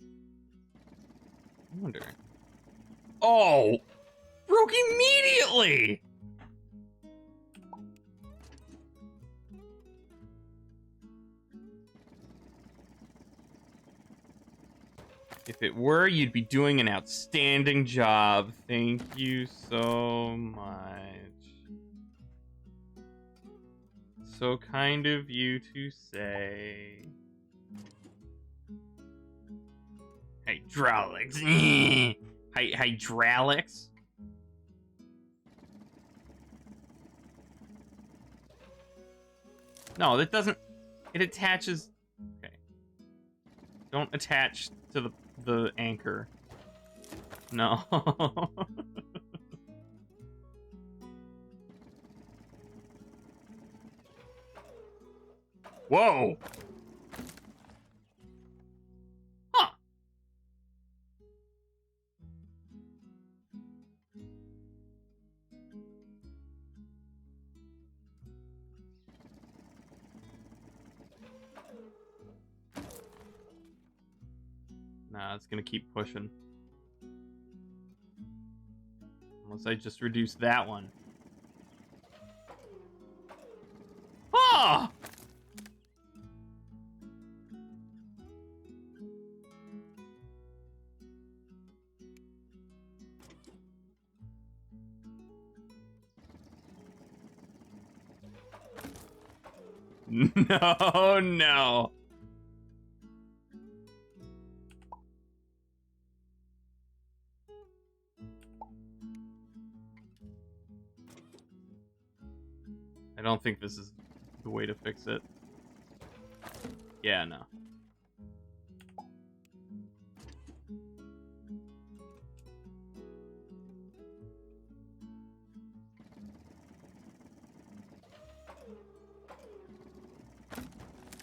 I wonder. Oh! Broke immediately! If it were, you'd be doing an outstanding job. Thank you so much. So kind of you to say. Hydraulics. Hydraulics? No, that doesn't... It attaches... Okay. Don't attach to the anchor. No. Whoa! Huh. Nah, it's gonna keep pushing. Unless I just reduce that one. Ah! No, no. I don't think this is the way to fix it. Yeah, no.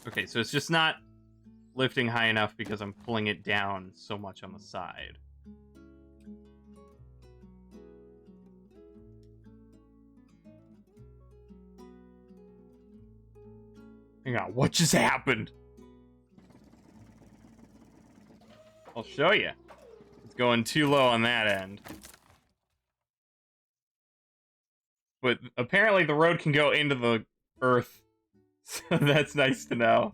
Okay, so it's just not lifting high enough because I'm pulling it down so much on the side. Hang on, what just happened? I'll show you. It's going too low on that end. But apparently the road can go into the earth. So that's nice to know.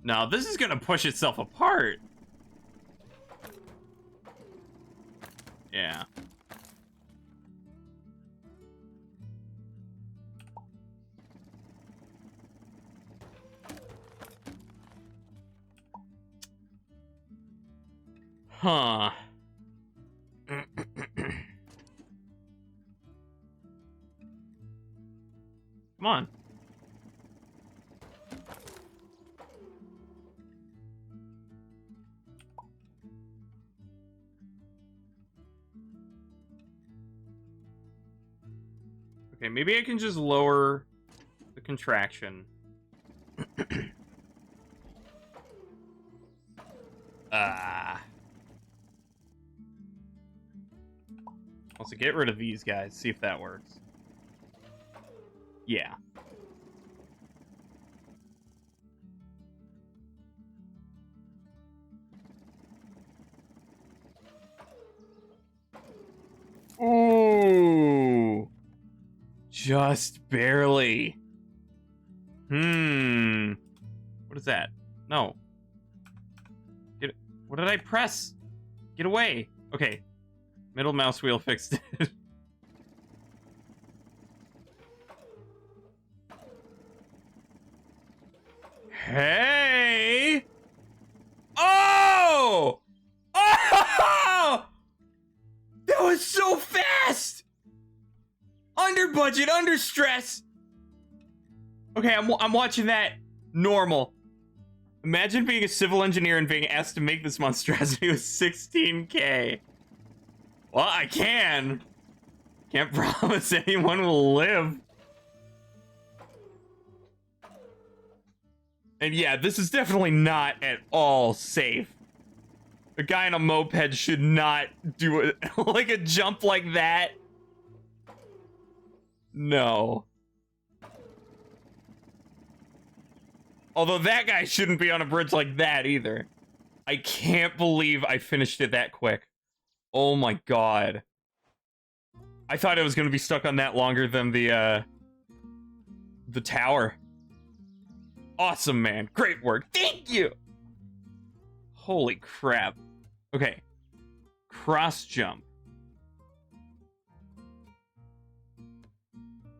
No, this is gonna push itself apart. Yeah. Huh. Come on. Okay, maybe I can just lower the contraction. Also, get rid of these guys. See if that works. Yeah. Just barely. What is that? No. Get it. What did I press? Get away. Okay. Middle mouse wheel fixed it. Hey! Oh! Oh! That was so fast! Under budget, under stress. Okay, I'm watching that. Normal. Imagine being a civil engineer and being asked to make this monstrosity with 16K. Well, I can. Can't promise anyone will live. And yeah, this is definitely not at all safe. A guy on a moped should not do it like a jump like that. No. Although that guy shouldn't be on a bridge like that either. I can't believe I finished it that quick. Oh my god. I thought I was gonna be stuck on that longer than the tower. Awesome, man. Great work. Thank you! Holy crap. Okay. Cross jump.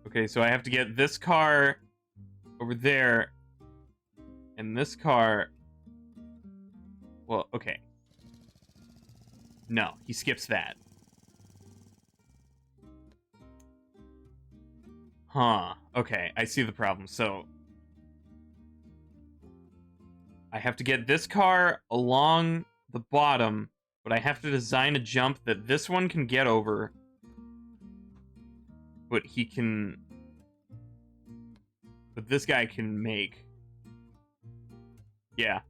Okay, so I have to get this car over there. And this car... Well, okay. No, he skips that. Huh. Okay, I see the problem. So... I have to get this car along the bottom, but I have to design a jump that this one can get over. But he can... But this guy can make... Yeah.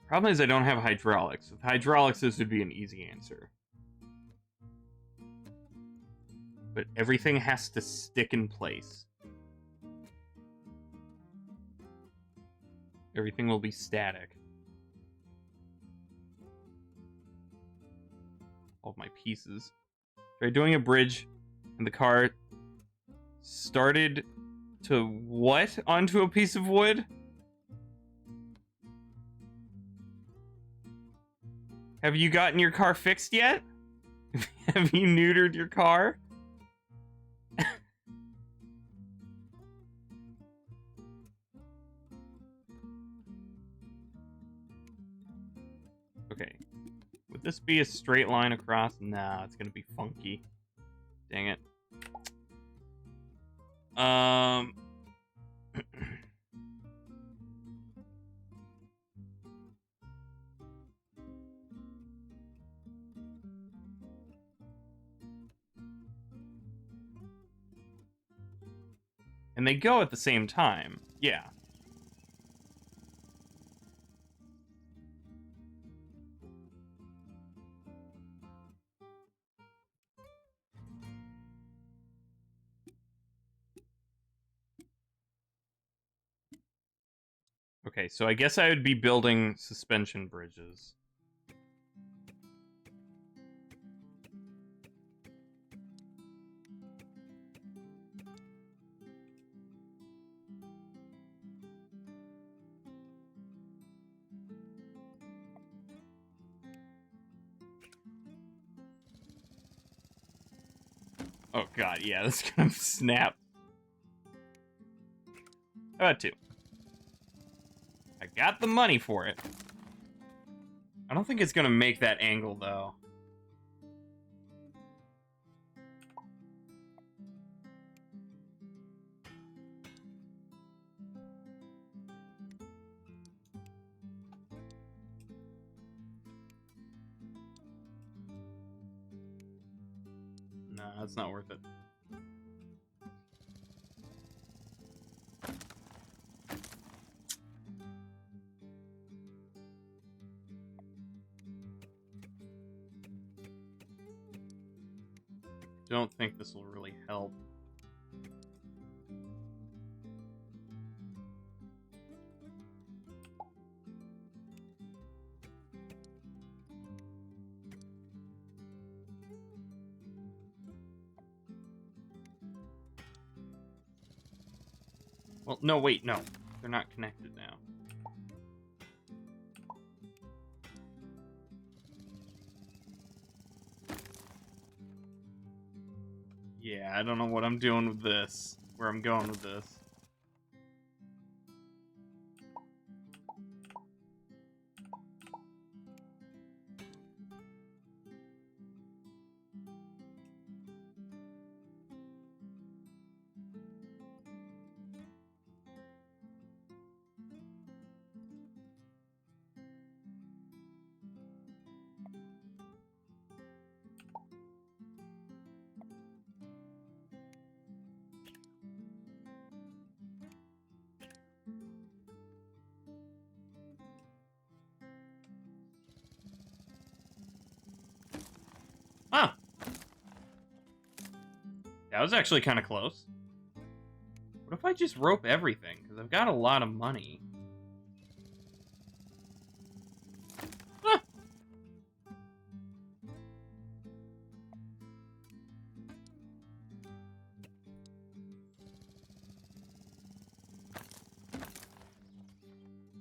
Problem is I don't have hydraulics. With hydraulics, this would be an easy answer. But everything has to stick in place. Everything will be static. All of my pieces. Tried doing a bridge, and the car started to what onto a piece of wood? Have you gotten your car fixed yet? Have you neutered your car? Okay. Would this be a straight line across? Nah, it's gonna be funky. Dang it. And they go at the same time. Yeah. Okay, so I guess I would be building suspension bridges. Oh god, yeah, that's gonna snap. How about 2? I got the money for it. I don't think it's gonna make that angle, though. No, it's not worth it. don't think this will really help. Well, no, wait, no. They're not connected now. Yeah, I don't know what I'm doing with this. Where I'm going with this. Huh. That was actually kind of close. What if I just rope everything? Because I've got a lot of money. Huh.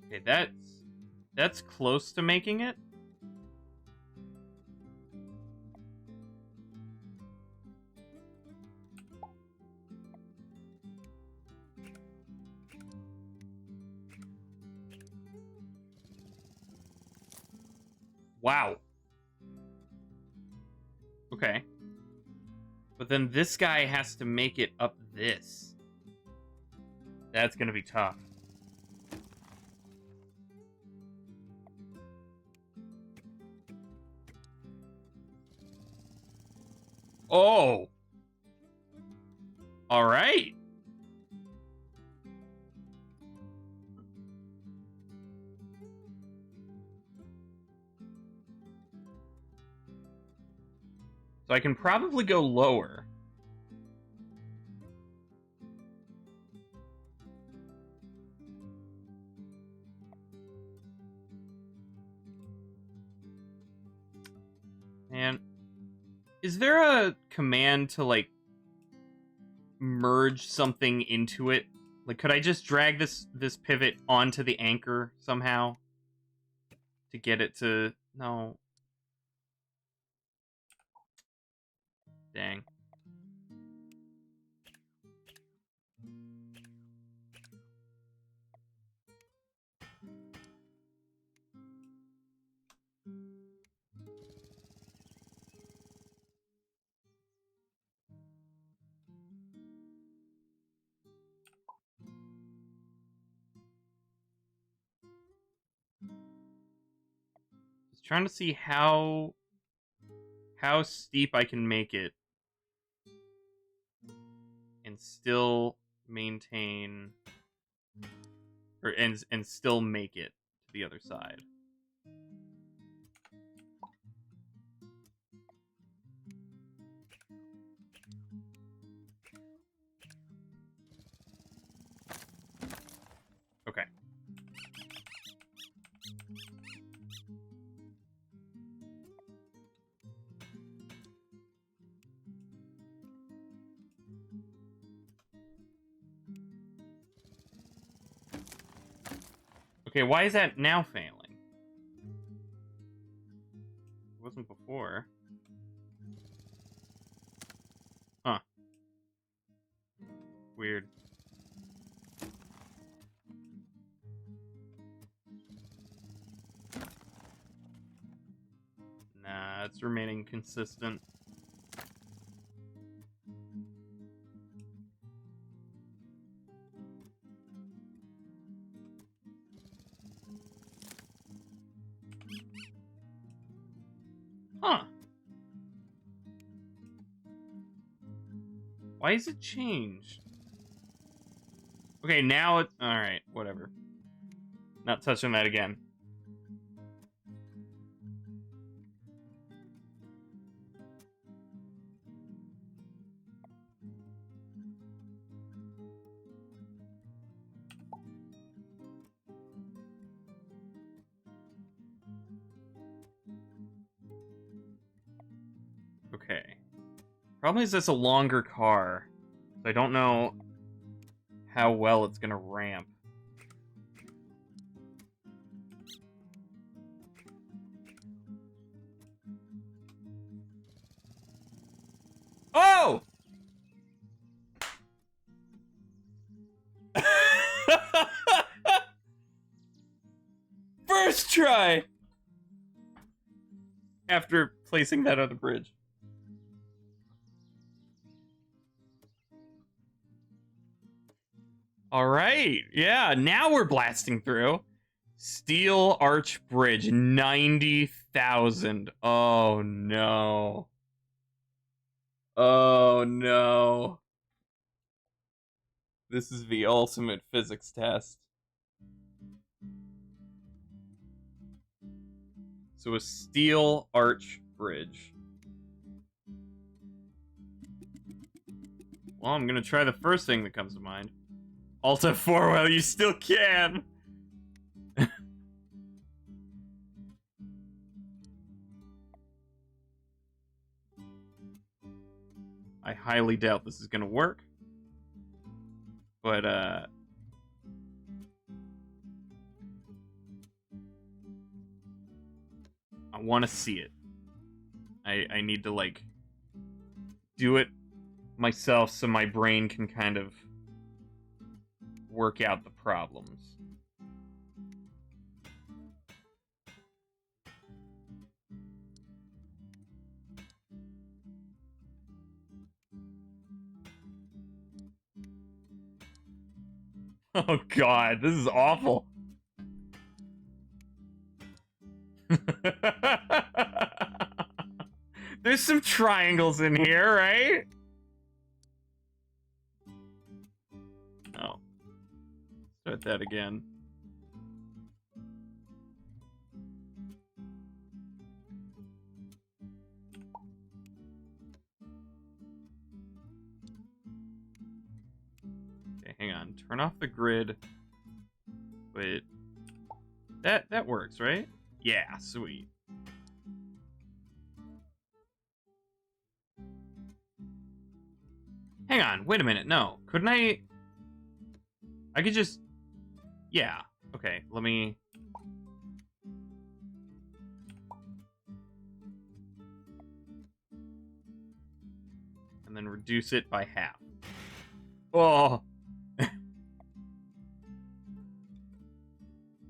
Okay, that's close to making it. Wow. Okay. But then this guy has to make it up this. That's gonna be tough. Oh! Alright. So I can probably go lower. And is there a command to, like, merge something into it? Like, could I just drag this pivot onto the anchor somehow? To get it to... No. Dang. Just trying to see how steep I can make it and still maintain and still make it to the other side. Okay. Okay, why is that now failing? It wasn't before. Huh. Weird. Nah, it's remaining consistent. Huh. Why is it changed? Okay, now it's... Alright, whatever. Not touching that again. Okay. Problem is that's a longer car. So I don't know how well it's gonna ramp. Oh! First try! After placing that on the bridge. Alright, yeah, now we're blasting through. Steel Arch Bridge, 90,000. Oh no. Oh no. This is the ultimate physics test. So a steel arch bridge. Well, I'm gonna try the first thing that comes to mind. Alt F4 while you still can! I highly doubt this is gonna work. But, I want to see it. I need to, like, do it myself so my brain can kind of work out the problems. Oh god, this is awful. There's some triangles in here, right? Oh. Start that again. Okay, hang on. Turn off the grid. Wait. That works, right? Yeah, sweet. Hang on, wait a minute. No, couldn't I could just... Yeah. Okay, let me... And then reduce it by half. Oh!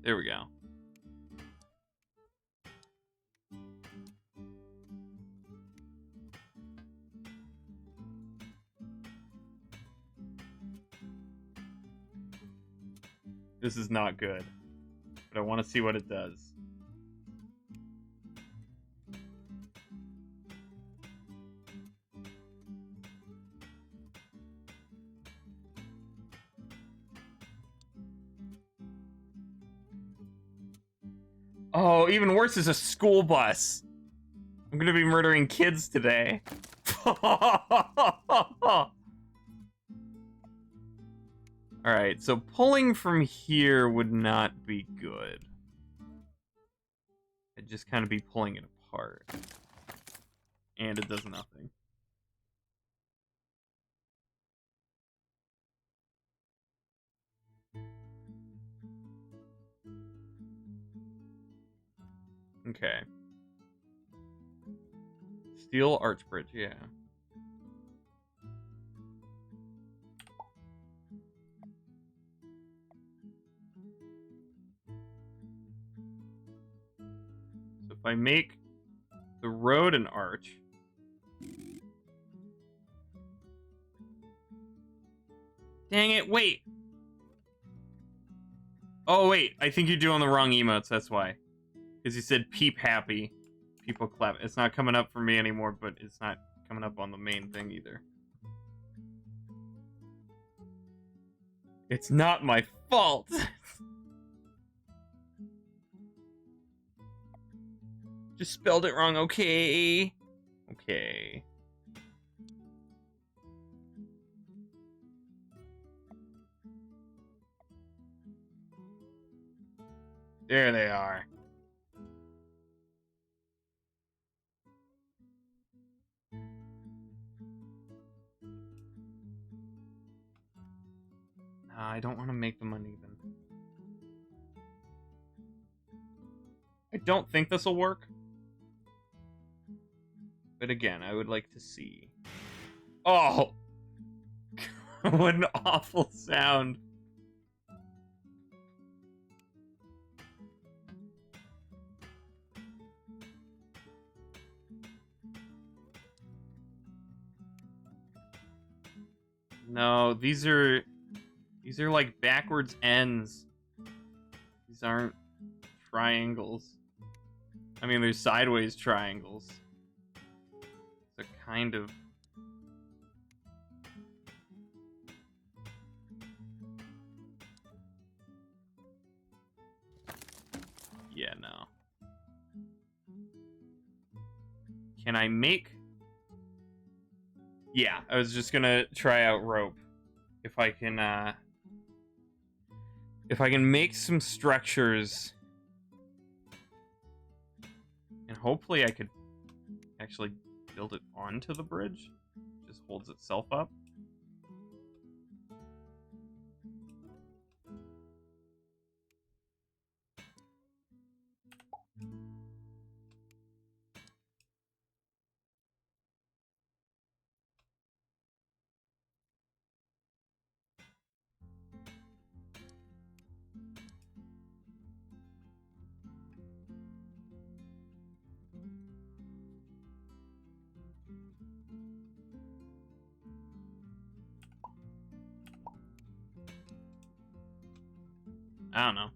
There we go. This is not good. But I want to see what it does. Oh, even worse is a school bus. I'm gonna be murdering kids today. Alright, so pulling from here would not be good. I'd just kind of be pulling it apart. And it does nothing. Okay. Steel arch bridge, yeah. So if I make the road an arch... Dang it, wait! Oh, wait, I think you're doing the wrong emotes, that's why. Because you said peep happy. People clap. It's not coming up for me anymore, but it's not coming up on the main thing either. It's not my fault! Just spelled it wrong, okay? Okay. There they are. I don't want to make them uneven. I don't think this will work. But again, I would like to see. Oh! What an awful sound. No, these are like backwards ends. These aren't triangles. I mean, they're sideways triangles. They're kind of... Yeah, no. Can I make... Yeah, I was just gonna try out rope. If I can make some structures, and hopefully I could actually build it onto the bridge. It just holds itself up. I don't know.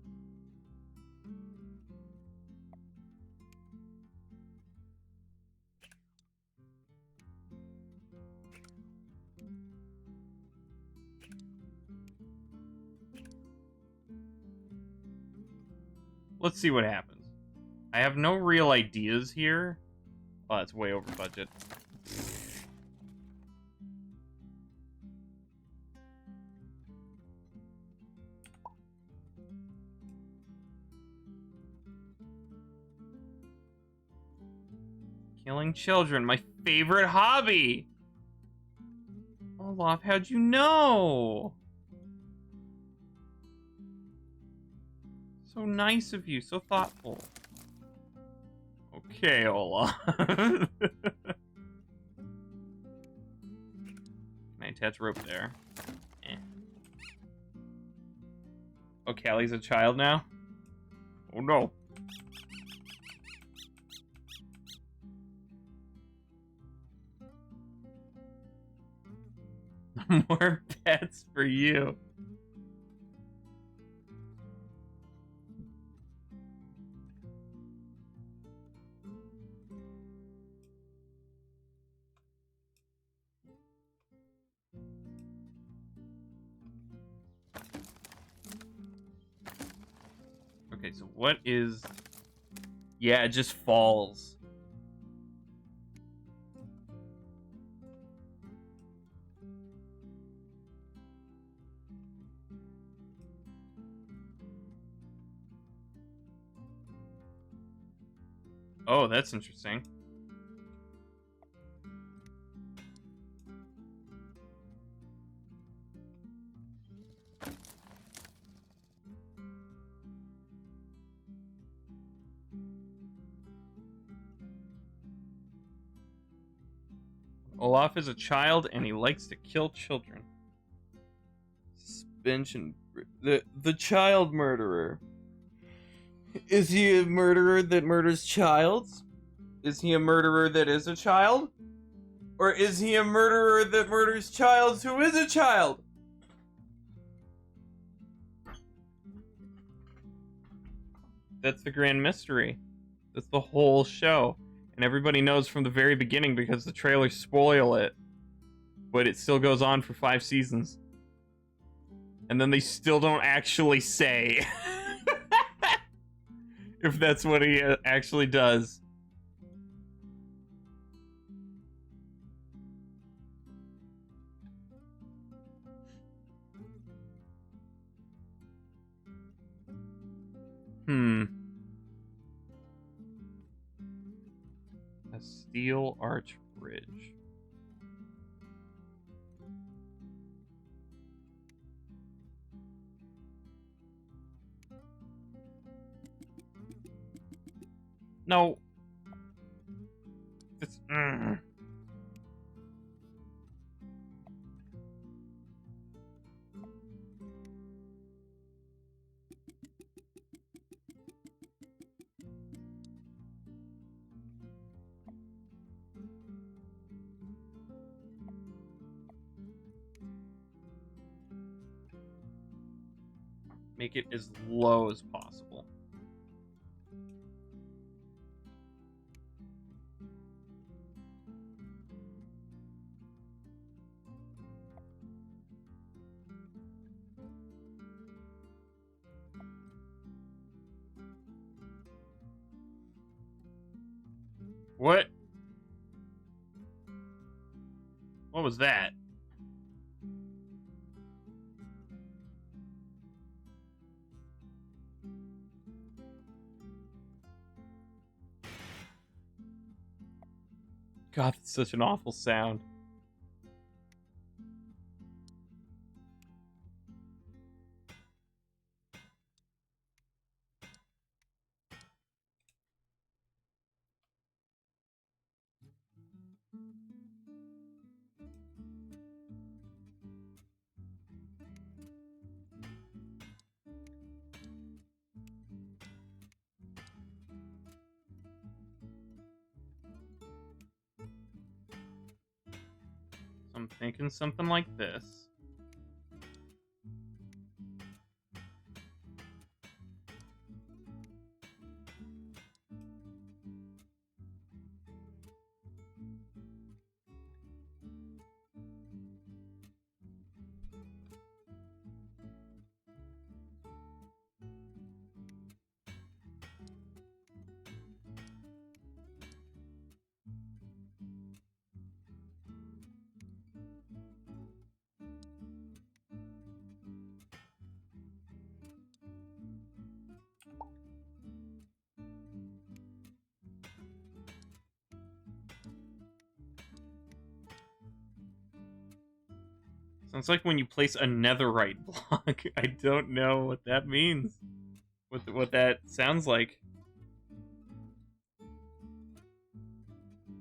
Let's see what happens. I have no real ideas here. Oh, it's way over budget. Killing children, my favorite hobby! Olaf, how'd you know? So nice of you, so thoughtful. Okay, Olaf. Can I attach rope there? Eh. Oh, Callie's a child now? Oh no. More pets for you. Okay, so what is... Yeah, it just falls. Oh, that's interesting. Olaf is a child and he likes to kill children. Suspension. The child murderer. Is he a murderer that murders childs? Is he a murderer that is a child? Or is he a murderer that murders childs who is a child? That's the grand mystery. That's the whole show. And everybody knows from the very beginning because the trailers spoil it. But it still goes on for 5 seasons. And then they still don't actually say if that's what he actually does. A steel arch bridge. No. It's... Make it as low as possible. What? What was that? God, that's such an awful sound. I'm thinking something like this. Sounds like when you place a netherite block. I don't know what that means. What that sounds like.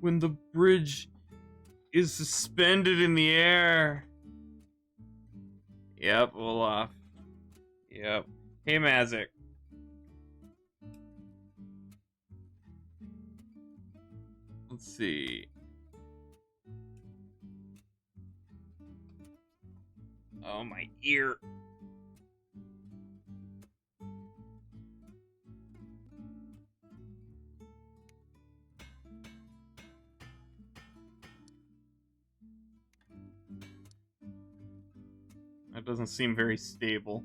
When the bridge is suspended in the air. Yep, Olaf. Yep. Hey, Mazik. Let's see. Oh, my ear. That doesn't seem very stable.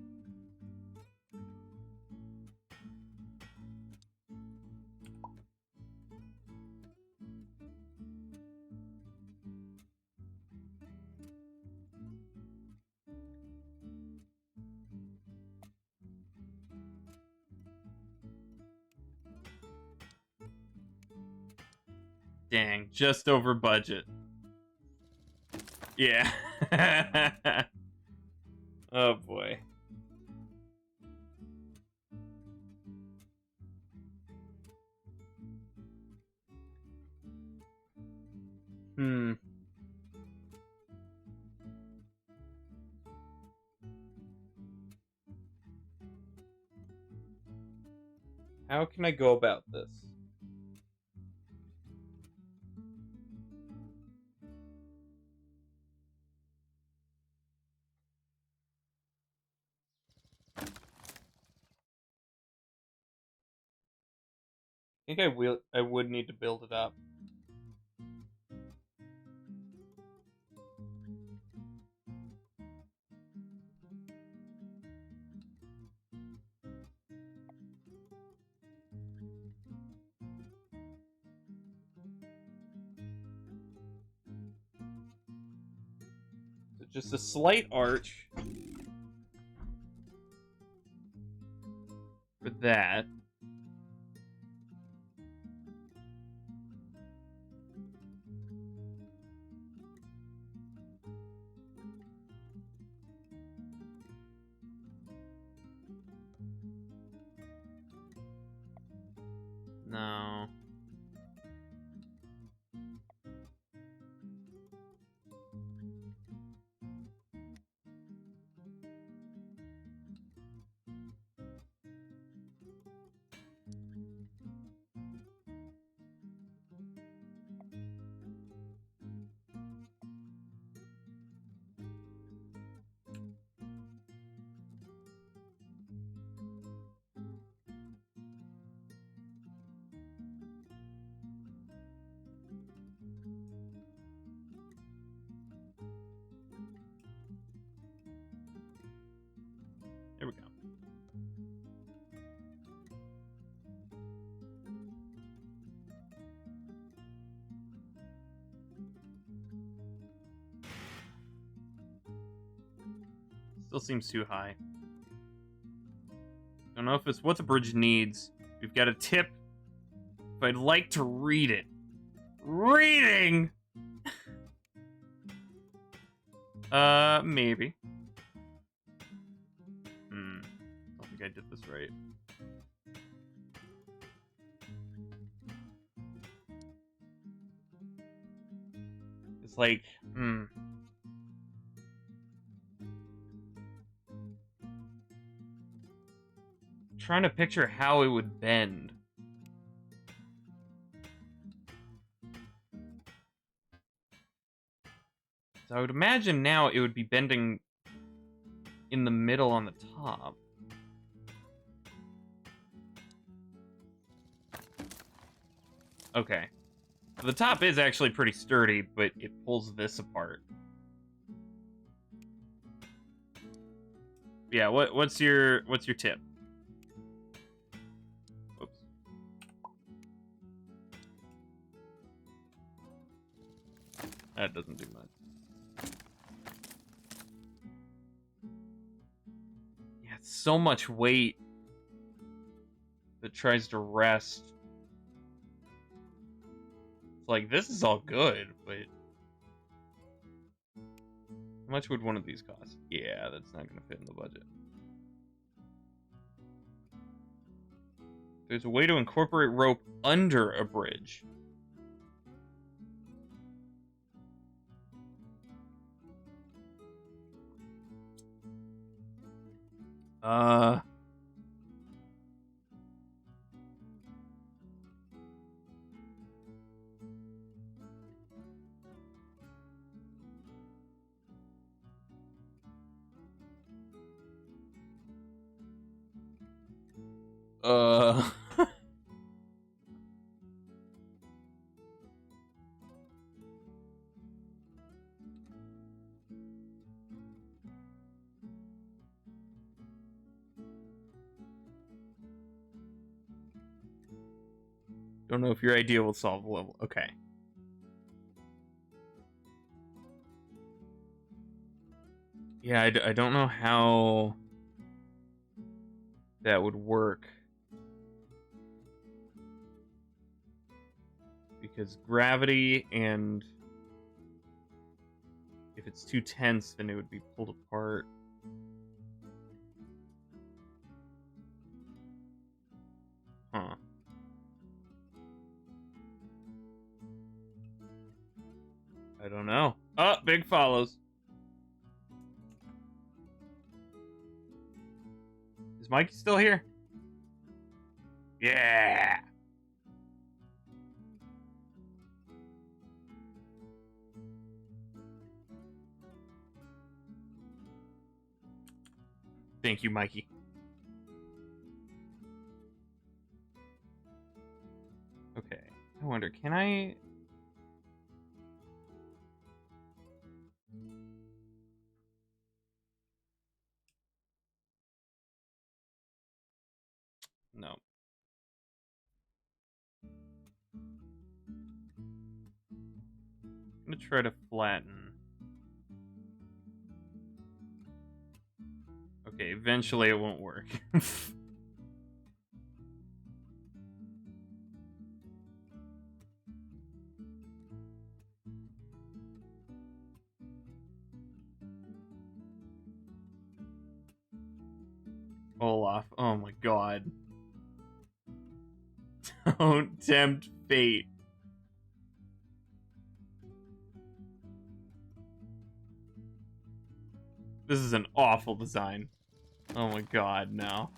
Dang, just over budget. Yeah. Oh boy. How can I go about this? I think I would need to build it up. So just a slight arch for that. No. There we go. Still seems too high. Don't know if it's what the bridge needs. We've got a tip. If I'd like to read it. Reading! Maybe. Don't think I did this right. It's like, trying to picture how it would bend. So I would imagine now it would be bending in the middle on the top. Okay. The top is actually pretty sturdy, but it pulls this apart. Yeah, what's your tip? Oops. That doesn't do much. Yeah, it's so much weight that tries to rest. It's like, this is all good, but how much would one of these cost? Yeah, that's not going to fit in the budget. There's a way to incorporate rope under a bridge. Don't know if your idea will solve the level. Okay. Yeah, I don't know how that would work. Because gravity and if it's too tense, then it would be pulled apart. Huh. I don't know. Oh, Big follows. Is Mikey still here? Yeah. Thank you, Mikey. Okay. I wonder, can I... No. I'm gonna try to flatten. Okay, eventually it won't work. Olaf. Oh my god. Don't tempt fate. This is an awful design. Oh my god, no.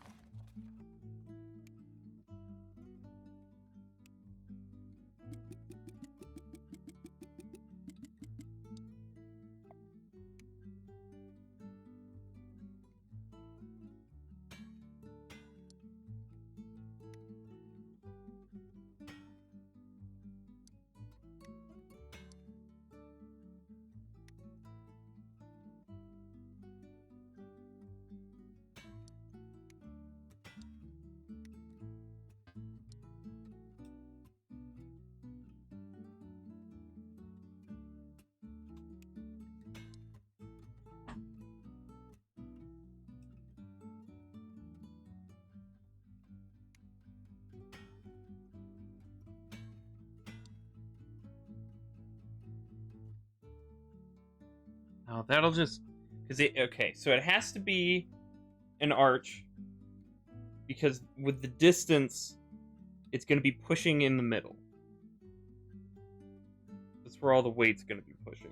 Oh, that'll just... Okay, so it has to be an arch. Because with the distance, it's going to be pushing in the middle. That's where all the weight's going to be pushing.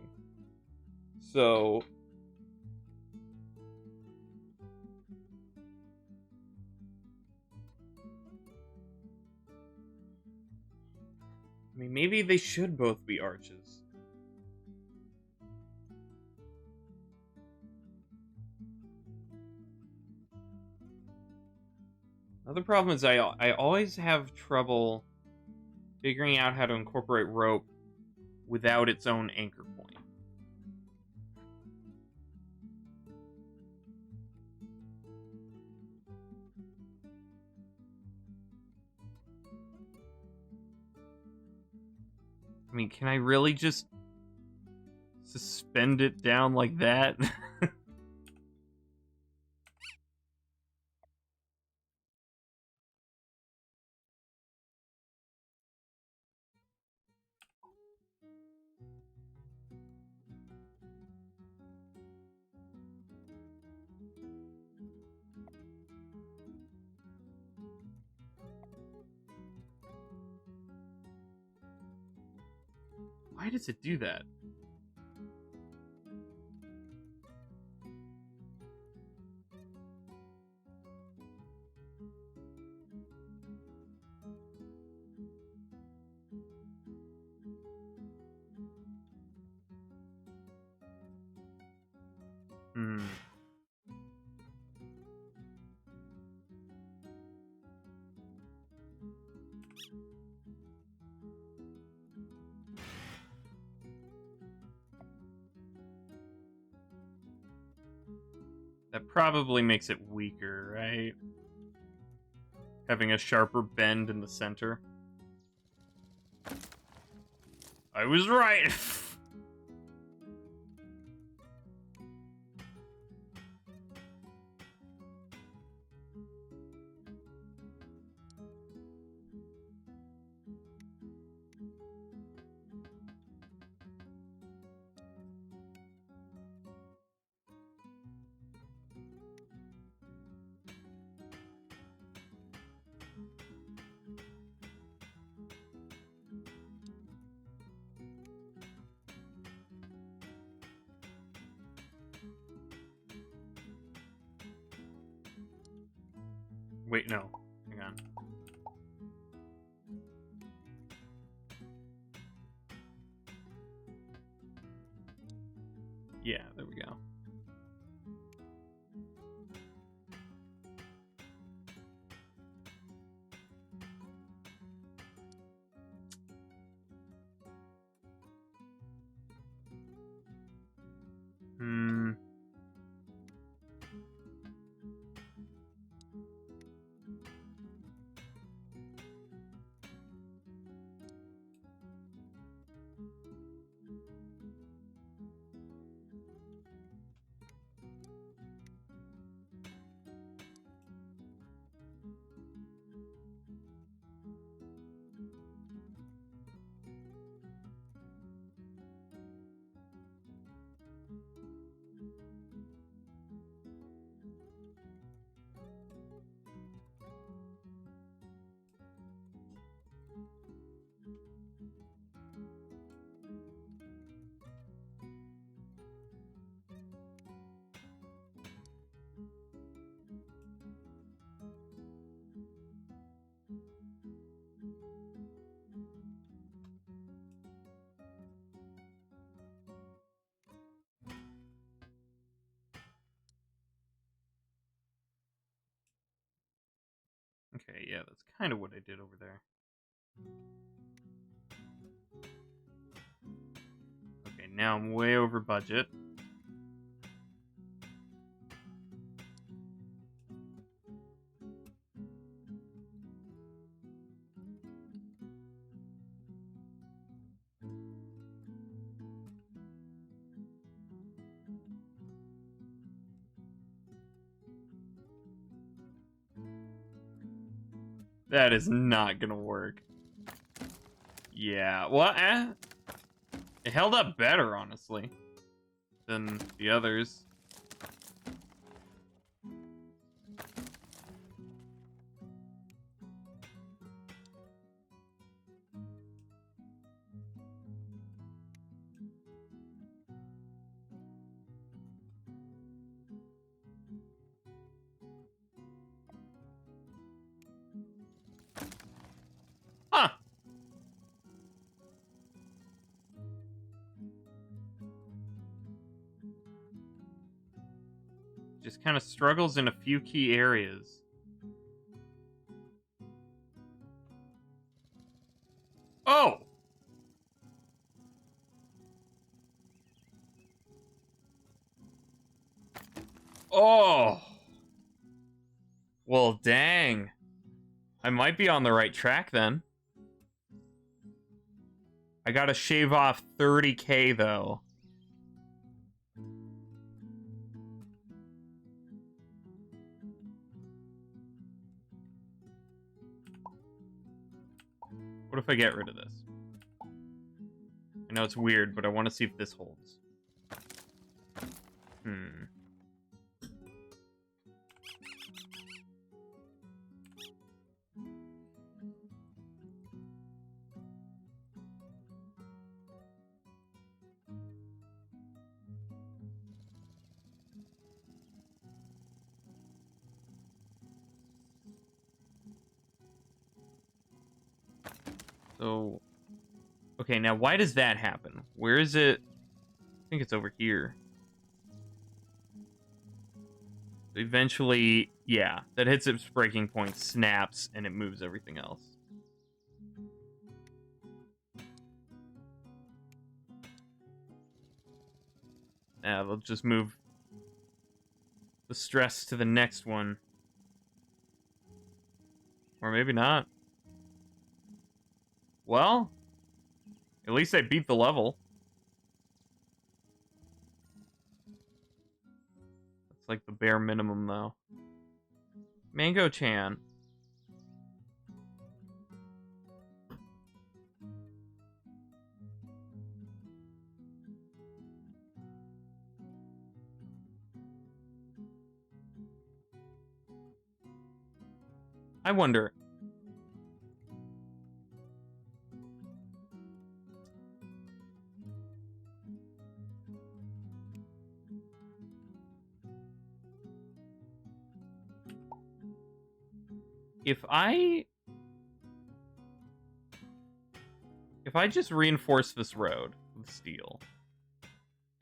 So... I mean, maybe they should both be arches. Another problem is I always have trouble figuring out how to incorporate rope without its own anchor point. I mean, can I really just suspend it down like that? Why does it do that? Hmm. That probably makes it weaker, right? Having a sharper bend in the center. I was right! Wait, no. Hang on. Yeah, there we go. Hmm. Okay, yeah, that's kind of what I did over there. Okay, now I'm way over budget. That is not gonna work. Yeah, well, it held up better, honestly, than the others. Huh. Just kind of struggles in a few key areas. Oh! Oh! Well, dang. I might be on the right track then. I gotta shave off 30K though. What if I get rid of this? I know it's weird, but I want to see if this holds. So, okay, now why does that happen? Where is it? I think it's over here. Eventually, yeah, that hits its breaking point, snaps, and it moves everything else. Now they'll just move the stress to the next one. Or maybe not. Well, at least I beat the level. That's like the bare minimum, though. Mango-chan. I wonder. If I just reinforce this road with steel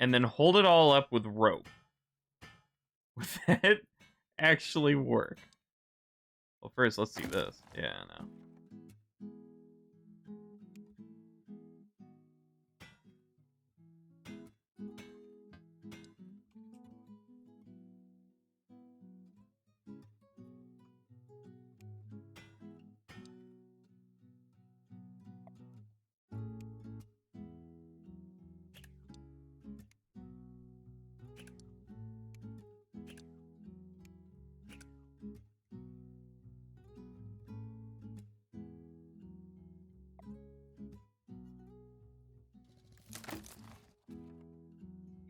and then hold it all up with rope, would that actually work? Well, first let's see this. Yeah, no.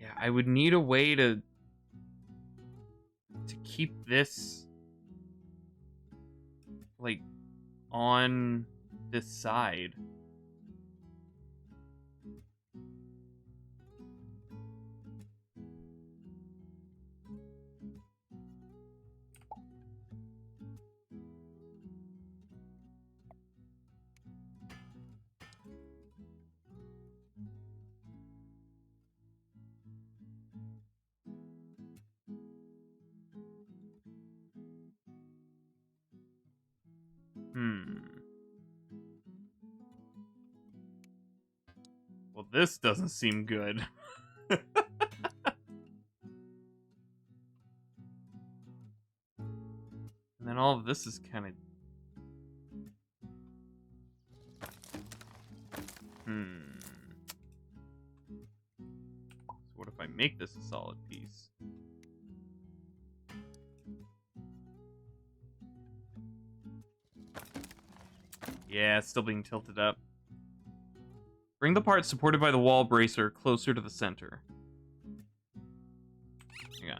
Yeah, I would need a way to keep this like on this side. Well, this doesn't seem good. And then all of this is kind of... So what if I make this a solid piece? Yeah, it's still being tilted up. Bring the part supported by the wall bracer closer to the center. Hang on.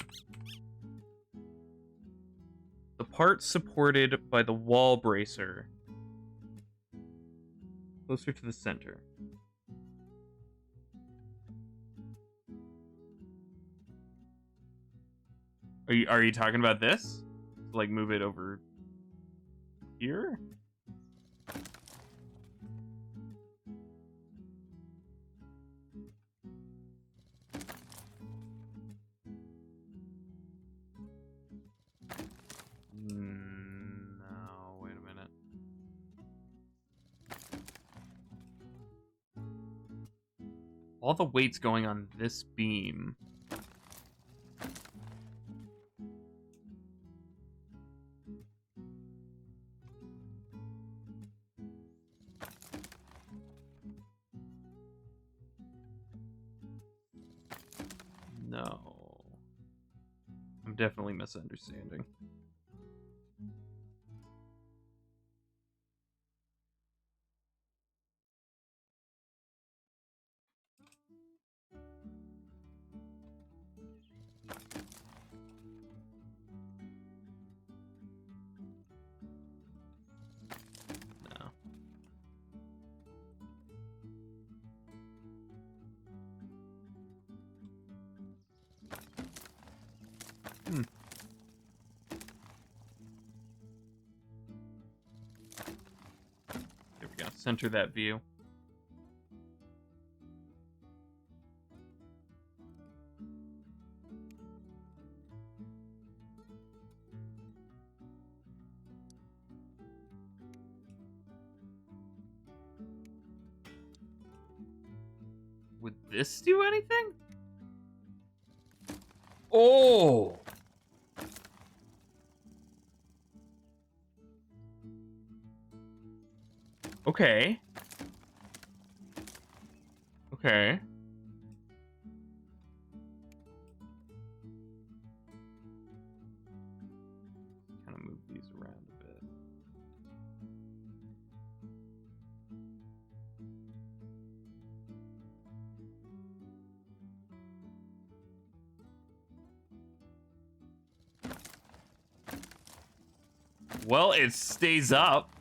The part supported by the wall bracer closer to the center. Are you talking about this? Like move it over here? No, wait a minute. All the weight's going on this beam. No. I'm definitely misunderstanding. No. There we go. Center that view. Would this do anything? Oh! Okay. Okay. Kind of move these around a bit. Well, it stays up.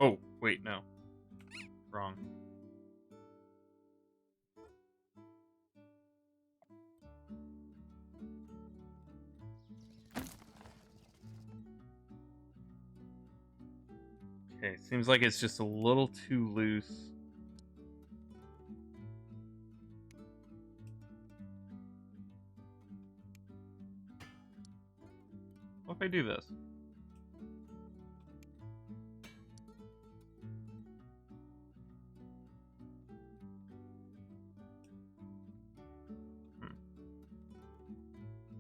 Oh, wait, no. Wrong. Okay, seems like it's just a little too loose. What if I do this?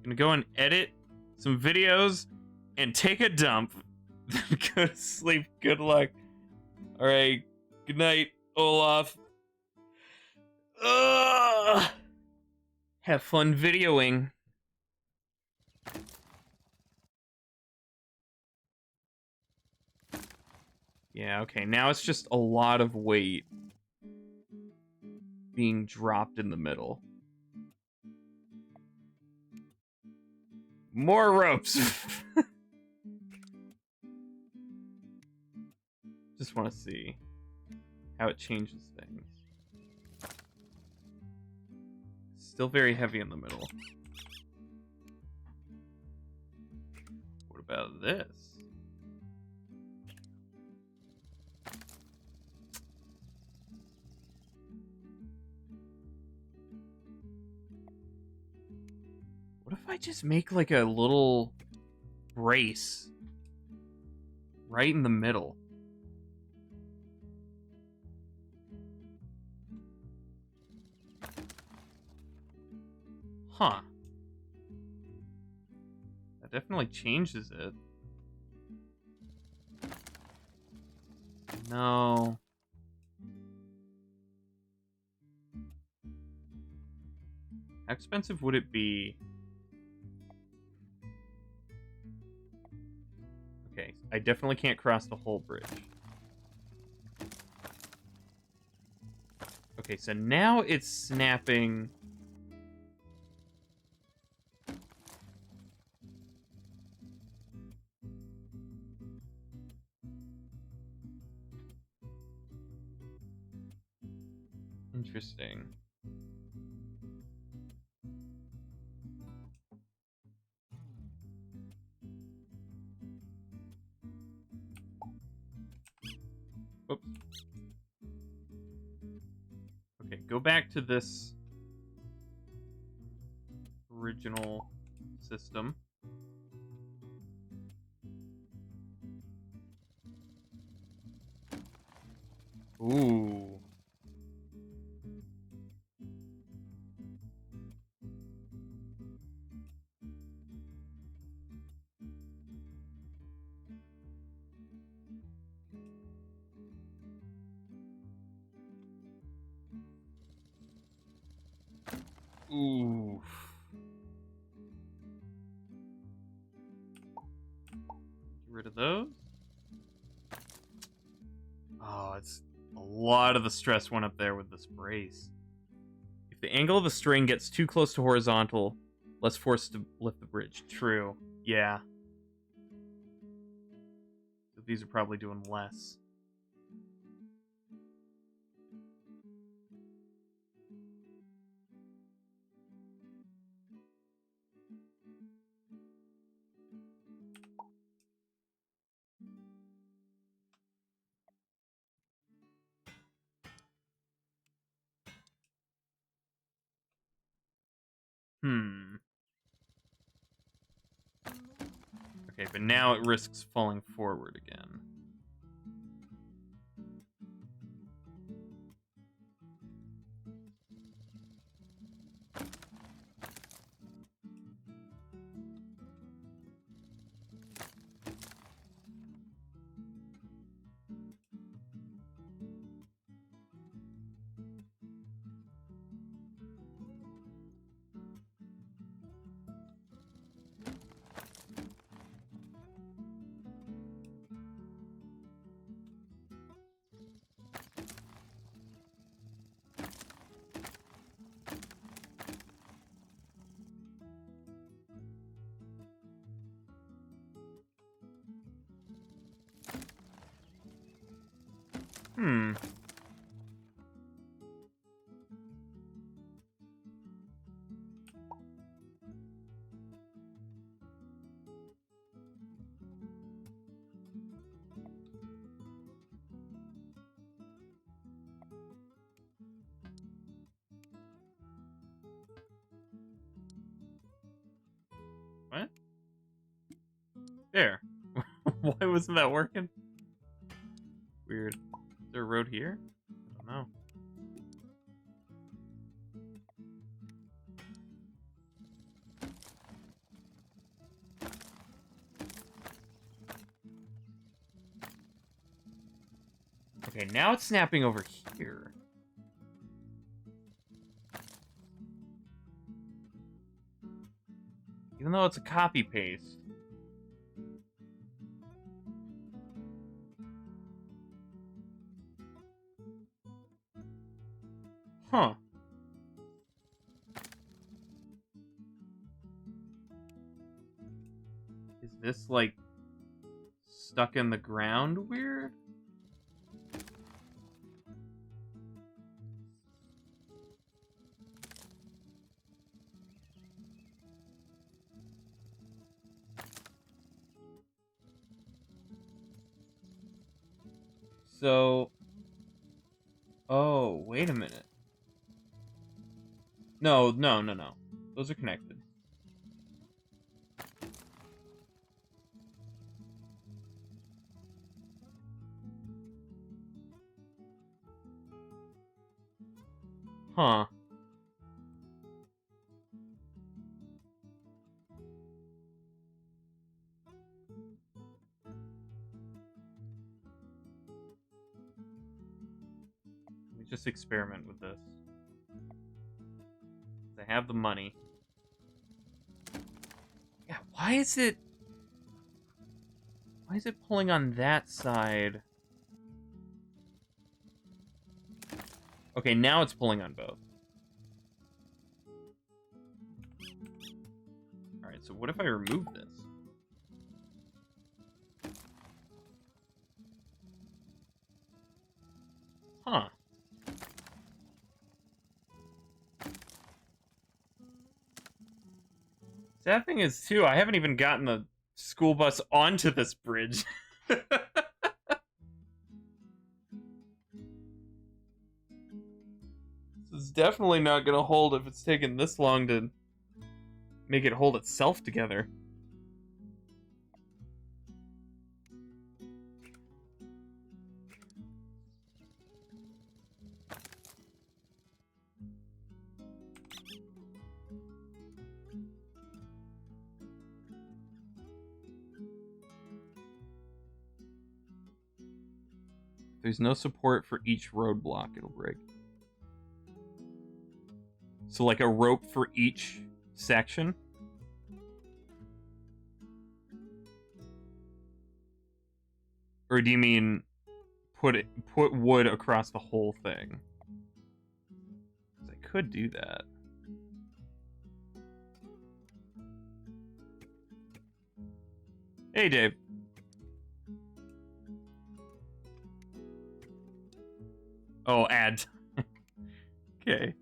Gonna go and edit some videos and take a dump. Then go to sleep. Good luck. Alright. Good night, Olaf. Ugh. Have fun videoing. Yeah, okay. Now it's just a lot of weight being dropped in the middle. More ropes. Just want to see how it changes things. Still very heavy in the middle. What about this? What if I just make like a little brace right in the middle? Huh. That definitely changes it. No. How expensive would it be? Okay, I definitely can't cross the whole bridge. Okay, so now it's snapping. Interesting. Oops. Okay, go back to this original system. Ooh. Ooh. Get rid of those. Oh, it's a lot of the stress went up there with this brace. If the angle of the string gets too close to horizontal, less force to lift the bridge. True. Yeah. So these are probably doing less. Okay, but now it risks falling forward again. Hmm. What? There. Why wasn't that working? Weird. Is there a road here? I don't know. Okay, now it's snapping over here. Even though it's a copy paste. Huh. Is this like stuck in the ground weird? So... Oh, wait a minute. No. Those are connected. Huh. Let me just experiment with this. I have the money. Yeah, why is it pulling on that side? Okay, now it's pulling on both. Alright, so what if I remove this? Huh. Sad thing is, too, I haven't even gotten the school bus onto this bridge. This is definitely not gonna hold if it's taken this long to make it hold itself together. There's no support for each roadblock, it'll break. So like a rope for each section? Or do you mean put wood across the whole thing? 'Cause I could do that. Hey, Dave. Oh, add. Okay.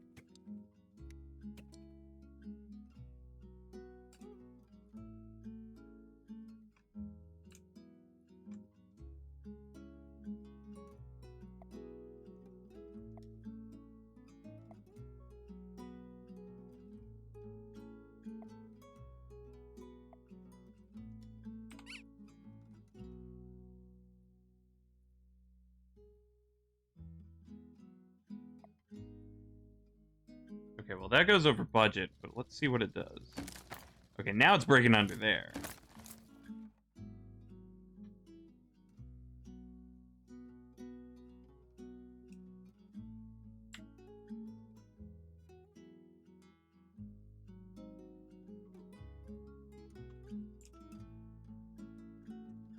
Okay, well that goes over budget, but let's see what it does. Okay, now it's breaking under there.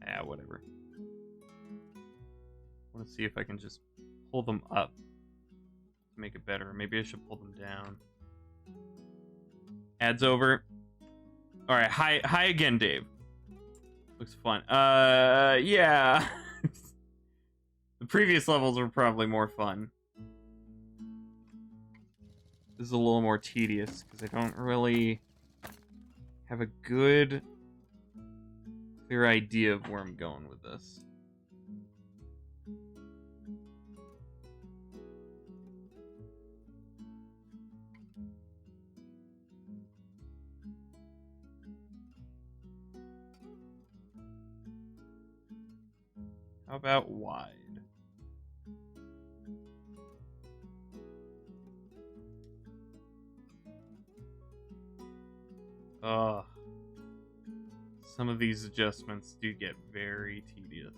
Ah, whatever. I want to see if I can just pull them up to make it better. Maybe I should pull them down. Ads over. All right, hi again, Dave. Looks fun. Yeah. The previous levels were probably more fun. This is a little more tedious because I don't really have a good, clear idea of where I'm going with this. How about wide? Ugh. Some of these adjustments do get very tedious.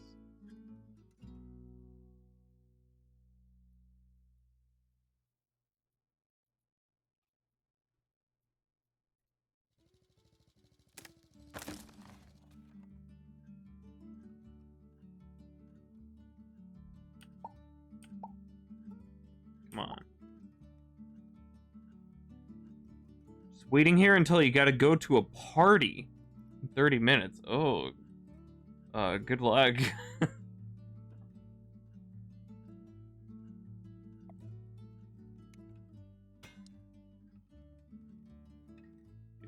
Come on. Just waiting here until you gotta go to a party in 30 minutes. Oh. Good luck. It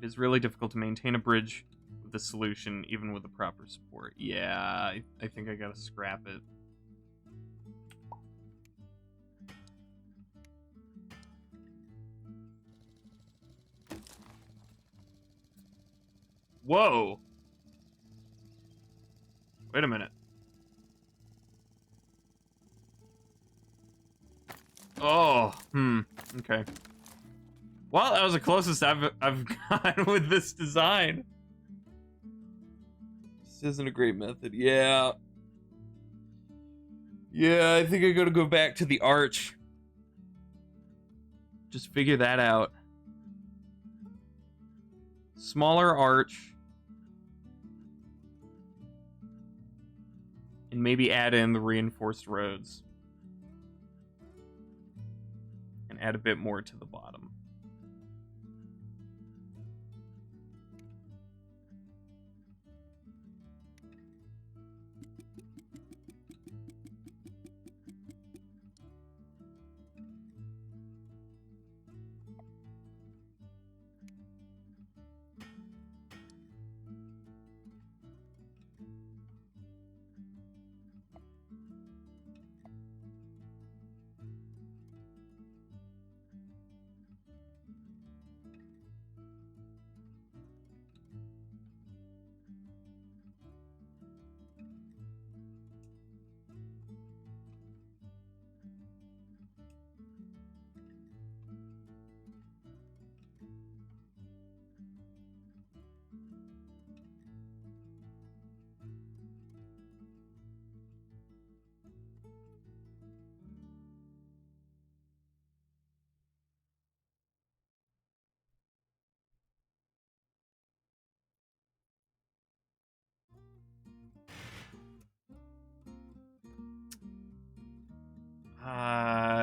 is really difficult to maintain a bridge with the solution, even with the proper support. Yeah, I think I gotta scrap it. Whoa. Wait a minute. Oh, okay. Well, that was the closest I've gotten with this design. This isn't a great method. Yeah. Yeah, I think I gotta go back to the arch. Just figure that out. Smaller arch. And maybe add in the reinforced roads. And add a bit more to the bottom.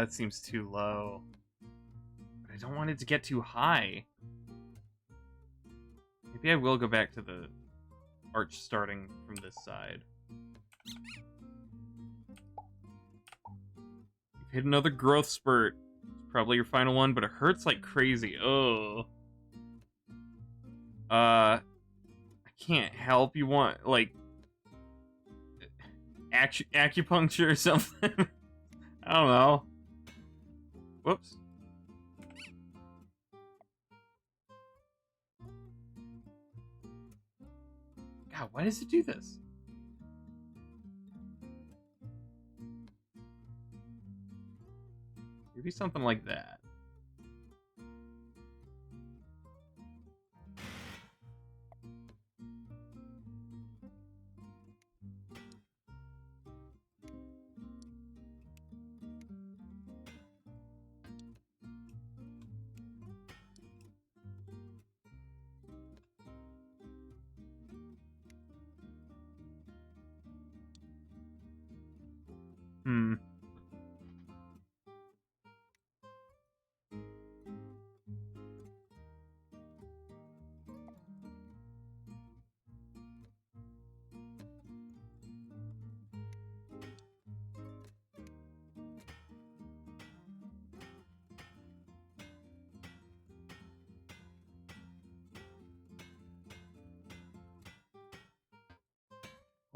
It seems too low. But I don't want it to get too high. Maybe I will go back to the arch starting from this side. You've hit another growth spurt. It's probably your final one, but it hurts like crazy. Oh. I can't help. You want, like, acupuncture or something? I don't know. Whoops. God, why does it do this? Maybe something like that.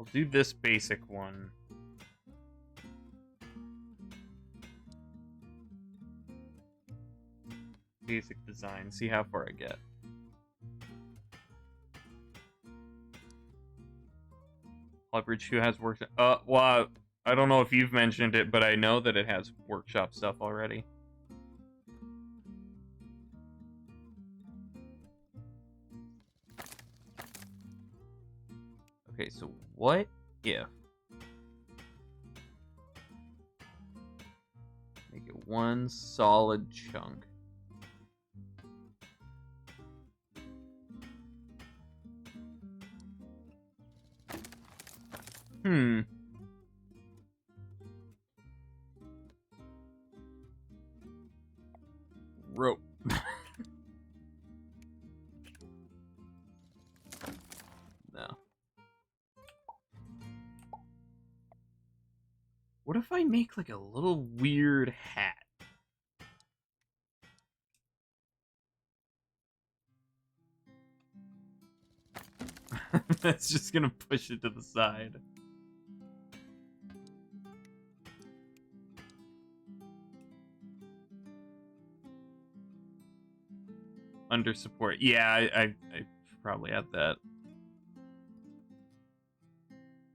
I'll do this basic one. Basic design, see how far I get. Bridge 2 has workshop. Well, I don't know if you've mentioned it, but I know that it has workshop stuff already. Okay, so what if... Make it one solid chunk. Rope. No. What if I make like a little weird hat? That's just gonna push it to the side. Under support. Yeah, I probably had that.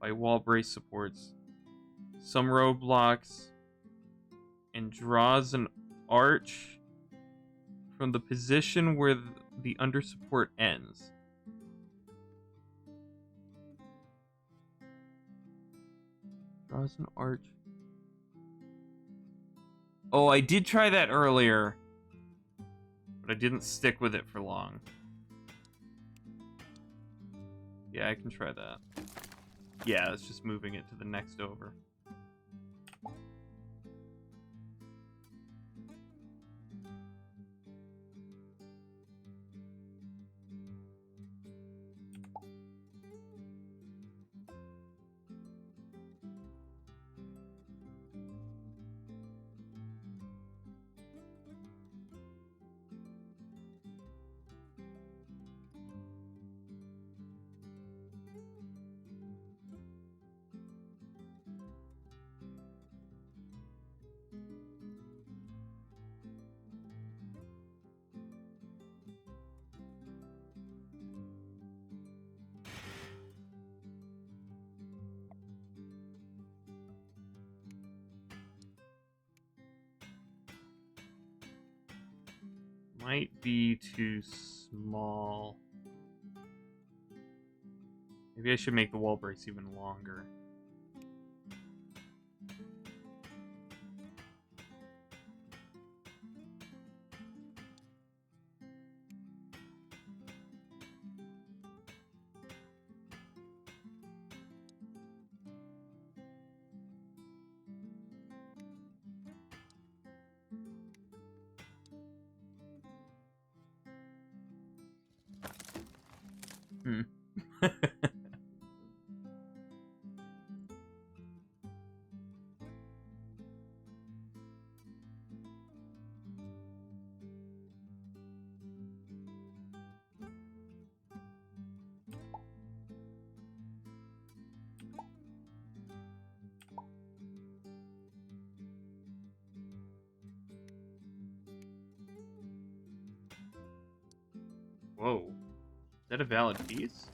by wall brace supports some roadblocks and draws an arch from the position where the under support ends. Draws an arch. Oh, I did try that earlier, but I didn't stick with it for long. Yeah, I can try that. Yeah, it's just moving it to the next over. Might be too small. Maybe I should make the wall brace even longer. Whoa. Is that a valid piece?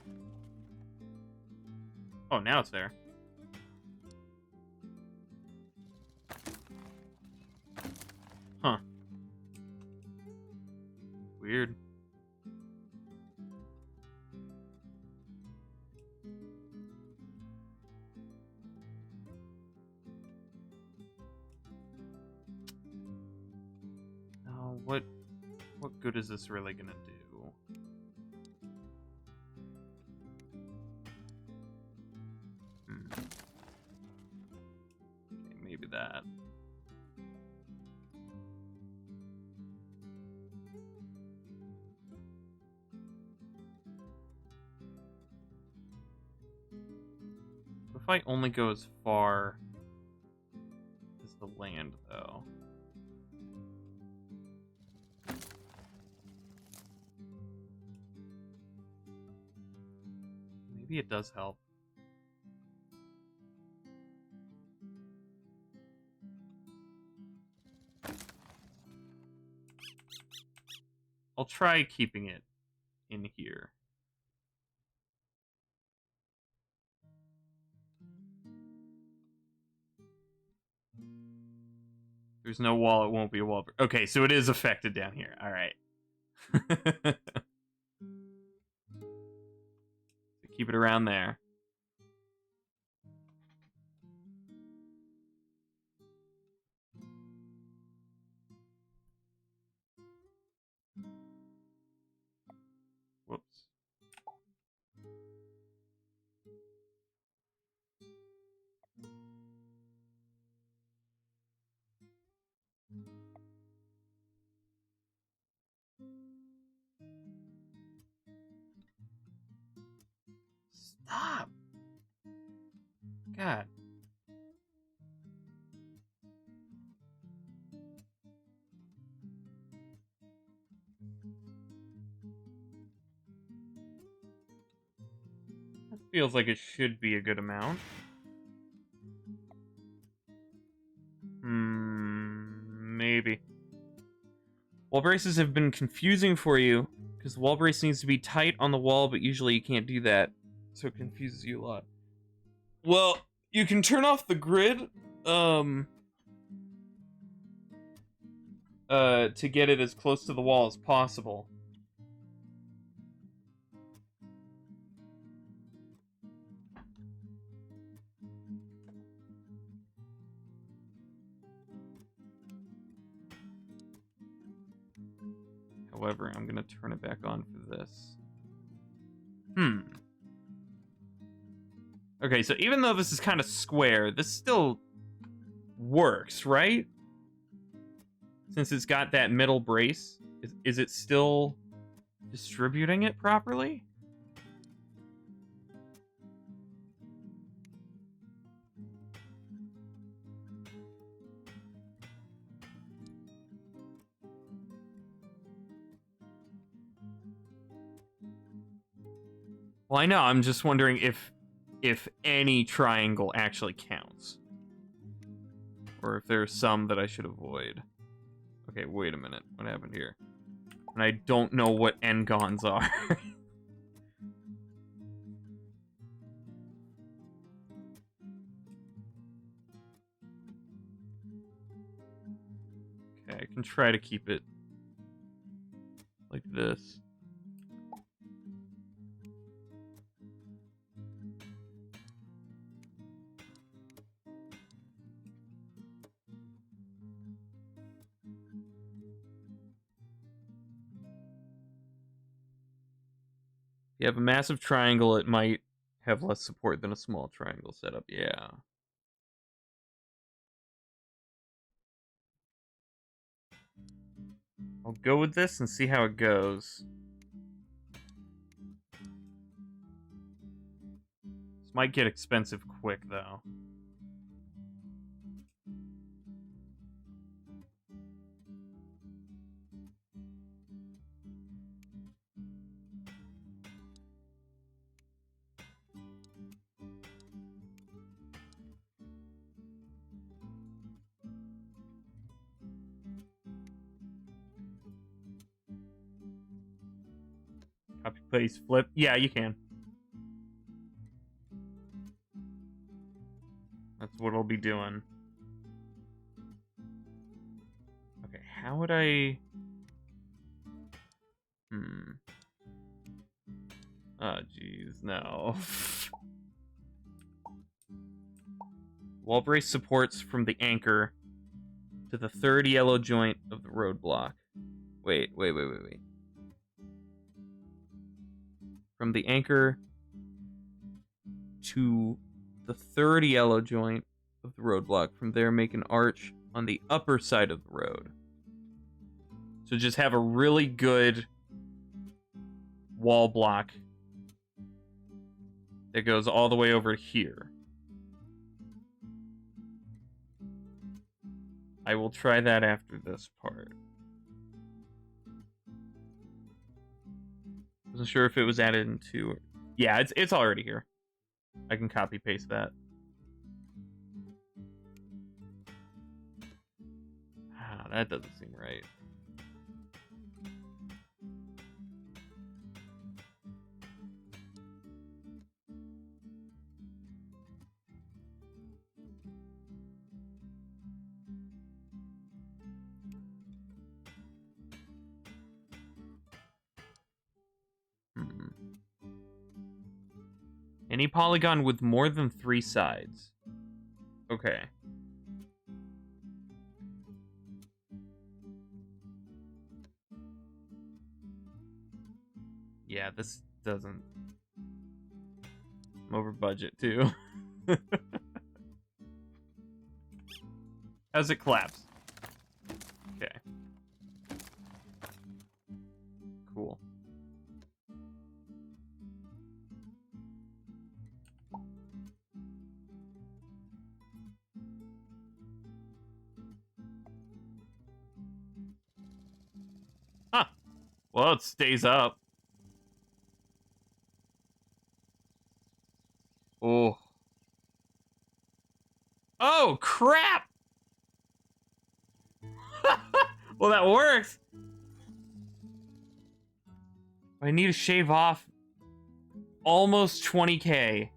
Oh, now it's there. Huh. Weird. Now, what good is this really gonna do? Okay, maybe that. What if I only go as far as the land, though? Maybe it does help. I'll try keeping it in here. There's no wall, it won't be a wall. Okay, so it is affected down here. All right. Keep it around there. Whoops. Stop! God. That feels like it should be a good amount. Maybe. Wall braces have been confusing for you, because the wall brace needs to be tight on the wall, but usually you can't do that, so it confuses you a lot. Well, you can turn off the grid, to get it as close to the wall as possible. However, I'm gonna turn it back on for this. Okay, so even though this is kind of square, this still works, right? Since it's got that middle brace, is it still distributing it properly? Well, I know, I'm just wondering if any triangle actually counts. Or if there's some that I should avoid. Okay, wait a minute. What happened here? And I don't know what n-gons are. Okay, I can try to keep it like this. You have a massive triangle, it might have less support than a small triangle setup, yeah. I'll go with this and see how it goes. This might get expensive quick, though. Copy, paste, flip. Yeah, you can. That's what I'll be doing. Okay, how would I... Oh, jeez, no. Wall brace supports from the anchor to the third yellow joint of the road block. Wait. From the anchor to the third yellow joint of the road block. From there, make an arch on the upper side of the road. So just have a really good wall block that goes all the way over here. I will try that after this part. Wasn't sure if it was added into... Yeah, it's already here. I can copy paste that. Ah, that doesn't seem right. Any polygon with more than 3 sides. Okay. Yeah, this doesn't... I'm over budget, too. How's it collapse? Okay. Cool. Huh. Well, it stays up. Oh. Oh, crap! Well, that works. I need to shave off almost 20K.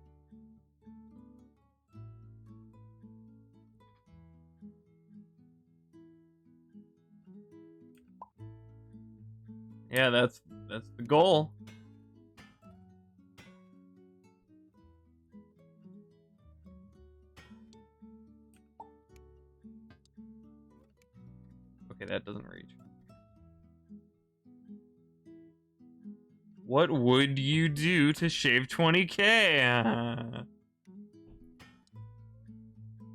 Yeah, that's the goal. Okay, that doesn't reach. What would you do to shave 20k?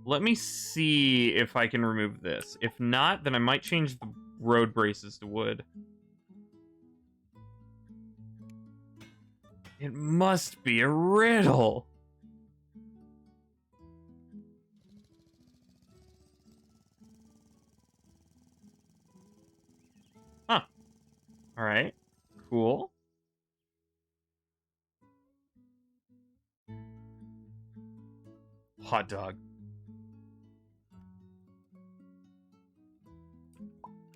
Let me see if I can remove this. If not, then I might change the road braces to wood. It must be a riddle. Huh. All right. Cool. Hot dog.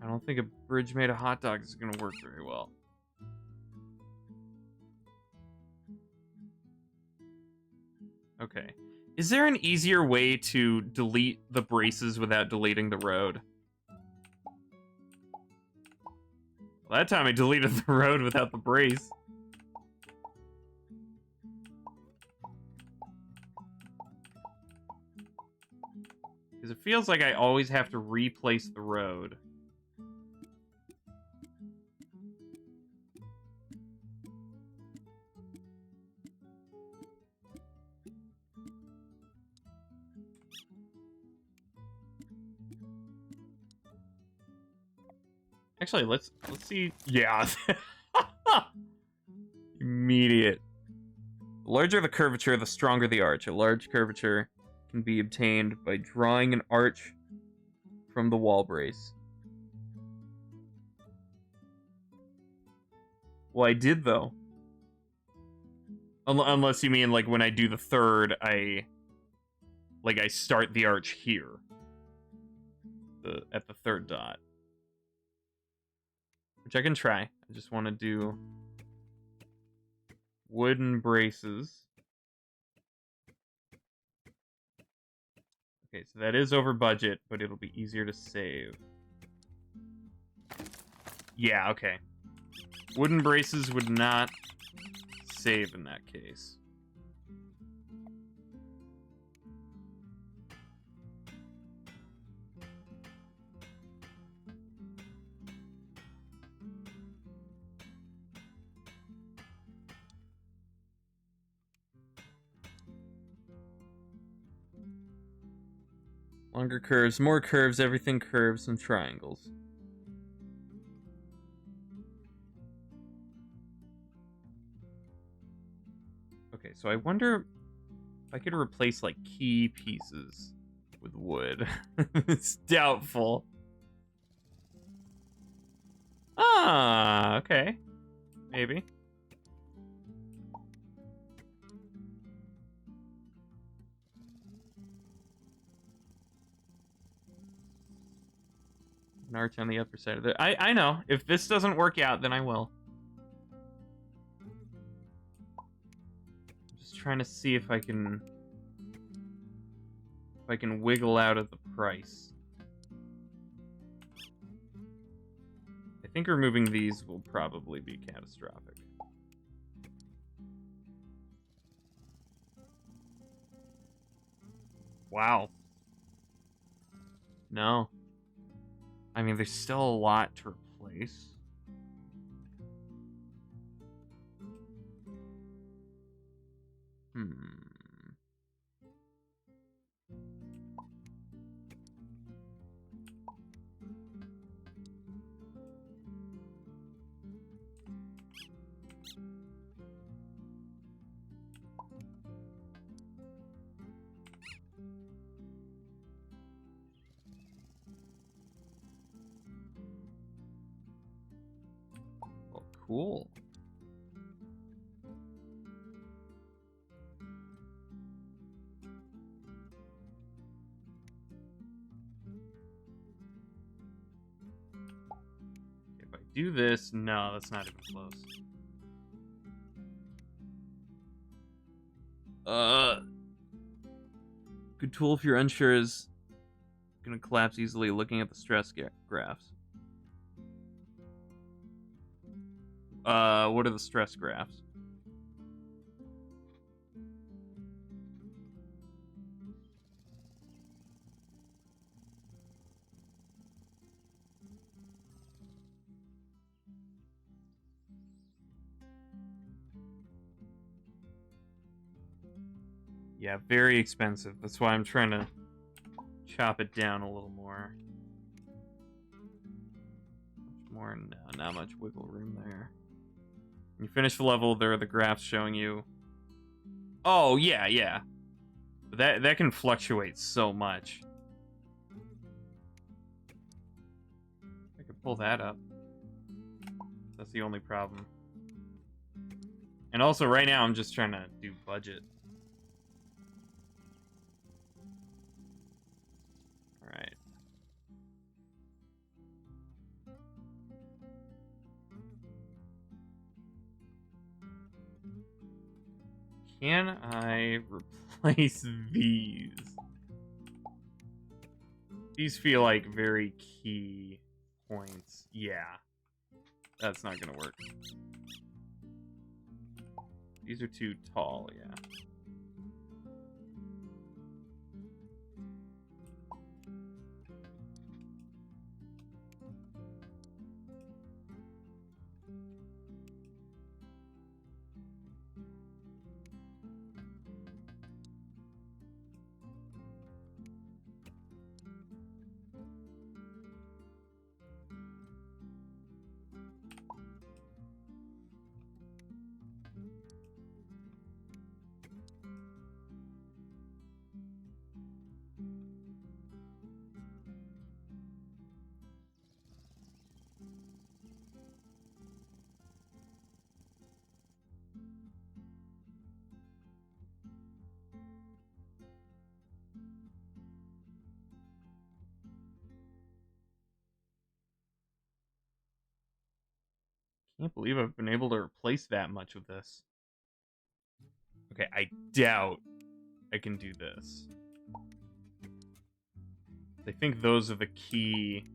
I don't think a bridge made of hot dogs is going to work very well. Okay. Is there an easier way to delete the braces without deleting the road? Well, that time I deleted the road without the brace. Because it feels like I always have to replace the road. Actually, let's see. Yeah. Immediate. The larger the curvature, the stronger the arch. A large curvature can be obtained by drawing an arch from the wall brace. Well, I did, though. Unless you mean, like, when I do the third, I start the arch here. At the third dot. Which I can try. I just want to do wooden braces. Okay, so that is over budget, but it'll be easier to save. Yeah, okay. Wooden braces would not save in that case. Longer curves, more curves, everything curves and triangles. Okay, so I wonder if I could replace, like, key pieces with wood. It's doubtful. Ah, okay. Maybe. An arch on the upper side of it. I know. If this doesn't work out, then I will. I'm just trying to see if I can wiggle out of the price. I think removing these will probably be catastrophic. Wow. No. I mean, there's still a lot to replace. Well, cool. If I do this, no, that's not even close. Good tool if you're unsure is gonna collapse easily looking at the stress graphs. what are the stress graphs? Yeah, very expensive. That's why I'm trying to chop it down a little more. Much more? No, not much wiggle room there. When you finish the level, there are the graphs showing you. Oh, yeah, yeah. That can fluctuate so much. I could pull that up. That's the only problem. And also, right now, I'm just trying to do budget. Alright. Can I replace these? These feel like very key points. Yeah. That's not gonna work. These are too tall, yeah. Can't believe I've been able to replace that much of this. Okay, I doubt I can do this. I think those are the key,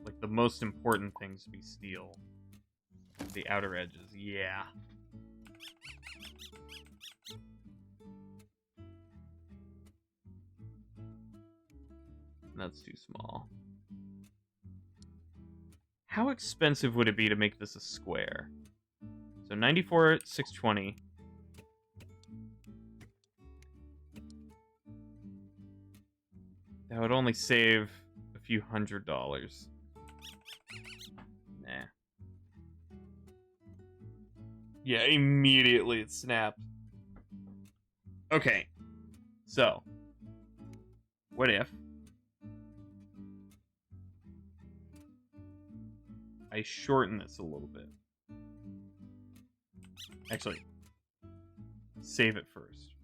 like the most important things to be steel. The outer edges, yeah. That's too small. How expensive would it be to make this a square? So 94, 620. That would only save a few $100s. Nah. Yeah, immediately it snapped. Okay. So. What if I shorten this a little bit? Actually, save it first.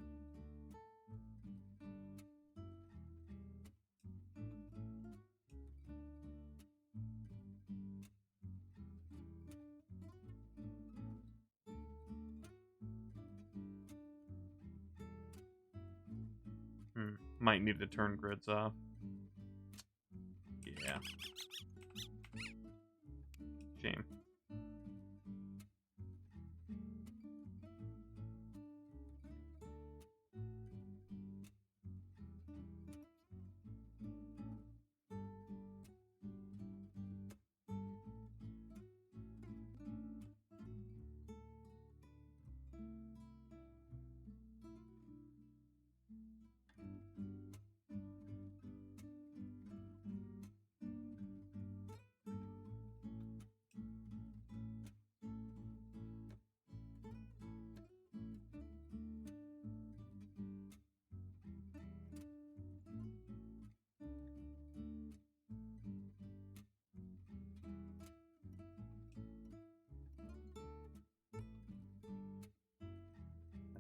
Might need to turn grids off. Yeah. Shame.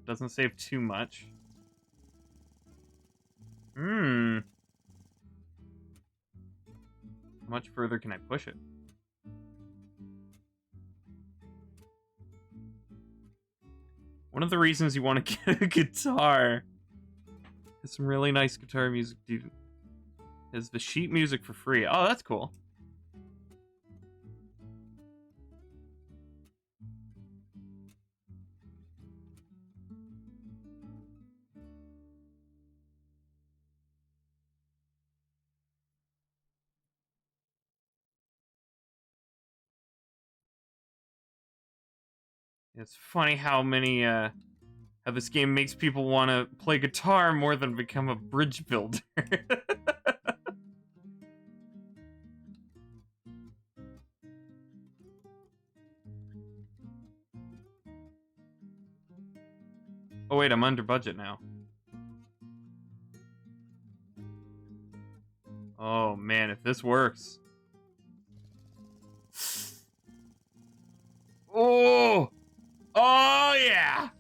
Doesn't save too much. How much further can I push it? One of the reasons you want to get a guitar is some really nice guitar music, dude. Is the sheet music for free. Oh, that's cool. It's funny how this game makes people want to play guitar more than become a bridge builder. Oh wait, I'm under budget now. Oh man, if this works. Oh! Oh yeah!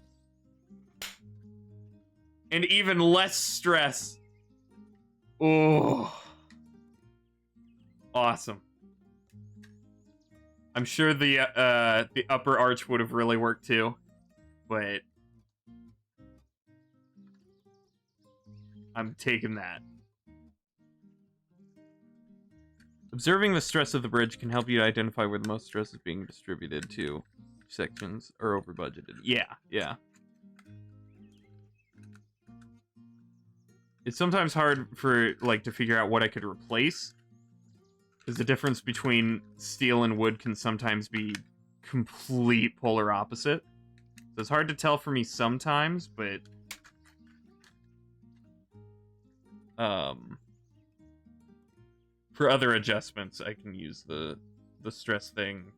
And even less stress. Oh. Awesome. I'm sure the upper arch would have really worked too, but I'm taking that. Observing the stress of the bridge can help you identify where the most stress is being distributed to. Sections are over budgeted. Yeah, yeah. It's sometimes hard for, like, to figure out what I could replace. Because the difference between steel and wood can sometimes be complete polar opposite. So it's hard to tell for me sometimes, but... for other adjustments, I can use the stress thing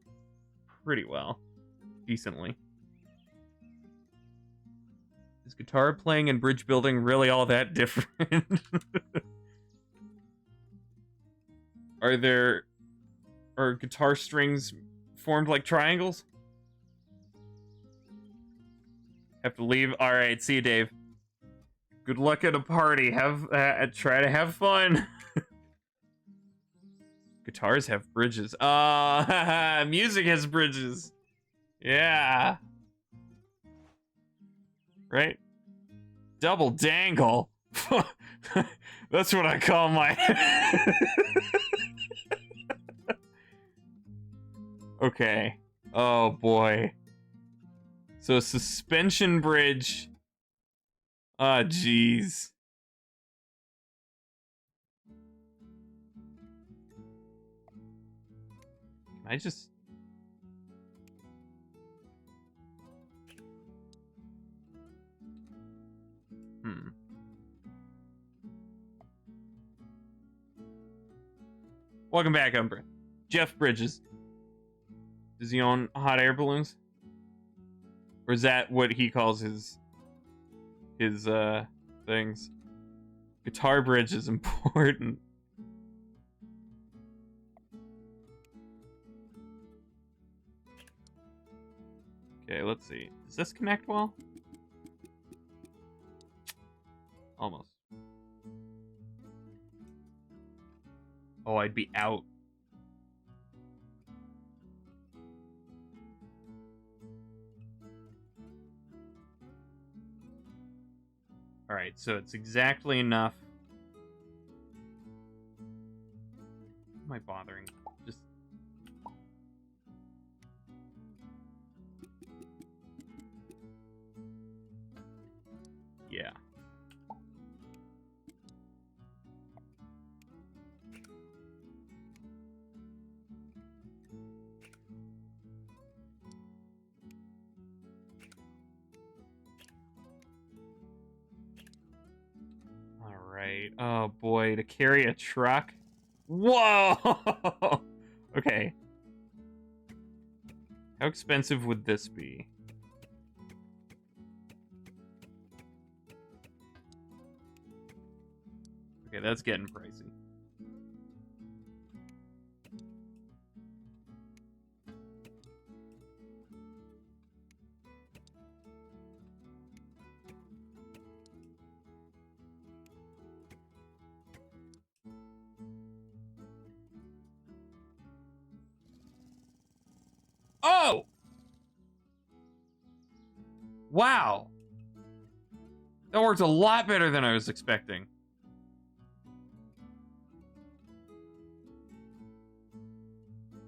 pretty well. Decently. Is guitar playing and bridge building really all that different? Are guitar strings formed like triangles? Have to leave. All right, see you, Dave. Good luck at a party. Try to have fun. Guitars have bridges. Music has bridges. Yeah. Right? Double dangle. That's what I call my... Okay. Oh, boy. So, suspension bridge. Ah, jeez. Can I just... Welcome back, Umbra. Jeff Bridges. Does he own hot air balloons? Or is that what he calls his things? Guitar bridge is important. Okay, let's see. Does this connect well? Almost. Oh, I'd be out. Alright, so it's exactly enough. Why am I bothering? Just... Yeah. Alright. Oh boy, to carry a truck? Whoa! Okay. How expensive would this be? Okay, that's getting pricey. Oh! Wow! That worked a lot better than I was expecting.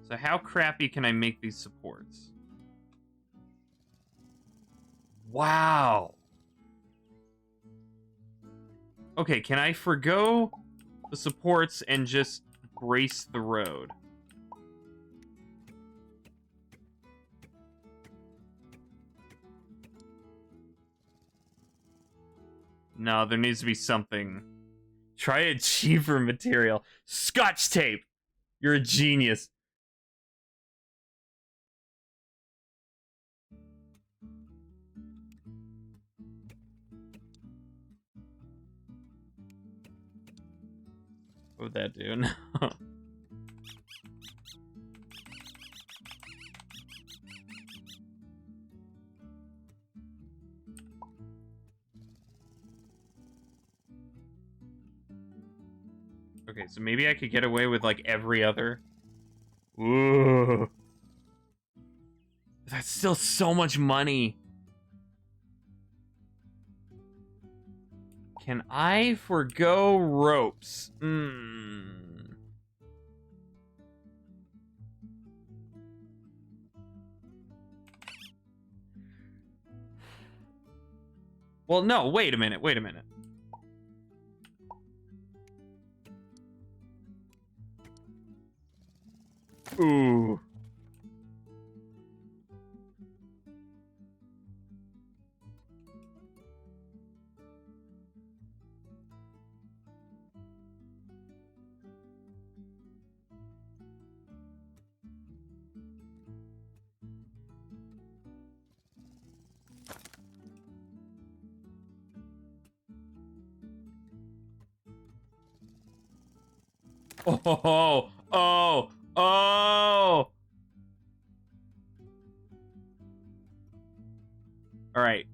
So how crappy can I make these supports? Wow! Okay, can I forgo the supports and just brace the road? No, there needs to be something. Try a cheaper material. Scotch tape! You're a genius. What would that do? No. Okay, so maybe I could get away with, like, every other. Ooh. That's still so much money. Can I forgo ropes? Well, no, wait a minute. Ooh. Oh, oh, oh. All right.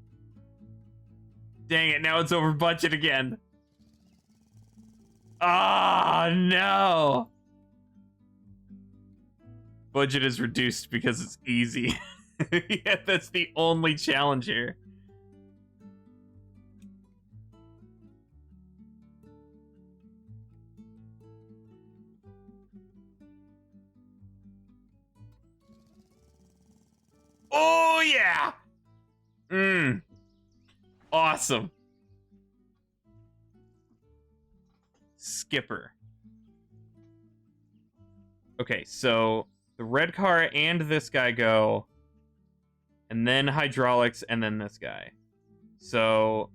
Dang it, now it's over budget again. Ah, no. Budget is reduced because it's easy. Yeah, that's the only challenge here. Oh, yeah. Awesome. Skipper. Okay, so the red car and this guy go, and then hydraulics, and then this guy. So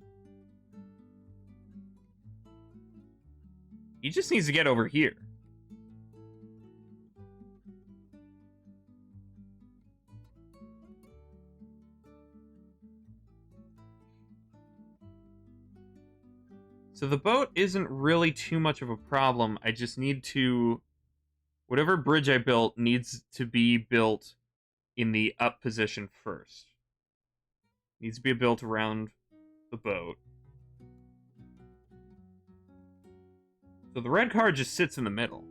he just needs to get over here. So the boat isn't really too much of a problem. I just need to... Whatever bridge I built needs to be built in the up position first. Needs to be built around the boat. So the red car just sits in the middle.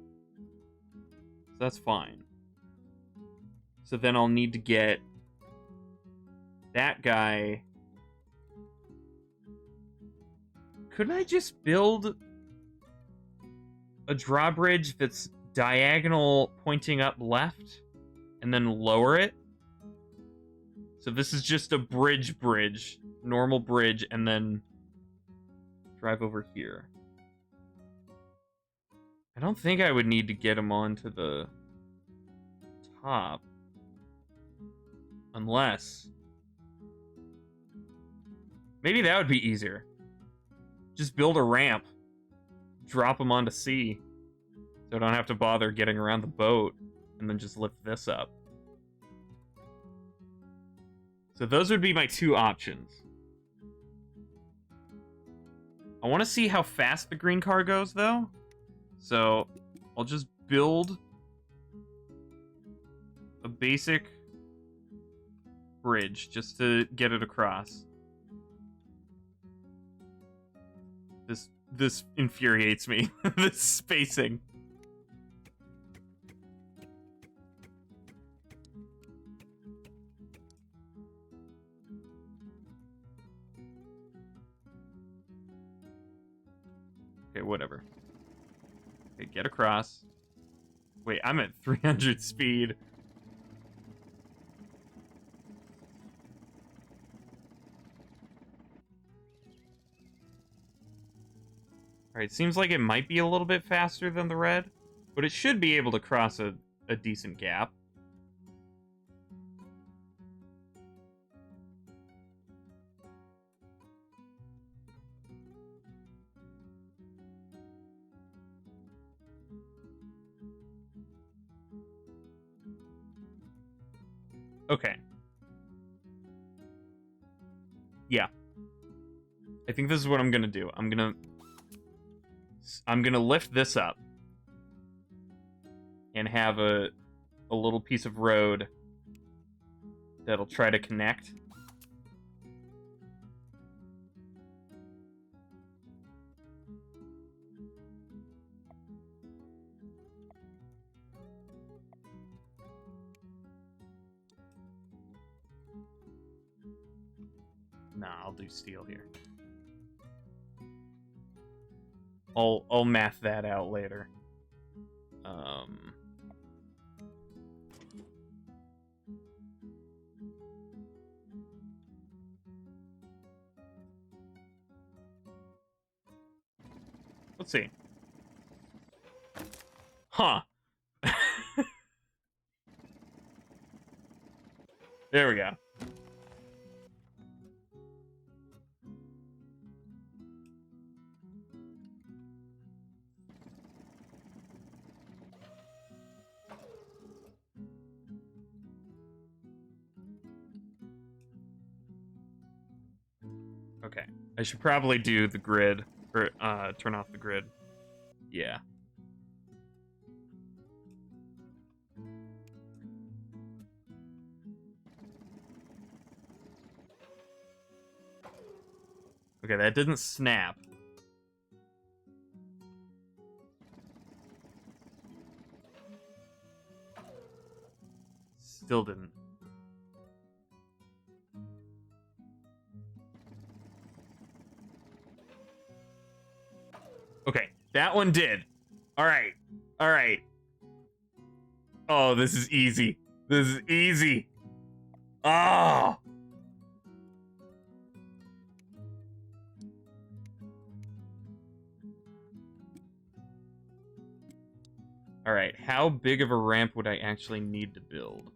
So that's fine. So then I'll need to get that guy... Couldn't I just build a drawbridge that's diagonal pointing up left and then lower it? So this is just a bridge, normal bridge, and then drive over here. I don't think I would need to get him onto the top. Unless... Maybe that would be easier. Just build a ramp. Drop him onto sea. So I don't have to bother getting around the boat. And then just lift this up. So those would be my two options. I want to see how fast the green car goes, though. So I'll just build a basic bridge just to get it across. This infuriates me. This spacing. Okay, whatever. Okay, get across. Wait, I'm at 300 speed. Alright, seems like it might be a little bit faster than the red, but it should be able to cross a decent gap. Okay. Yeah. I think this is what I'm gonna do. I'm gonna lift this up and have a little piece of road that'll try to connect. Nah, I'll do steel here. I'll math that out later. Let's see. Huh. There we go. Okay. I should probably do the grid, or turn off the grid. Yeah. Okay, that didn't snap. Still didn't. Okay, that one did. Alright. Alright. Oh, this is easy. This is easy. Oh! Alright, how big of a ramp would I actually need to build?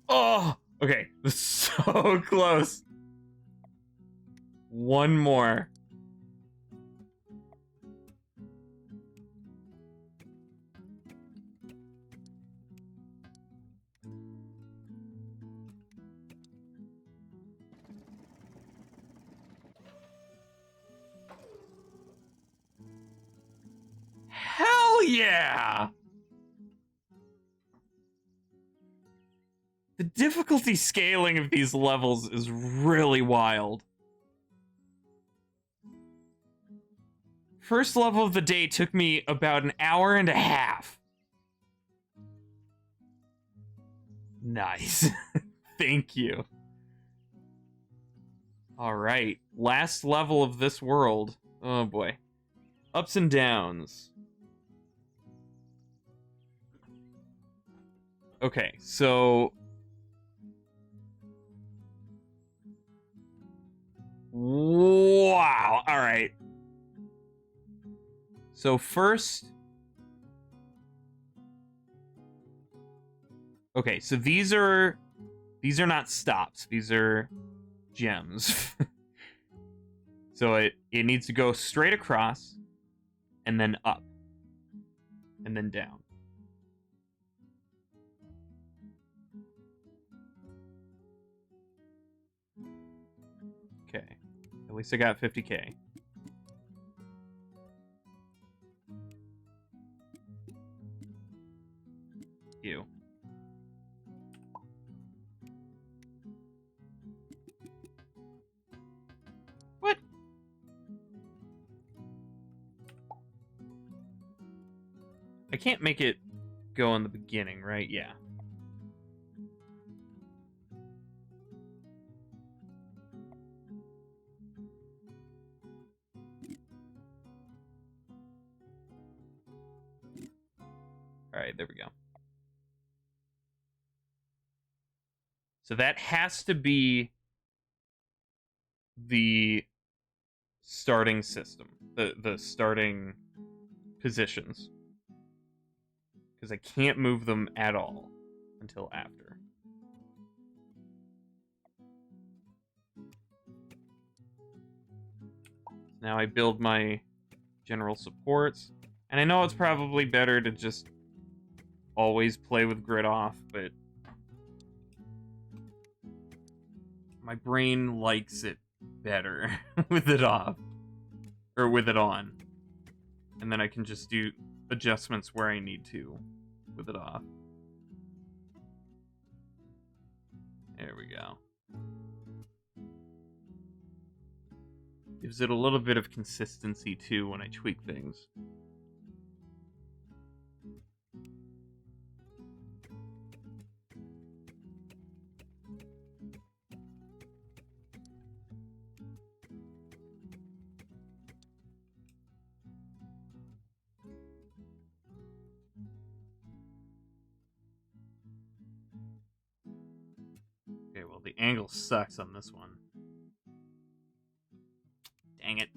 Oh! Okay, this is so close. One more. Hell yeah! The difficulty scaling of these levels is really wild. First level of the day took me about an hour and a half. Nice. Thank you. Alright, last level of this world. Oh boy. Ups and downs. Okay, so... Wow, alright. So first... Okay, so these are not stops. These are gems. So it needs to go straight across, and then up, and then down. Okay, at least I got 50k. Ew. What? I can't make it go in the beginning, right? Yeah. Alright, there we go. So that has to be the starting system, the starting positions. Because I can't move them at all until after. Now I build my general supports. And I know it's probably better to just always play with grid off, but my brain likes it better with it off. Or with it on. And then I can just do adjustments where I need to with it off. There we go. Gives it a little bit of consistency too when I tweak things. Okay, well the angle sucks on this one. Dang it.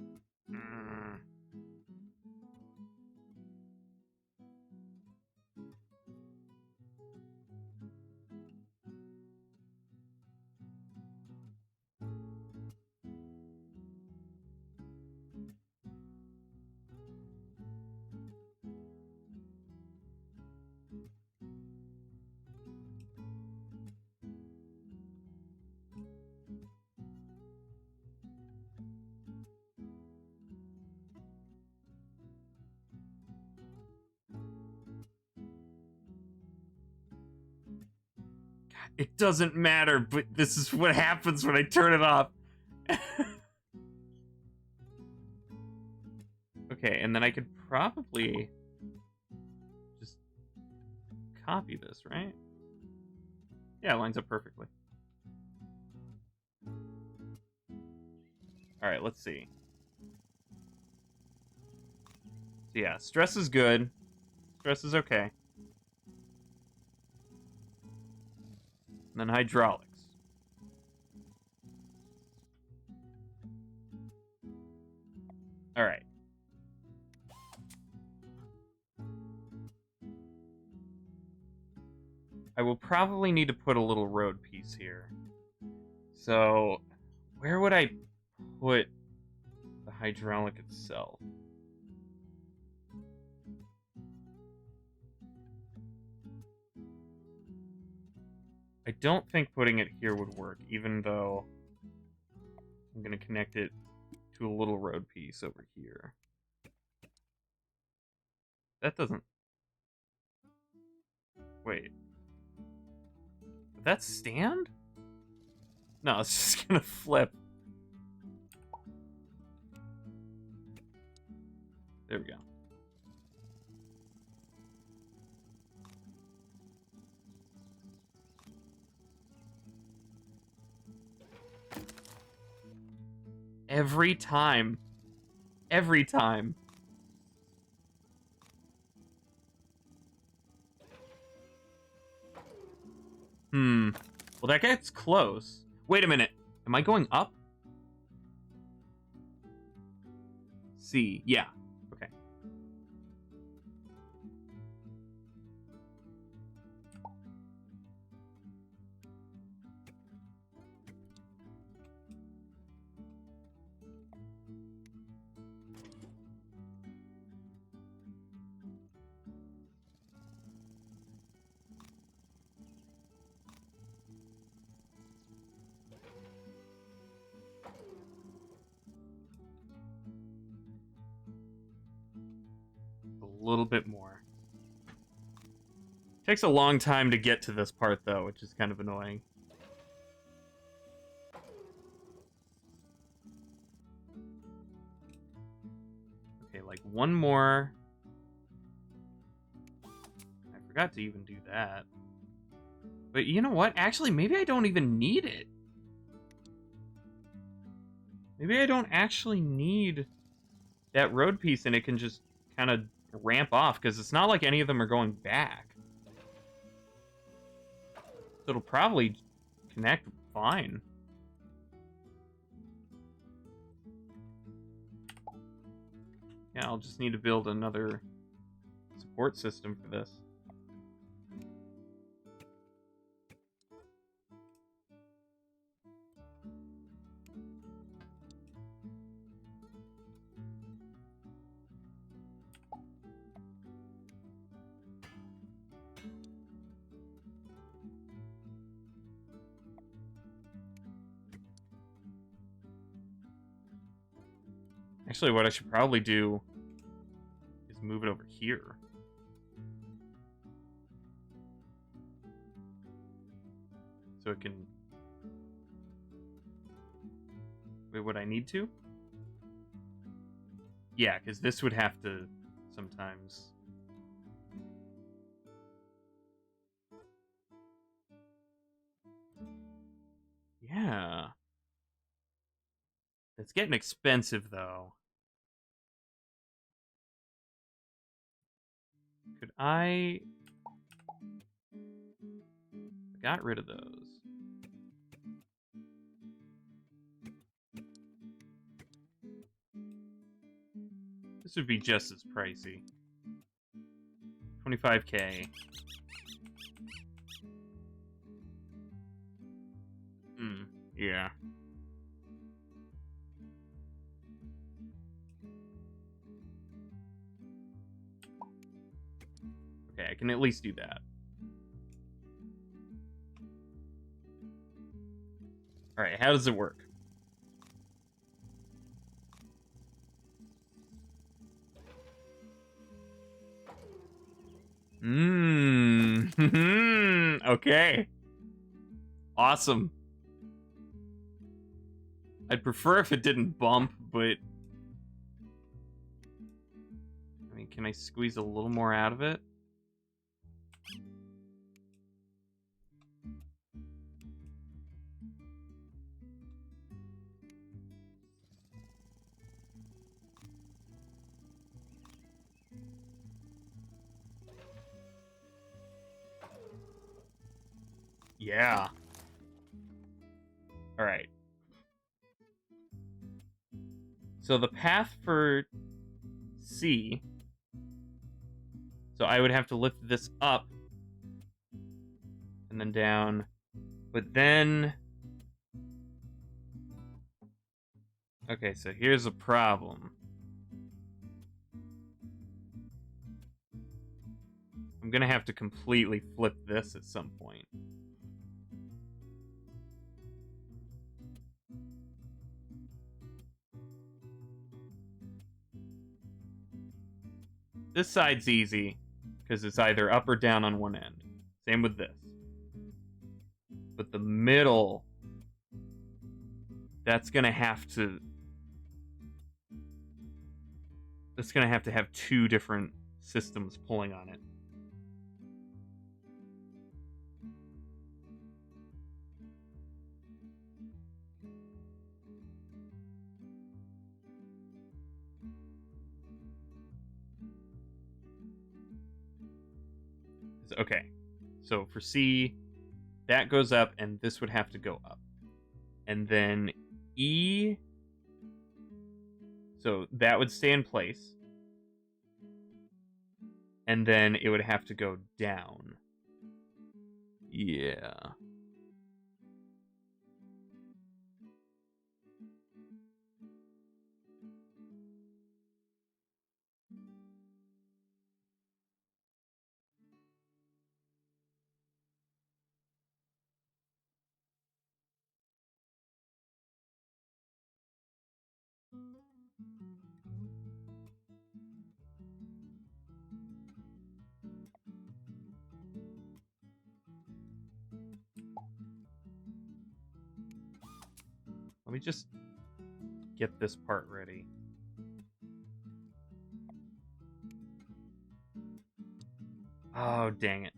It doesn't matter, but this is what happens when I turn it off. Okay, and then I could probably just copy this, right? Yeah, it lines up perfectly. Alright, let's see. So yeah, stress is good. Stress is okay. And then hydraulics. Alright. I will probably need to put a little road piece here. So, where would I put the hydraulic itself? I don't think putting it here would work, even though I'm going to connect it to a little road piece over here. That doesn't... Wait. Would that stand? No, it's just going to flip. There we go. Every time. Every time. Well, that gets close. Wait a minute. Am I going up? C. Yeah. Okay. A little bit more. Takes a long time to get to this part, though, which is kind of annoying. Okay, like one more. I forgot to even do that. But you know what? Actually, maybe I don't even need it. Maybe I don't actually need that road piece, and it can just kind of ramp off, because it's not like any of them are going back. So it'll probably connect fine. Yeah, I'll just need to build another support system for this. Actually, what I should probably do is move it over here. So it can... Wait, would I need to? Yeah, because this would have to sometimes... Yeah. It's getting expensive, though. Could I... got rid of those. This would be just as pricey. 25k. Yeah. Okay, I can at least do that. Alright, how does it work? Okay. Awesome. I'd prefer if it didn't bump, but... I mean, can I squeeze a little more out of it? Yeah. Alright. So the path for C... So I would have to lift this up. And then down. But then... Okay, so here's a problem. I'm gonna have to completely flip this at some point. This side's easy, because it's either up or down on one end. Same with this. But the middle, that's gonna have to... That's gonna have to have two different systems pulling on it. Okay, so for C, that goes up, and this would have to go up. And then E, so that would stay in place. And then it would have to go down. Yeah. Let me just get this part ready. Oh, dang it.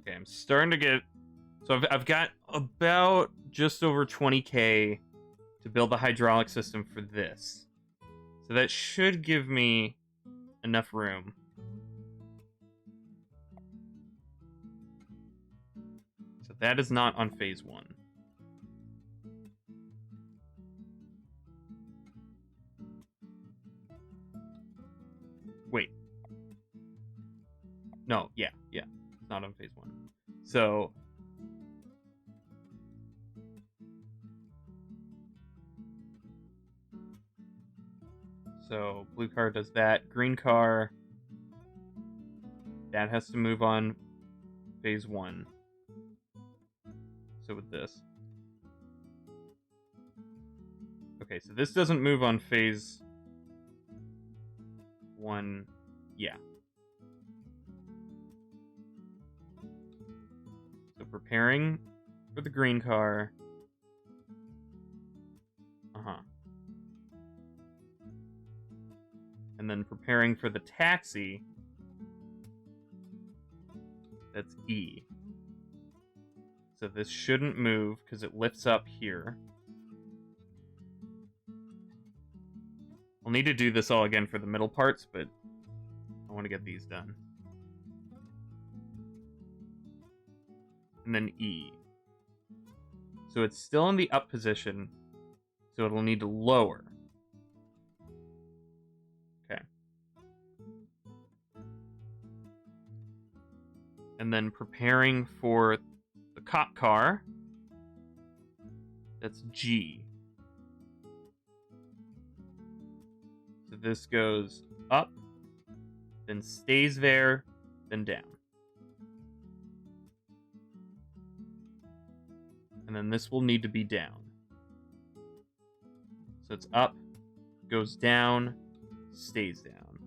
Okay, I'm starting to get... So I've got about just over 20k to build the hydraulic system for this. So that should give me enough room. So that is not on phase 1. Wait. No, yeah. It's not on phase 1. So blue car does that. Green car, that has to move on phase 1. So with this. Okay, so this doesn't move on phase 1. Yeah. So preparing for the green car. And then preparing for the taxi. That's E. So this shouldn't move because it lifts up here. I'll need to do this all again for the middle parts, but I want to get these done. And then E. So it's still in the up position, so it'll need to lower. Okay. And then preparing for the cop car, that's G. So this goes up, then stays there, then down. And then this will need to be down. So it's up, goes down, stays down.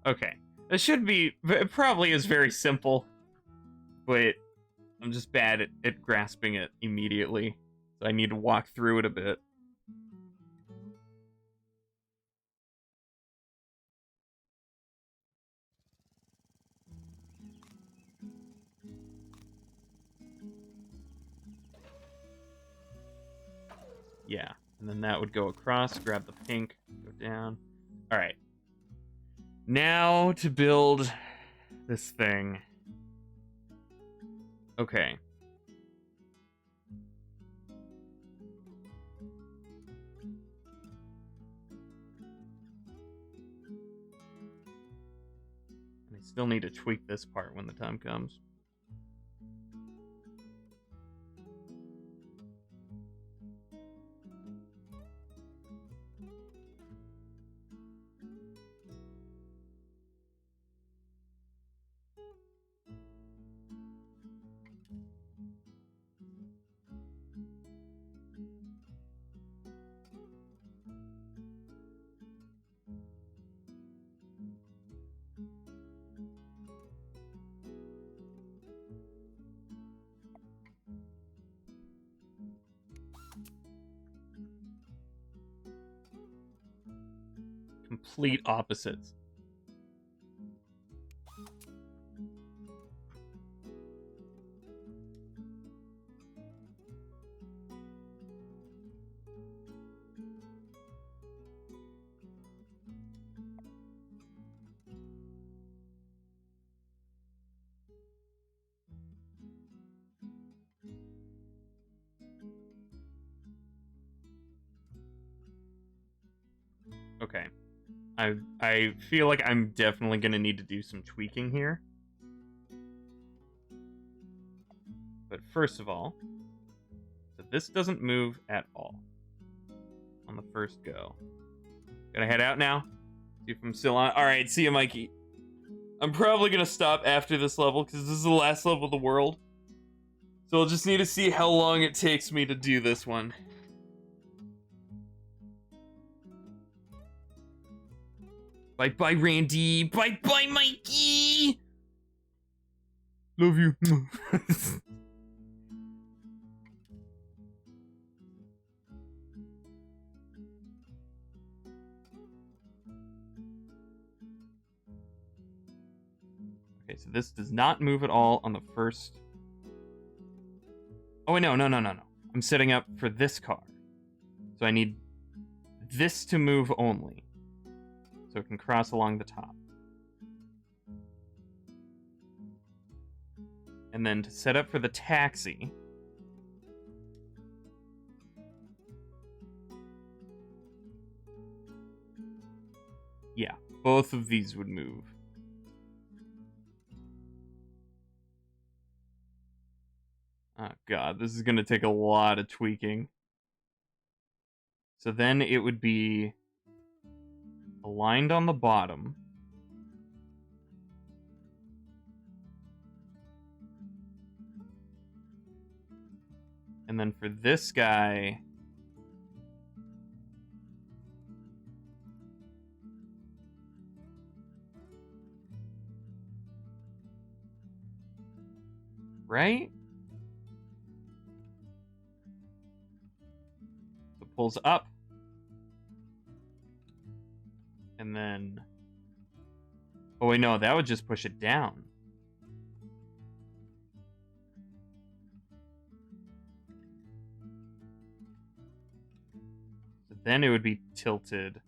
Okay. This should be, it probably is very simple, but I'm just bad at grasping it immediately. So I need to walk through it a bit. Yeah, and then that would go across, grab the pink, go down. All right. Now to build this thing. Okay. And I still need to tweak this part when the time comes. Complete opposites. Okay. I feel like I'm definitely going to need to do some tweaking here. But first of all, so this doesn't move at all on the first go. Gonna head out now? See if I'm still on. Alright, see you, Mikey. I'm probably going to stop after this level because this is the last level of the world. So I'll just need to see how long it takes me to do this one. Bye-bye, Randy. Bye-bye, Mikey. Love you. Okay, so this does not move at all on the first. Oh, wait, no. I'm setting up for this car. So I need this to move only. So it can cross along the top. And then to set up for the taxi, yeah, both of these would move. Oh god, this is going to take a lot of tweaking. So then it would be aligned on the bottom. And then for this guy, right? So it pulls up. And then... Oh, wait, no, that would just push it down. So then it would be tilted.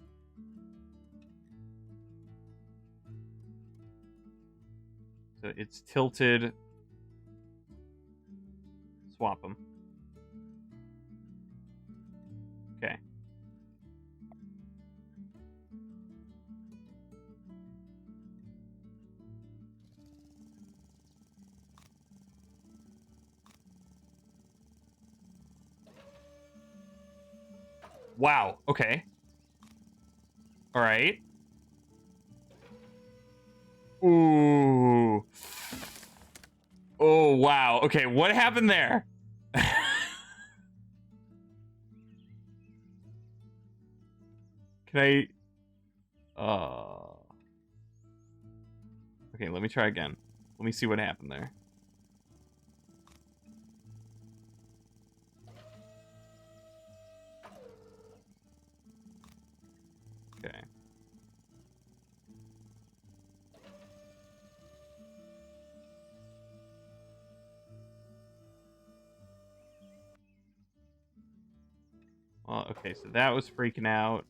So it's tilted. Swap them. Okay. Wow, okay. All right. Ooh. Oh, wow. Okay, what happened there? Can I... Okay, let me try again. Let me see what happened there. Okay. Well, okay, so that was freaking out.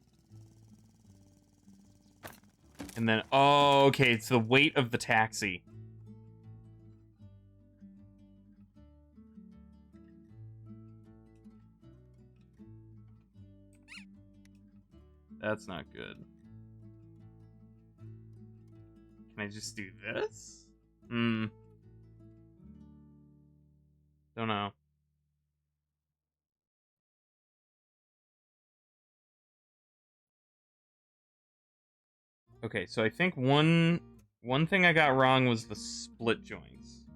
And then, oh, okay, it's the weight of the taxi. That's not good. Can I just do this? Don't know. Okay, so I think one thing I got wrong was the split joints.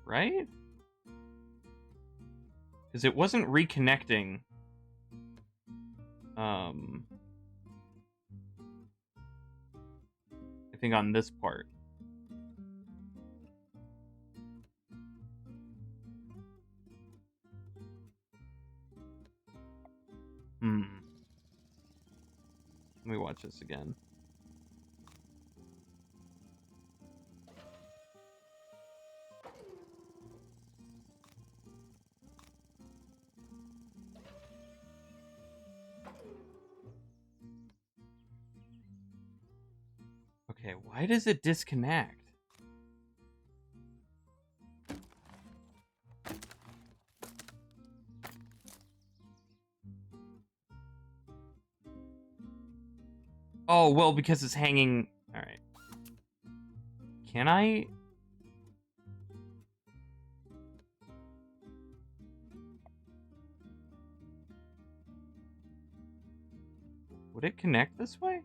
Right? Because it wasn't reconnecting. I think on this part. Let me watch this again. Okay, why does it disconnect? Oh, well, because it's hanging... Alright. Can I... Would it connect this way?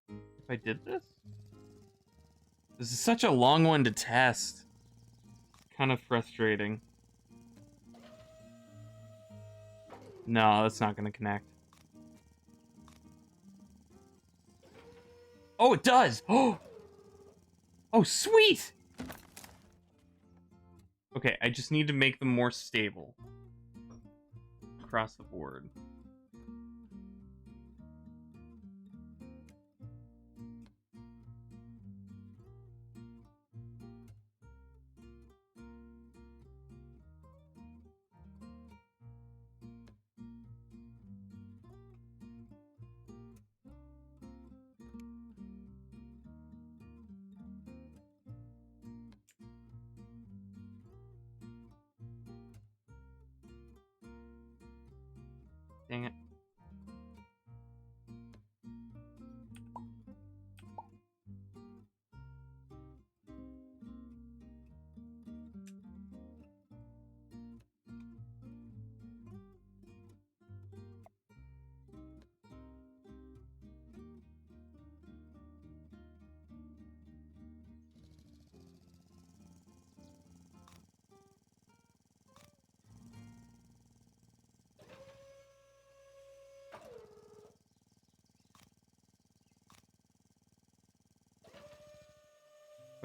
If I did this? This is such a long one to test. Kind of frustrating. No, that's not going to connect. Oh, it does! Oh! Oh, sweet! Okay, I just need to make them more stable. Across the board.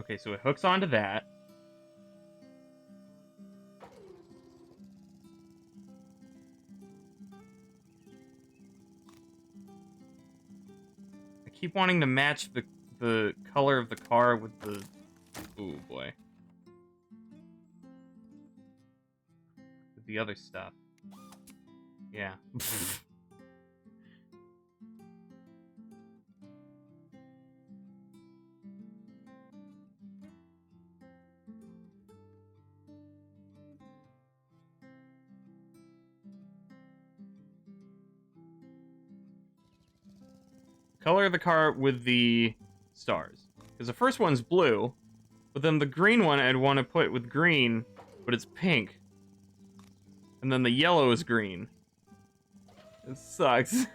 Okay, so it hooks onto that. I keep wanting to match the color of the car with the... Ooh, boy. With the other stuff. Yeah. Color of the car with the stars. Because the first one's blue, but then the green one I'd want to put with green, but it's pink. And then the yellow is green. It sucks.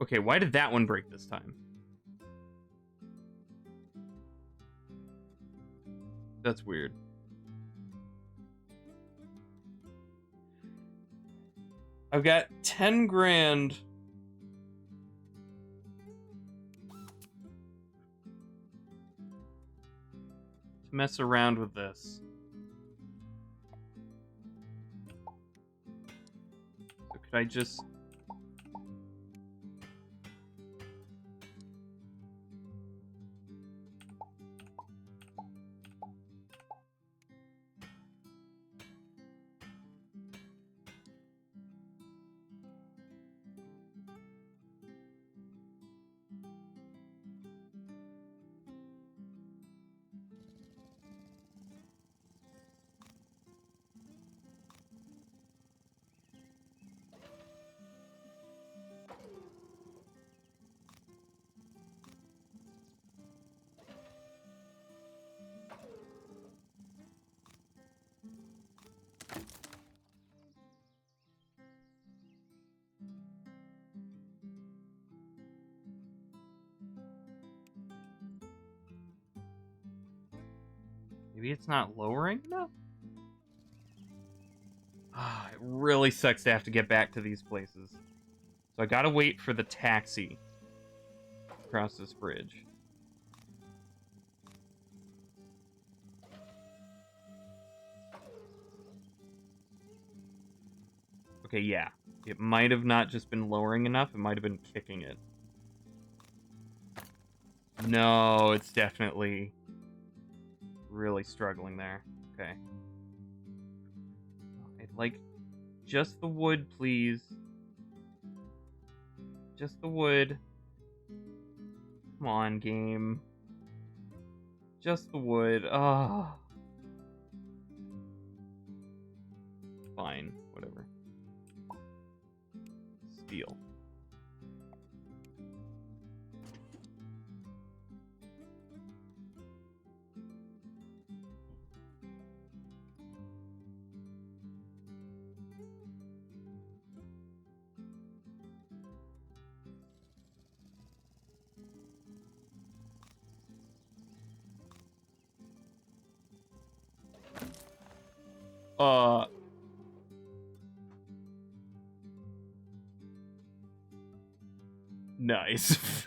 Okay, why did that one break this time? That's weird. I've got 10 grand. To mess around with this. So could I just... Maybe it's not lowering enough? Ah, it really sucks to have to get back to these places. So I gotta wait for the taxi across this bridge. Okay, yeah. It might have not just been lowering enough, it might have been kicking it. No, it's definitely really struggling there. Okay. I'd like just the wood, please. Just the wood. Come on, game. Just the wood. Ah. Fine, whatever. Steel. Nice.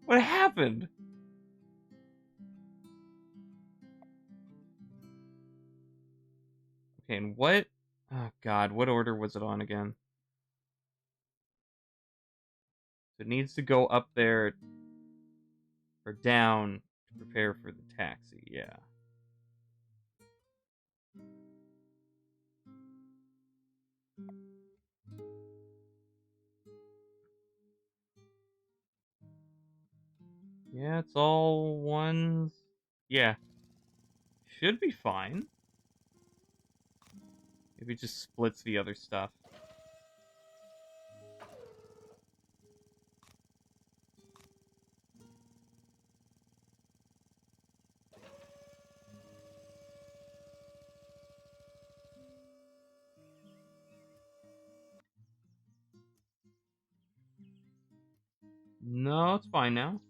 What happened? Okay, and what? Oh, God, what order was it on again? It needs to go up there or down to prepare for the taxi, yeah. Yeah, it's all ones. Yeah. Should be fine. Maybe it just splits the other stuff. No, it's fine now.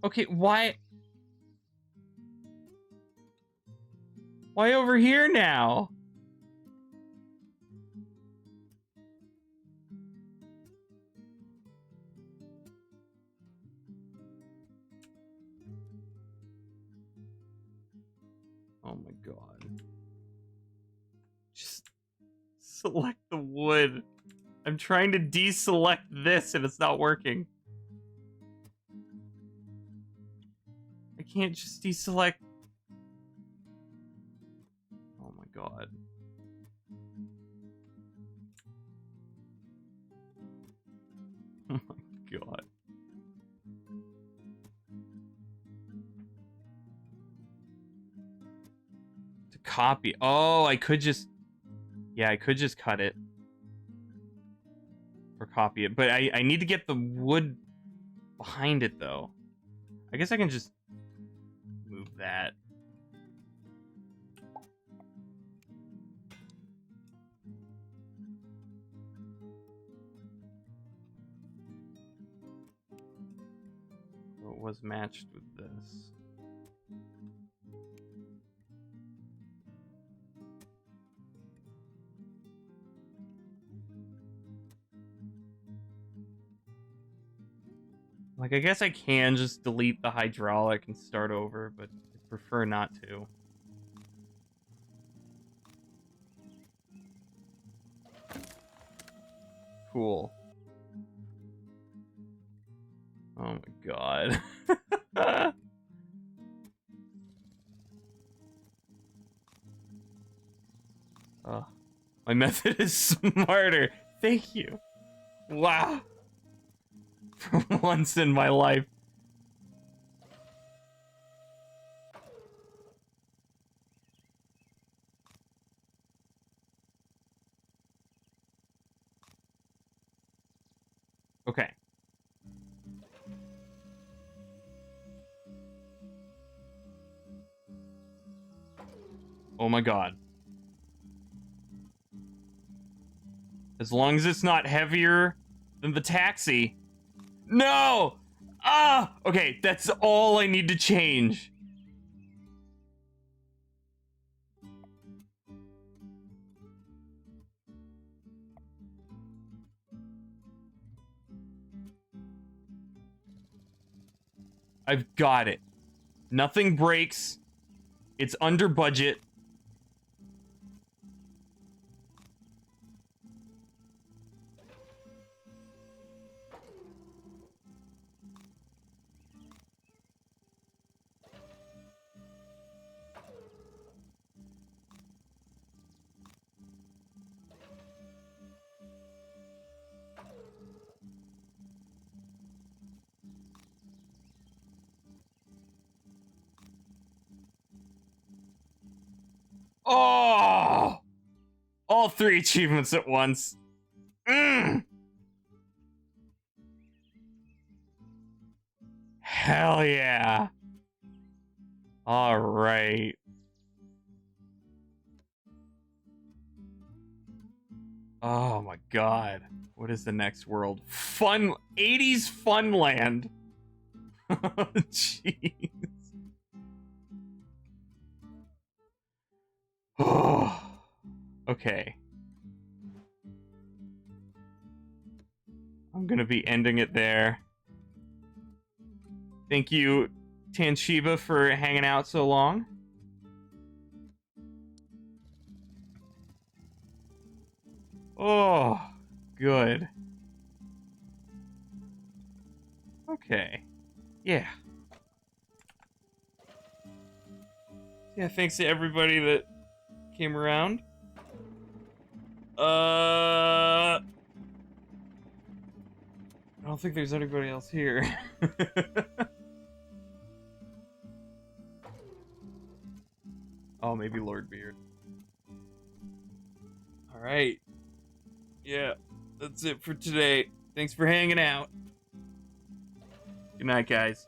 Okay, why? Why over here now? Oh my god. Just select the wood. I'm trying to deselect this and it's not working. I can't just deselect. Oh my god. Oh my god. To copy. Oh, I could just... Yeah, I could just cut it. Or copy it. But I need to get the wood behind it, though. I guess I can just move that. So it was matched with this. Like, I guess I can just delete the hydraulic and start over, but I prefer not to. Cool. Oh my god. My method is smarter. Thank you. Wow. For once in my life. Okay. Oh my god. As long as it's not heavier than the taxi. No! Ah! Okay, that's all I need to change. I've got it. Nothing breaks. It's under budget. Oh! All 3 achievements at once. Hell yeah. All right. Oh my god. What is the next world? 80s Funland. Oh, jeez. Oh. Okay. I'm gonna be ending it there. Thank you, Tanshiba, for hanging out so long. Oh, good. Okay. Yeah. Yeah, thanks to everybody that came around. I don't think there's anybody else here. Oh, maybe Lord Beard. Alright. Yeah, that's it for today. Thanks for hanging out. Good night, guys.